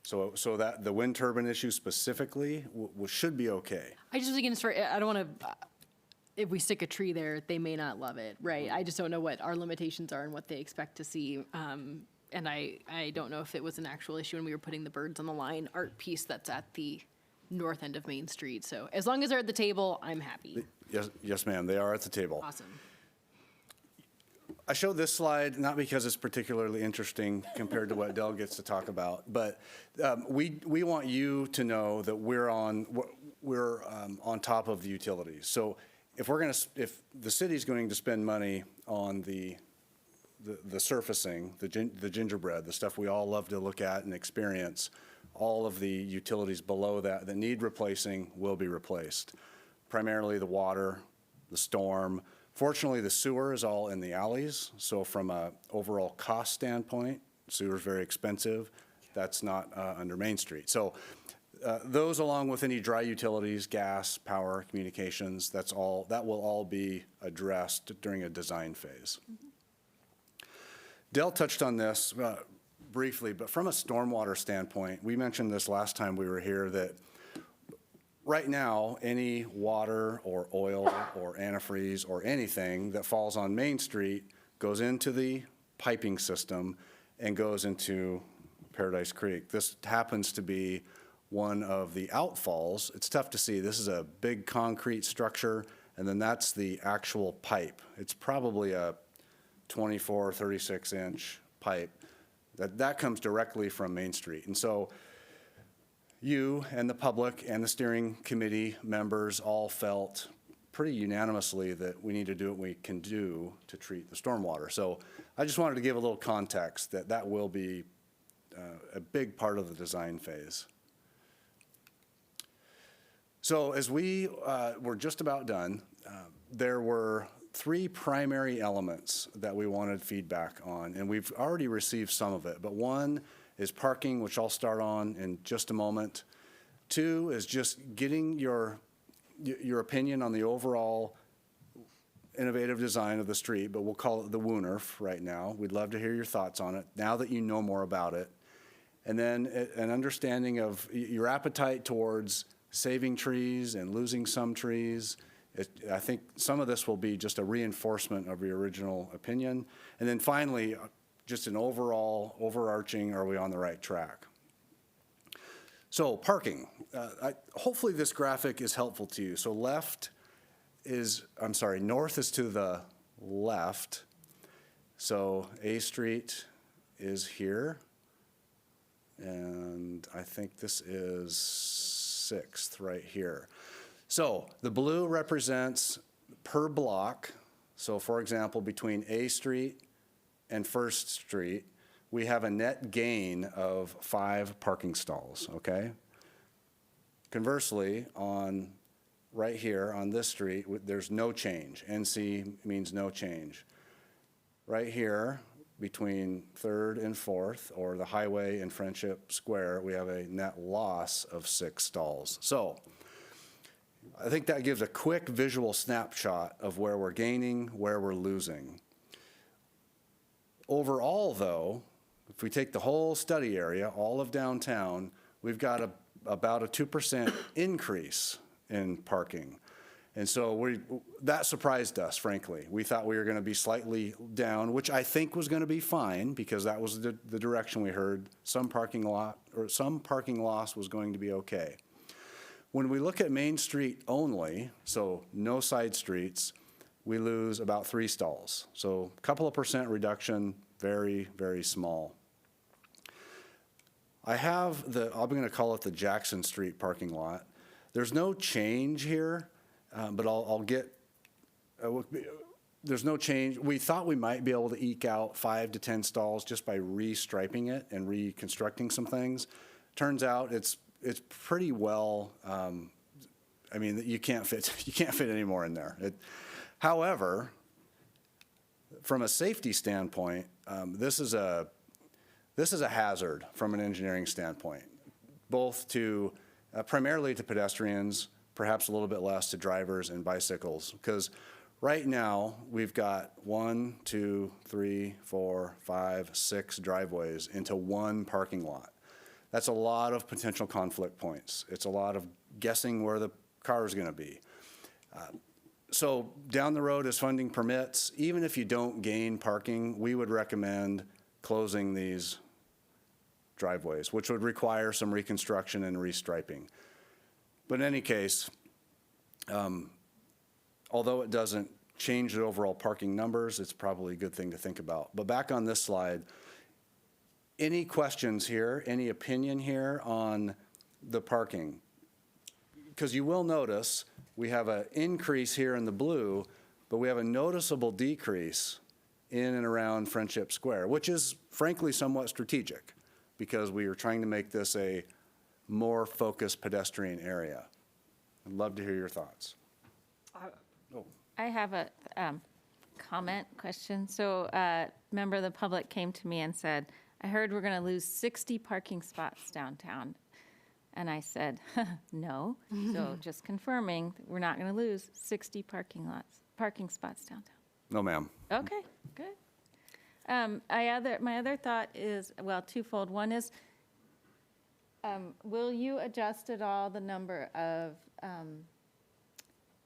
So that the wind turbine issue specifically should be okay. I just was thinking, I don't want to, if we stick a tree there, they may not love it, right? I just don't know what our limitations are and what they expect to see. And I don't know if it was an actual issue when we were putting the Birds on the Line art piece that's at the north end of Main Street. So as long as they're at the table, I'm happy. Yes, ma'am, they are at the table. Awesome. I showed this slide not because it's particularly interesting compared to what Dell gets to talk about, but we want you to know that we're on top of the utilities. So if the city's going to spend money on the surfacing, the gingerbread, the stuff we all love to look at and experience all of the utilities below that need replacing will be replaced. Primarily the water, the storm. Fortunately, the sewer is all in the alleys, so from a overall cost standpoint, sewer is very expensive. That's not under Main Street. So those, along with any dry utilities, gas, power, communications, that will all be addressed during a design phase. Dell touched on this briefly, but from a stormwater standpoint, we mentioned this last time we were here, that right now, any water or oil or antifreeze or anything that falls on Main Street goes into the piping system and goes into Paradise Creek. This happens to be one of the outfalls. It's tough to see. This is a big concrete structure, and then that's the actual pipe. It's probably a 24, 36-inch pipe. That comes directly from Main Street. And so you and the public and the steering committee members all felt pretty unanimously that we need to do what we can do to treat the stormwater. So I just wanted to give a little context that will be a big part of the design phase. So as we were just about done, there were 3 primary elements that we wanted feedback on, and we've already received some of it, but one is parking, which I'll start on in just a moment. 2 is just getting your opinion on the overall innovative design of the street, but we'll call it the WUNRF right now. We'd love to hear your thoughts on it now that you know more about it. And then an understanding of your appetite towards saving trees and losing some trees. I think some of this will be just a reinforcement of your original opinion. And then finally, just an overall overarching, are we on the right track? So parking. Hopefully this graphic is helpful to you. So north is to the left. So A Street is here. And I think this is 6th right here. So the blue represents per block. So for example, between A Street and 1st Street, we have a net gain of 5 parking stalls, okay? Conversely, right here on this street, there's no change. NC means no change. Right here, between 3rd and 4th, or the highway and Friendship Square, we have a net loss of 6 stalls. So I think that gives a quick visual snapshot of where we're gaining, where we're losing. Overall, though, if we take the whole study area, all of downtown, we've got about a 2% increase in parking. And so that surprised us, frankly. We thought we were going to be slightly down, which I think was going to be fine because that was the direction we heard. Some parking loss was going to be okay. When we look at Main Street only, so no side streets, we lose about 3 stalls. So a couple of percent reduction, very, very small. I'm going to call it the Jackson Street parking lot. There's no change here, but there's no change. We thought we might be able to eke out 5 to 10 stalls just by restriping it and reconstructing some things. Turns out it's pretty well, you can't fit any more in there. However, from a safety standpoint, this is a hazard from an engineering standpoint, both to primarily to pedestrians, perhaps a little bit less to drivers and bicycles, because right now we've got 1, 2, 3, 4, 5, 6 driveways into one parking lot. That's a lot of potential conflict points. It's a lot of guessing where the car is going to be. So down the road, as funding permits, even if you don't gain parking, we would recommend closing these driveways, which would require some reconstruction and restriping. But in any case, although it doesn't change the overall parking numbers, it's probably a good thing to think about. But back on this slide, any questions here, any opinion here on the parking? Because you will notice we have an increase here in the blue, but we have a noticeable decrease in and around Friendship Square, which is frankly somewhat strategic because we are trying to make this a more focused pedestrian area. I'd love to hear your thoughts. I have a comment, question. So a member of the public came to me and said, I heard we're going to lose 60 parking spots downtown. And I said, no. So just confirming, we're not going to lose 60 parking spots downtown. No, ma'am. Okay, good. My other thought is, well, twofold. One is, will you adjust at all the number of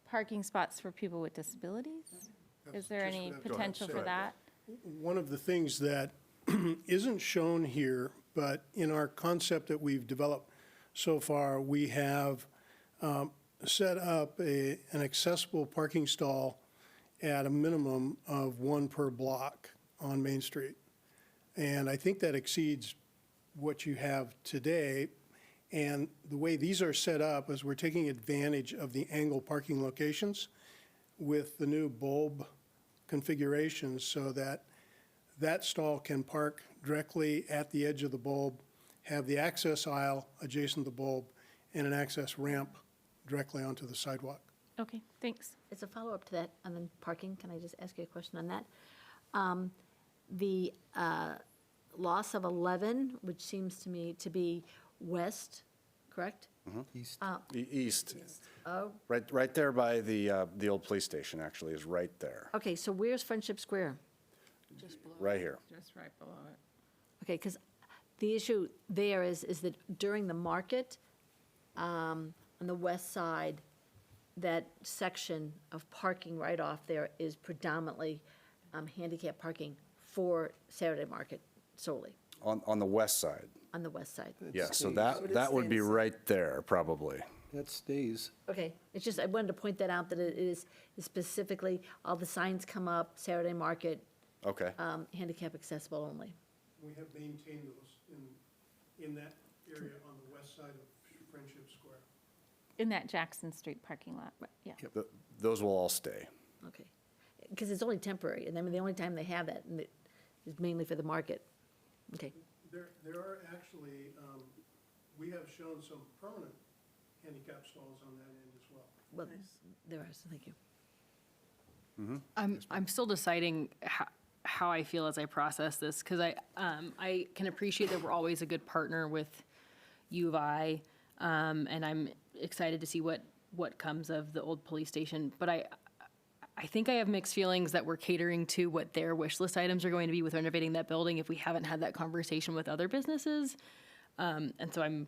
parking spots for people with disabilities? Is there just any what I was gonna potential say. for that? One of the things that isn't shown here, but in our concept that we've developed so far, we have set up an accessible parking stall at a minimum of one per block on Main Street. And I think that exceeds what you have today. And the way these are set up is we're taking advantage of the angle parking locations with the new bulb configurations so that that stall can park directly at the edge of the bulb, have the access aisle adjacent to the bulb, and an access ramp directly onto the sidewalk. Okay, thanks. As a follow-up to that, on the parking, can I just ask you a question on that? The loss of 11, which seems to me to be west, correct? East. Uh, East. Oh, Right there by the old police station, actually, is right there, okay, so where's Friendship Square? right here. Just right below it. Okay, because the issue there is that during the market, on the west side, that section of parking right off there is predominantly handicap parking for Saturday market solely, On the west side. on the west side. Yeah, so that would be right there, probably. That stays. Okay, it's just, I wanted to point that out, that it is specifically, all the signs come up, Saturday market, Okay. handicap accessible only. We have maintained those in that area on the west side of Friendship Square. In that Jackson Street parking lot, yeah. Those will all stay. Okay, because it's only temporary, and I mean, the only time they have that and it is mainly for the market. Okay, There are actually, we have shown some permanent handicap stalls on that end as well. well, there are, so thank you. I'm still deciding how I feel as I process this, because I can appreciate that we're always a good partner with U of I, and I'm excited to see what comes of the old police station. But I think I have mixed feelings that we're catering to what their wish list items are going to be with renovating that building if we haven't had that conversation with other businesses. And so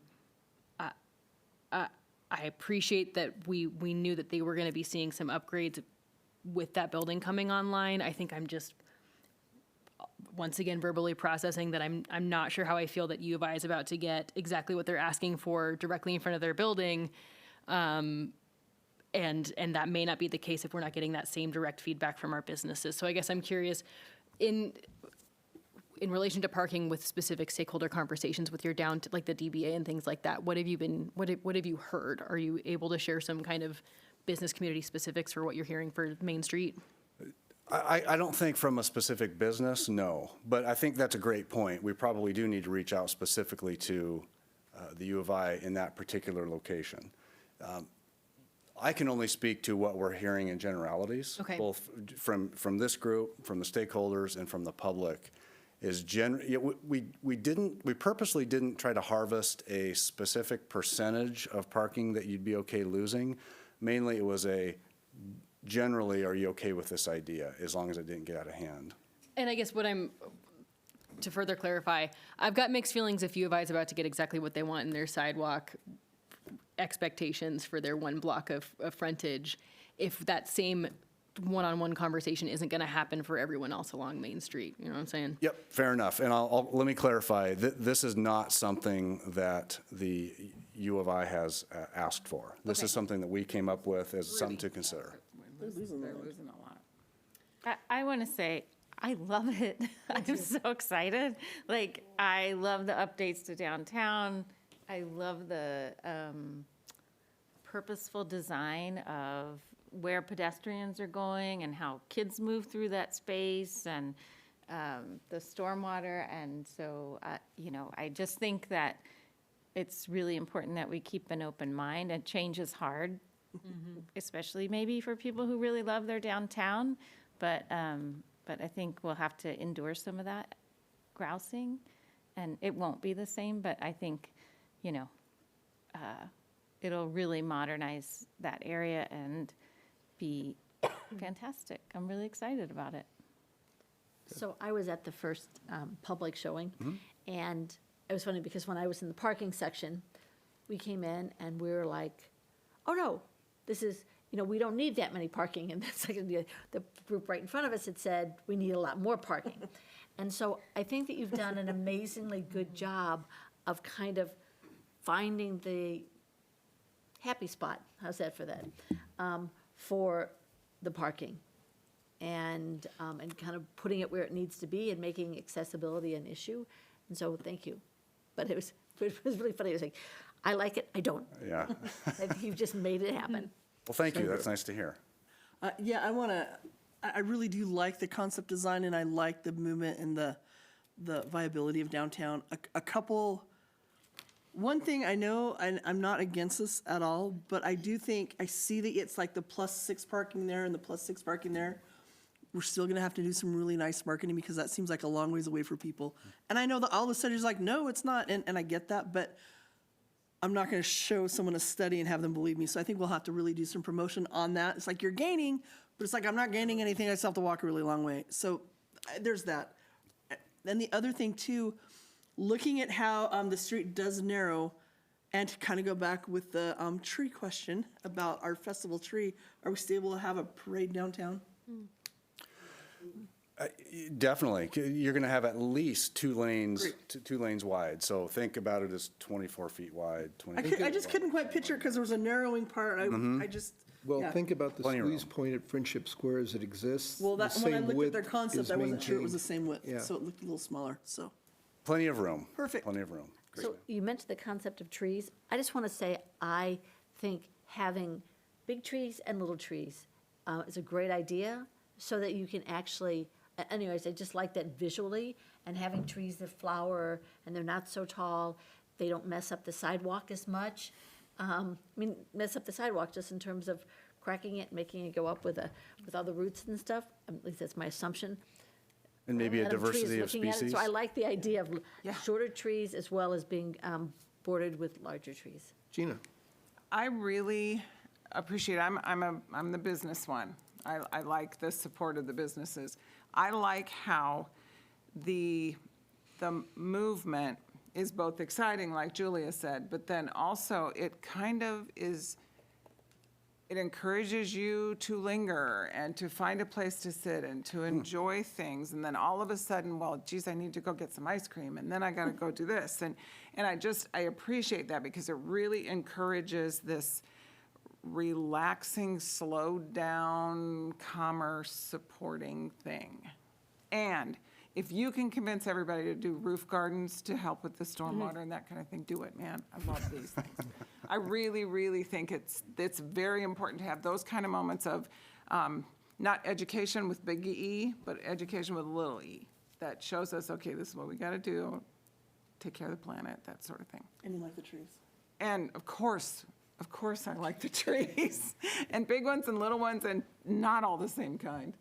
I appreciate that we knew that they were going to be seeing some upgrades with that building coming online. I think I'm just, once again, verbally processing that I'm not sure how I feel that U of I is about to get exactly what they're asking for directly in front of their building. And that may not be the case if we're not getting that same direct feedback from our businesses. So I guess I'm curious, in relation to parking with specific stakeholder conversations with your like the DBA and things like that, what have you heard? Are you able to share some kind of business community specifics for what you're hearing for Main Street? I don't think from a specific business, no. But I think that's a great point. We probably do need to reach out specifically to the U of I in that particular location. I can only speak to what we're hearing in generalities. Okay. Both from this group, from the stakeholders, and from the public. We purposely didn't try to harvest a specific percentage of parking that you'd be okay losing. Mainly, it was generally, are you okay with this idea, as long as it didn't get out of hand? And I guess to further clarify, I've got mixed feelings if U of I is about to get exactly what they want in their sidewalk expectations for their one block of frontage, if that same one-on-one conversation isn't going to happen for everyone else along Main Street. You know what I'm saying? Yep, fair enough. And let me clarify, this is not something that the U of I has asked for. This is something that we came up with as something to consider. They're losing a lot. I want to say, I love it. I'm so excited. Like, I love the updates to downtown. I love the purposeful design of where pedestrians are going and how kids move through that space and the stormwater. And so, I just think that it's really important that we keep an open mind, and change is hard, especially maybe for people who really love their downtown. But I think we'll have to endure some of that grousing, and it won't be the same, but I think, it'll really modernize that area and be fantastic. I'm really excited about it. So I was at the first public showing, and it was funny because when I was in the parking section, we came in and we were like, oh no, this is, we don't need that many parking. And that's like the group right in front of us had said, we need a lot more parking. And so I think that you've done an amazingly good job of kind of finding the happy spot, how's that for that, for the parking. And kind of putting it where it needs to be and making accessibility an issue. And so, thank you. But it was really funny. It was like, I like it, I don't. Yeah. And you've just made it happen. Well, thank you. That's nice to hear. Yeah, I really do like the concept design, and I like the movement and the viability of downtown. One thing I know, and I'm not against this at all, but I do think, I see that it's like the +6 parking there and the +6 parking there. We're still gonna have to do some really nice marketing because that seems like a long ways away for people. And I know that all of a sudden it's like, no, it's not, and I get that, but I'm not gonna show someone a study and have them believe me. So I think we'll have to really do some promotion on that. It's like you're gaining, but it's like, I'm not gaining anything, I still have to walk a really long way. So there's that. Then the other thing too, looking at how the street does narrow, and to kind of go back with the tree question about our festival tree, are we still able to have a parade downtown? Definitely. You're going to have at least 2 lanes, 2 lanes wide. So think about it as 24 feet wide. I just couldn't quite picture it because there was a narrowing part. I just, Well, yeah. think about the Plenty of squeeze room. point at Friendship Square as it exists. Well, The that, when I same looked at width their concept, is I wasn't sure it was the maintained. same width, Yeah. so it looked a little smaller, so. Plenty of room. Perfect. Plenty of room. Great. So you mentioned the concept of trees. I just want to say, I think having big trees and little trees is a great idea so that you can actually, anyways, I just like that visually, and having trees that flower and they're not so tall, they don't mess up the sidewalk as much. Mess up the sidewalk just in terms of cracking it, making it go up with all the roots and stuff. At least that's my assumption. And maybe a Adam Tree is diversity of looking at it. species. So I like the idea of shorter trees as well as being bordered with larger trees. Gina? I really appreciate, I'm the business one. I like the support of the businesses. I like how the movement is both exciting, like Julia said, but then also it kind of is, it encourages you to linger and to find a place to sit and to enjoy things. And then all of a sudden, well, geez, I need to go get some ice cream, and then I got to go do this. And I appreciate that because it really encourages this relaxing, slowed down, commerce supporting thing. And if you can convince everybody to do roof gardens to help with the stormwater and that kind of thing, do it, man. I love these things. I really, really think it's very important to have those kind of moments of not education with big E, but education with little e. That shows us, okay, this is what we got to do, take care of the planet, that sort of thing. And you like the trees. And of course, I like the trees, and big ones and little ones, and not all the same kind.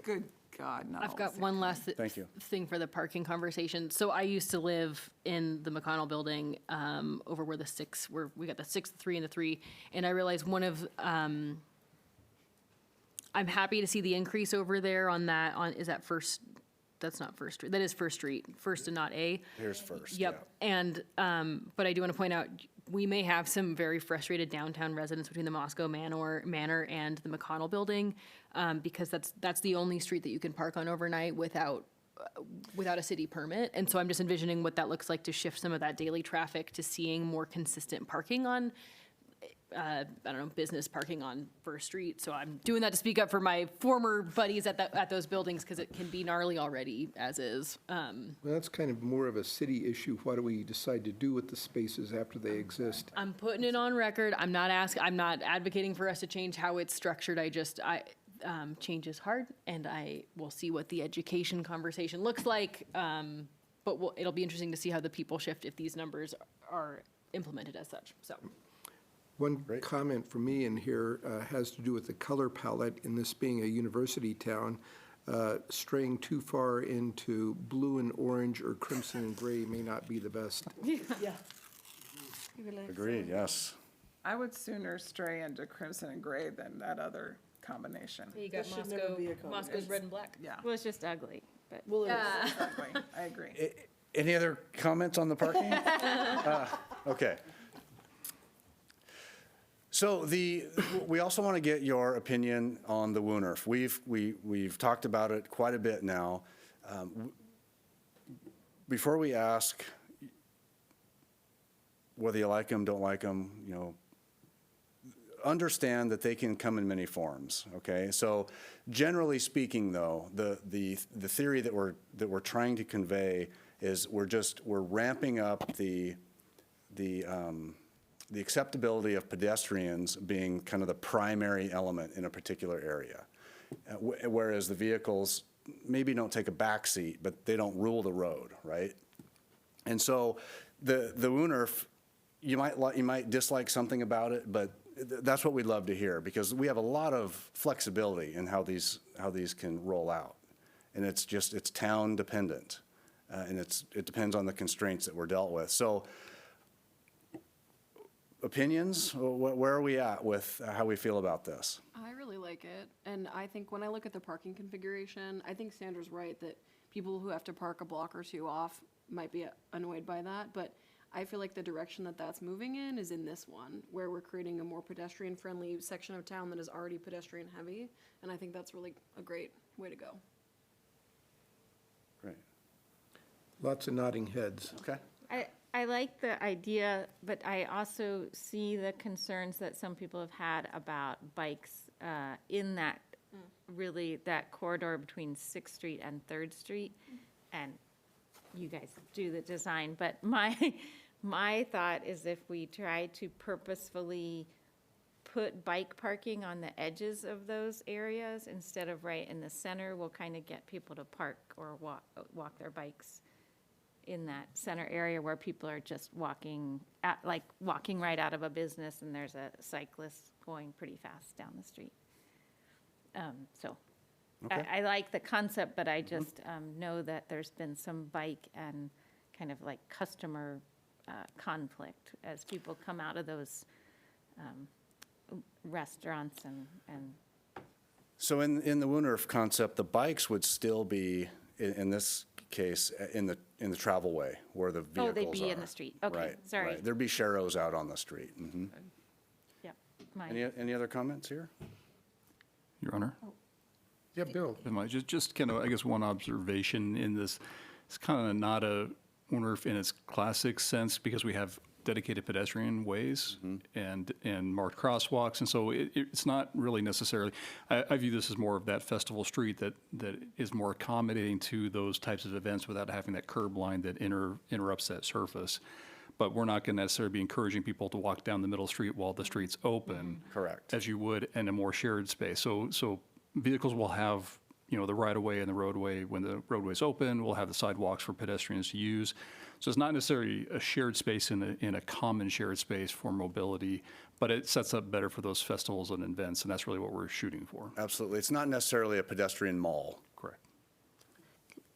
Good God, not all I've the got same. one last Thank you. thing for the parking conversation. So I used to live in the McConnell building over where where we got the 6, the 3, and the 3. And I realized I'm happy to see the increase over there on that, is that First, that's not First Street, that is First Street, First and not A. Here's First. Yep. And, but I do want to point out, we may have some very frustrated downtown residents between the Moscow Manor and the McConnell building, because that's the only street that you can park on overnight without a city permit. And so I'm just envisioning what that looks like to shift some of that daily traffic to seeing more consistent parking on, business parking on First Street. So I'm doing that to speak up for my former buddies at those buildings, because it can be gnarly already as is. Well, that's kind of more of a city issue. What do we decide to do with the spaces after they exist? I'm putting it on record. I'm not advocating for us to change how it's structured. Change is hard, and I will see what the education conversation looks like. But it'll be interesting to see how the people shift if these numbers are implemented as such, so. One comment from me in here has to do with the color palette, in this being a university town. Straying too far into blue and orange or crimson and gray may not be the best. Yeah. Agreed, yes. I would sooner stray into crimson and gray than that other combination. You got This should never be a Moscow's red and black. Yeah, Well, it's just ugly, but. exactly. I agree. Any other comments on the parking? Okay. So we also want to get your opinion on the WUNRF. We've talked about it quite a bit now. Before we ask whether you like them, don't like them, understand that they can come in many forms, okay? So generally speaking, though, the theory that we're trying to convey is we're ramping up the acceptability of pedestrians being kind of the primary element in a particular area, whereas the vehicles maybe don't take a back seat, but they don't rule the road, right? And so the WUNRF, you might dislike something about it, but that's what we'd love to hear, because we have a lot of flexibility in how these can roll out, and it's town dependent, and it depends on the constraints that we're dealt with. So. Opinions? Where are we at with how we feel about this? I really like it, and I think when I look at the parking configuration, I think Sandra's right that people who have to park a block or two off might be annoyed by that, but I feel like the direction that that's moving in is in this one, where we're creating a more pedestrian-friendly section of town that is already pedestrian-heavy, and I think that's really a great way to go. Great. Lots of nodding heads. Okay. I like the idea, but I also see the concerns that some people have had about bikes in that, really, that corridor between 6th Street and 3rd Street. And you guys do the design, but my thought is if we try to purposefully put bike parking on the edges of those areas instead of right in the center, we'll kind of get people to park or walk their bikes in that center area where people are just walking right out of a business and there's a cyclist going pretty fast down the street. So Okay. I like the concept, but I just know that there's been some bike and kind of like customer conflict as people come out of those restaurants and. So in the WUNRF concept, the bikes would still be, in this case, in the travel way where the vehicles are. Oh, they'd be in the street. Okay, Right, sorry. right. There'd be sharrows out on the street. Mhm. Yep. Mine. Any other comments here? Your Honor? Yeah, Bill. Just kind of, I guess, one observation in this. It's kind of not a WUNRF in its classic sense because we have dedicated pedestrian ways and marked crosswalks, and so it's not really necessarily. I view this as more of that festival street that is more accommodating to those types of events without having that curb line that interrupts that surface. But we're not going to necessarily be encouraging people to walk down the middle street while the street's open. Correct. As you would in a more shared space. So vehicles will have, the right-of-way and the roadway. When the roadway's open, we'll have the sidewalks for pedestrians to use. So it's not necessarily a shared space in a common shared space for mobility, but it sets up better for those festivals and events, and that's really what we're shooting for. Absolutely. It's not necessarily a pedestrian mall. Correct.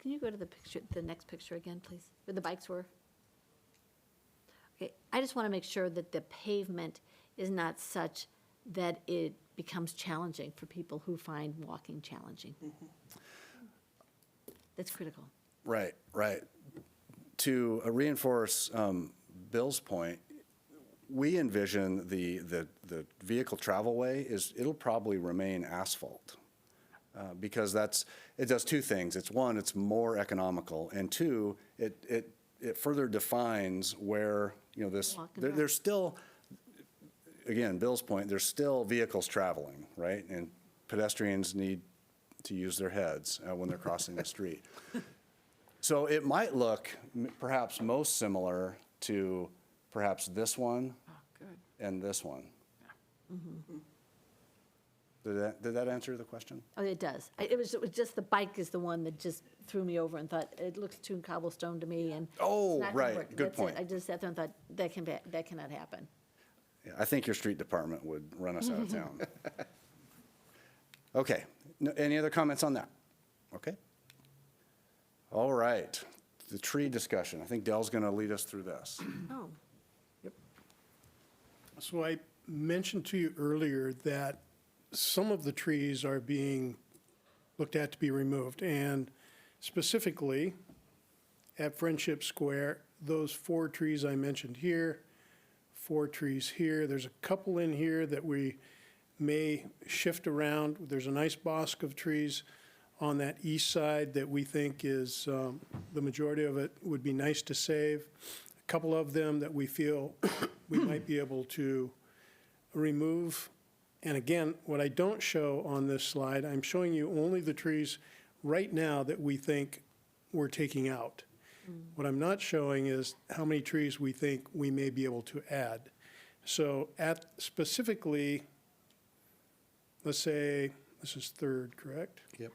Can you go to the next picture again, please, where the bikes were? Okay, I just want to make sure that the pavement is not such that it becomes challenging for people who find walking challenging. That's critical. Right. To reinforce Bill's point, we envision the vehicle travelway it'll probably remain asphalt because it does two things. It's one, it's more economical, and two, it further defines where there's still, again, Bill's point, there's still vehicles traveling, right, and pedestrians need to use their heads when they're crossing the street. So it might look perhaps most similar to perhaps this one and this one. Did that answer the question? Oh, it does. It was just the bike is the one that just threw me over and thought, it looks too cobblestone to me, and Oh, it's not gonna right. work. Good That's it. point. I just sat there and thought, that cannot happen. Yeah, I think your street department would run us out of town. Okay, any other comments on that? Okay. All right, the tree discussion. I think Dell's going to lead us through this. Oh, So I mentioned to you earlier that some of the trees are being looked at to be removed, and specifically at Friendship Square, those 4 trees I mentioned here, 4 trees here, there's a couple in here that we may shift around. There's a nice bosque of trees on that east side that we think is, the majority of it would be nice to save. A couple of them that we feel we might be able to remove. And again, what I don't show on this slide, I'm showing you only the trees right now that we think we're taking out. What I'm not showing is how many trees we think we may be able to add. So at specifically, let's say, this is 3rd, correct? Yep.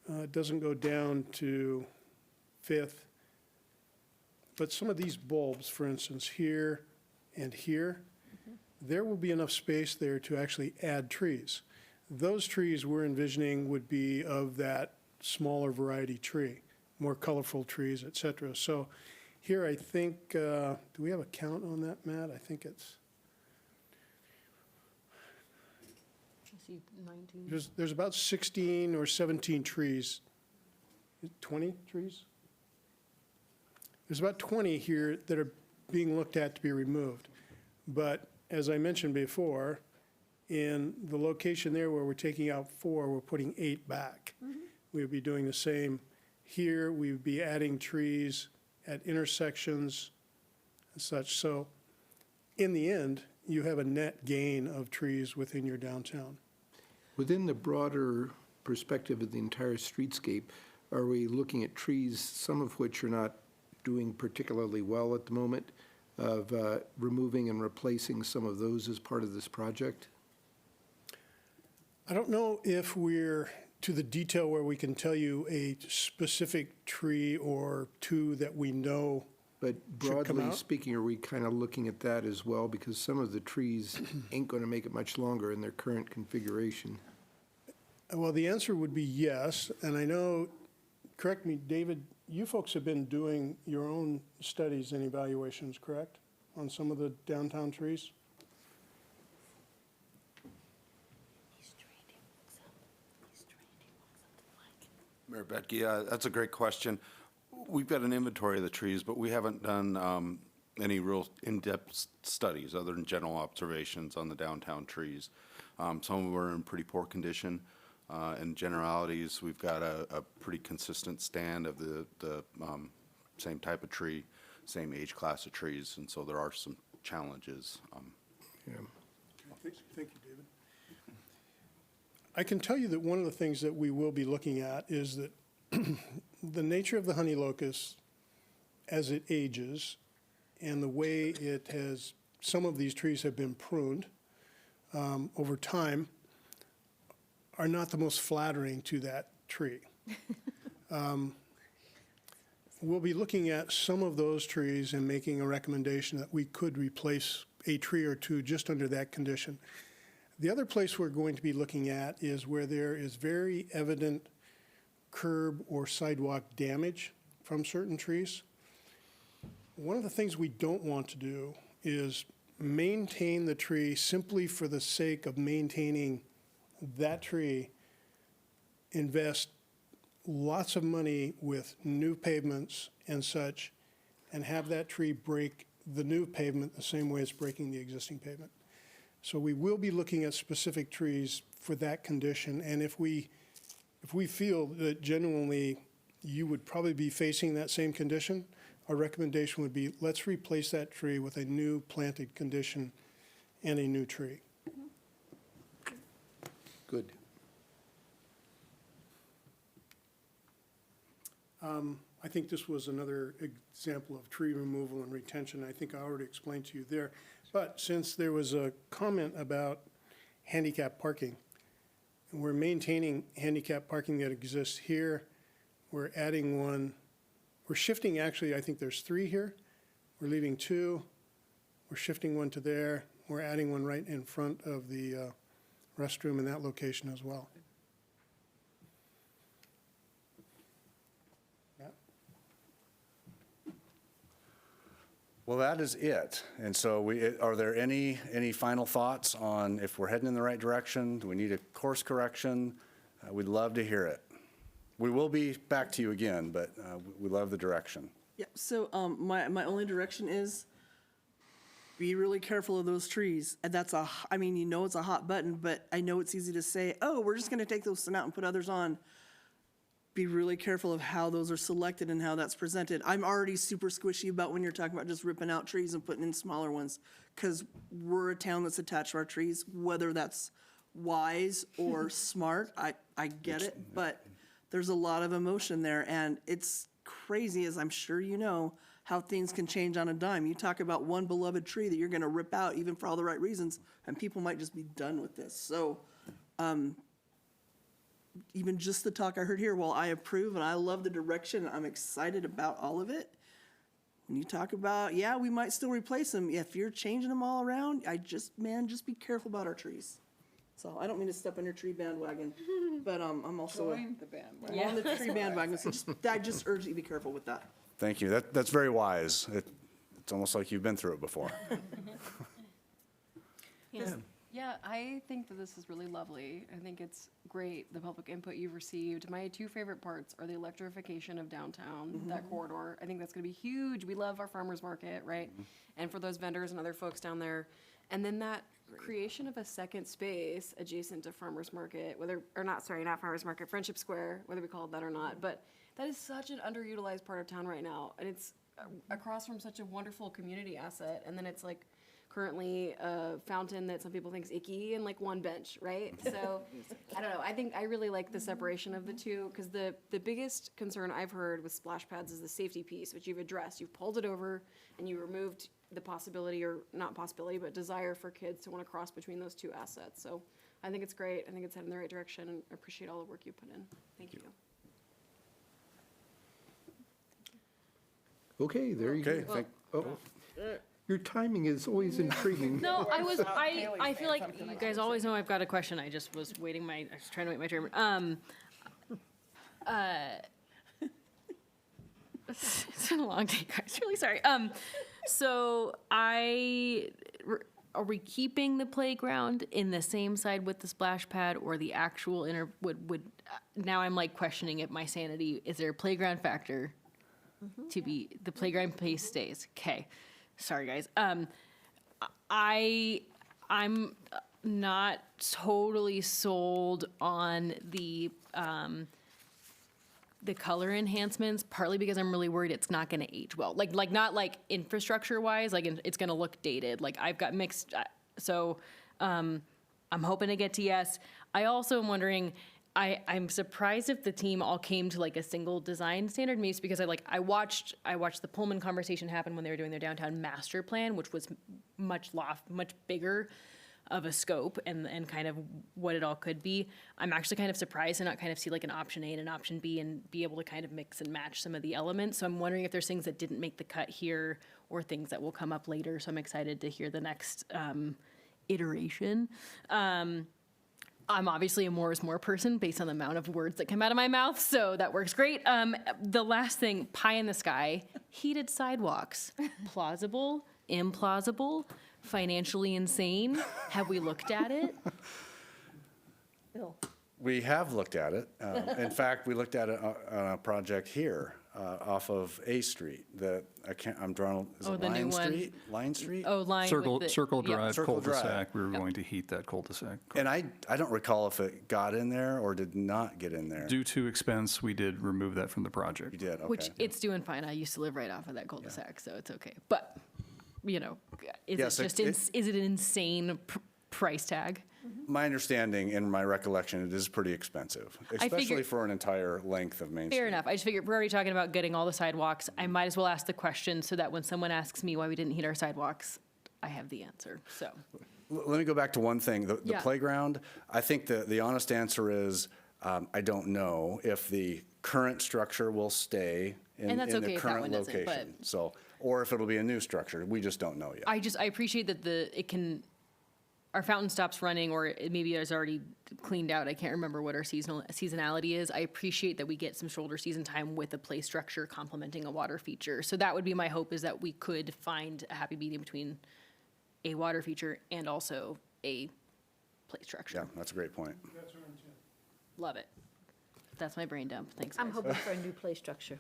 It doesn't go down to 5th. But some of these bulbs, for instance, here and here, there will be enough space there to actually add trees. Those trees we're envisioning would be of that smaller variety tree, more colorful trees, et cetera. So here I think, do we have a count on that, Matt? I think it's, there's about 16 or 17 trees. 20 trees? There's about 20 here that are being looked at to be removed. But as I mentioned before, in the location there where we're taking out 4, we're putting 8 back. We would be doing the same here. We would be adding trees at intersections and such. So in the end, you have a net gain of trees within your downtown. Within the broader perspective of the entire streetscape, are we looking at trees, some of which are not doing particularly well at the moment, of removing and replacing some of those as part of this project? I don't know if we're to the detail where we can tell you a specific tree or 2 that we know. But should come broadly out. speaking, are we kind of looking at that as well? Because some of the trees ain't going to make it much longer in their current configuration. Well, the answer would be yes, and I know, correct me, David, you folks have been doing your own studies and evaluations, correct, on some of the downtown trees? Mayor Betke, that's a great question. We've got an inventory of the trees, but we haven't done any real in-depth studies other than general observations on the downtown trees. Some of them are in pretty poor condition. In generalities, we've got a pretty consistent stand of the same type of tree, same age class of trees, and so there are some challenges. Yeah. Thank you, David. I can tell you that one of the things that we will be looking at is that the nature of the honey locust as it ages and the way it has, some of these trees have been pruned over time are not the most flattering to that tree. We'll be looking at some of those trees and making a recommendation that we could replace a tree or 2 just under that condition. The other place we're going to be looking at is where there is very evident curb or sidewalk damage from certain trees. One of the things we don't want to do is maintain the tree simply for the sake of maintaining that tree, invest lots of money with new pavements and such, and have that tree break the new pavement the same way it's breaking the existing pavement. So we will be looking at specific trees for that condition, and if we feel that genuinely you would probably be facing that same condition, our recommendation would be, let's replace that tree with a new planted condition and a new tree. Good. I think this was another example of tree removal and retention. I think I already explained to you there. But since there was a comment about handicap parking. And we're maintaining handicap parking that exists here. We're adding one. We're shifting, actually, I think there's 3 here. We're leaving 2. We're shifting one to there. We're adding one right in front of the restroom in that location as well. Well, that is it. And so are there any final thoughts on if we're heading in the right direction? Do we need a course correction? We'd love to hear it. We will be back to you again, but we love the direction. Yeah, so my only direction is be really careful of those trees. And that's I mean, you know it's a hot button, but I know it's easy to say, oh, we're just going to take those out and put others on. Be really careful of how those are selected and how that's presented. I'm already super squishy about when you're talking about just ripping out trees and putting in smaller ones, because we're a town that's attached to our trees, whether that's wise or smart, I get it, but there's a lot of emotion there, and it's crazy, as I'm sure you know, how things can change on a dime. You talk about one beloved tree that you're gonna rip out, even for all the right reasons, and people might just be done with this. So, even just the talk I heard here, while I approve and I love the direction, I'm excited about all of it. When you talk about, yeah, we might still replace them. If you're changing them all around, just be careful about our trees. So I don't mean to step on your tree bandwagon, but I'm also Join the bandwagon. I'm on the tree bandwagon. So I just urge you to be careful with that. Thank you. That's very wise. It's almost like you've been through it before. Yeah, I think that this is really lovely. I think it's great, the public input you've received. My 2 favorite parts are the electrification of downtown, that corridor. I think that's gonna be huge. We love our farmer's market, right? And for those vendors and other folks down there. And then that creation of a second space adjacent to farmer's market, not farmer's market, Friendship Square, whether we call it that or not. But that is such an underutilized part of town right now. And it's across from such a wonderful community asset. And then it's like, currently a fountain that some people think is icky and like one bench, right? So I don't know. I really like the separation of the two, because the biggest concern I've heard with splash pads is the safety piece, which you've addressed. You've pulled it over and you removed the possibility, or not possibility, but desire for kids to want to cross between those 2 assets. So I think it's great. I think it's heading in the right direction, and I appreciate all the work you put in. Thank you. Okay, there you go. Your timing is always intriguing. No, I feel like you guys always know I've got a question. I just was I was trying to wait my turn. It's been a long day, guys. Really sorry. So are we keeping the playground in the same side with the splash pad, or the actual now I'm like questioning my sanity. Is there a playground factor to be, the playground pace stays? Okay. Sorry, guys. I'm not totally sold on the color enhancements, partly because I'm really worried it's not going to age well. Like not like infrastructure wise, it's going to look dated. Like I've got mixed, so I'm hoping to get to yes. I also am wondering, I'm surprised if the team all came to like a single design standard. Maybe it's because I watched the Pullman conversation happen when they were doing their downtown master plan, which was much bigger of a scope and kind of what it all could be. I'm actually kind of surprised to not kind of see like an option A and an option B and be able to kind of mix and match some of the elements. So I'm wondering if there's things that didn't make the cut here or things that will come up later. So I'm excited to hear the next iteration. I'm obviously a more is more person based on the amount of words that come out of my mouth, so that works great. The last thing, pie in the sky, heated sidewalks. Plausible, implausible, financially insane. Have we looked at it? Bill. We have looked at it. In fact, we looked at it on a project here off of A Street. I'm drawing. Is it the Line new one. Street? Line Street? Oh, Line Circle with the, Circle yeah. Drive Circle cul-de-sac. Drive. We were going to heat that cul-de-sac. And I don't recall if it got in there or did not get in there. Due to expense, we did remove that from the project. You did, okay. Which it's doing fine. I used to live right off of that cul-de-sac, so it's okay. But, is Yes, it just is it an insane price tag? My understanding and my recollection, it is pretty expensive, especially for an entire length of Main Street. Fair enough. I just figured we're already talking about getting all the sidewalks. I might as well ask the question so that when someone asks me why we didn't heat our sidewalks, I have the answer. So Let me go back to one thing. The Yeah. playground, I think the honest answer is, I don't know if the current structure will stay in And that's the okay if that current one doesn't, but- location. So, or if it'll be a new structure. We just don't know yet. I appreciate that our fountain stops running, or it maybe is already cleaned out. I can't remember what our seasonality is. I appreciate that we get some shoulder season time with a play structure complementing a water feature. So that would be my hope, is that we could find a happy medium between a water feature and also a play structure. Yeah, that's a great point. Love it. That's my brain dump. Thanks, I'm guys. hoping for a new play structure.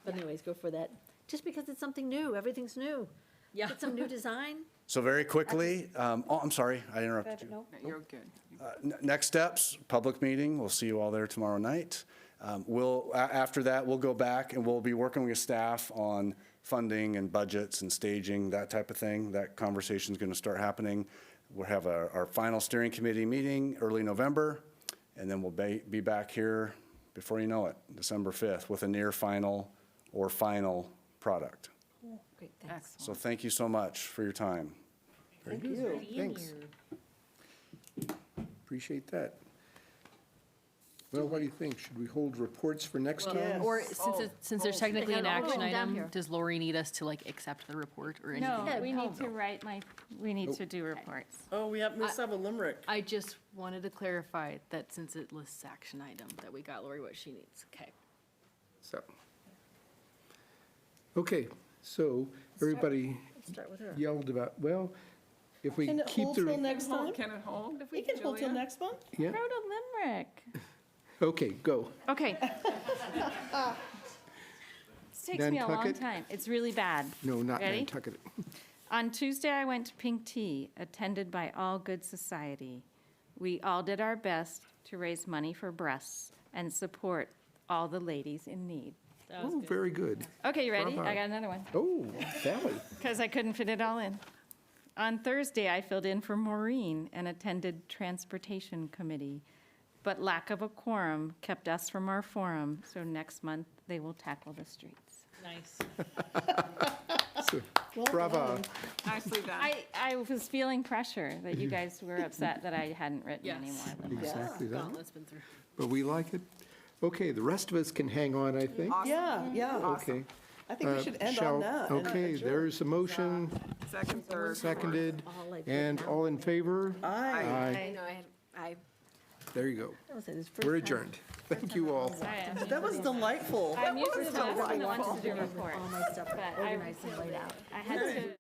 But anyways, go for that. Just because it's something new, everything's new. Yeah. Get some new design. So very quickly, I'm sorry, I interrupted you. No? You're good. Next steps, public meeting. We'll see you all there tomorrow night. After that, we'll go back and we'll be working with staff on funding and budgets and staging, that type of thing. That conversation's going to start happening. We'll have our final steering committee meeting early November, and then we'll be back here before you know it, December 5th, with a near final or final product. Great, thanks. So thank you so much for your time. Very good. Thanks. Appreciate that. Well, what do you think? Should we hold reports for next time? Or since there's technically an They have it all action written down item, here. does Lori need us to accept the report or anything? No, Yeah, we no. need to write we need to do reports. Oh, we have a limerick. I just wanted to clarify that since it lists action item, that we got Lori what she needs. Okay. So, okay, so everybody Start with her. yelled about, well, if we Can it keep hold till the, next time? Can it hold? We can hold till next month? yeah, Wrote a limerick. okay, go. Okay. This takes me a long Nantucket? time. It's really bad. No, not Ready? Nantucket. On Tuesday, I went to Pink Tea, attended by All Good Society. We all did our best to raise money for breasts and support all the ladies in need. Oh, very good. Okay, you ready? Bravo. I got another one. Oh, Sally. Because I couldn't fit it all in. On Thursday, I filled in for Maureen and attended Transportation Committee, but lack of a quorum kept us from our forum, so next month they will tackle the streets. Nice. Bravo. Nicely done. I was feeling pressure that you guys were upset that I hadn't written Yes. any more limerick. Exactly that. Gauntlet's been through. But we like it. Okay, the rest of us can hang on, I think. Yeah. Okay. I think we should end Shall- on that. and Okay, adjourn. there's a motion, Second, third. seconded, All like and that now. all in favor? Aye. Aye. know, I There you go. That was it, his first We're time. adjourned. Thank you all. That was delightful. I'm usually the one to do All reports, my stuff but I organized and laid out. had to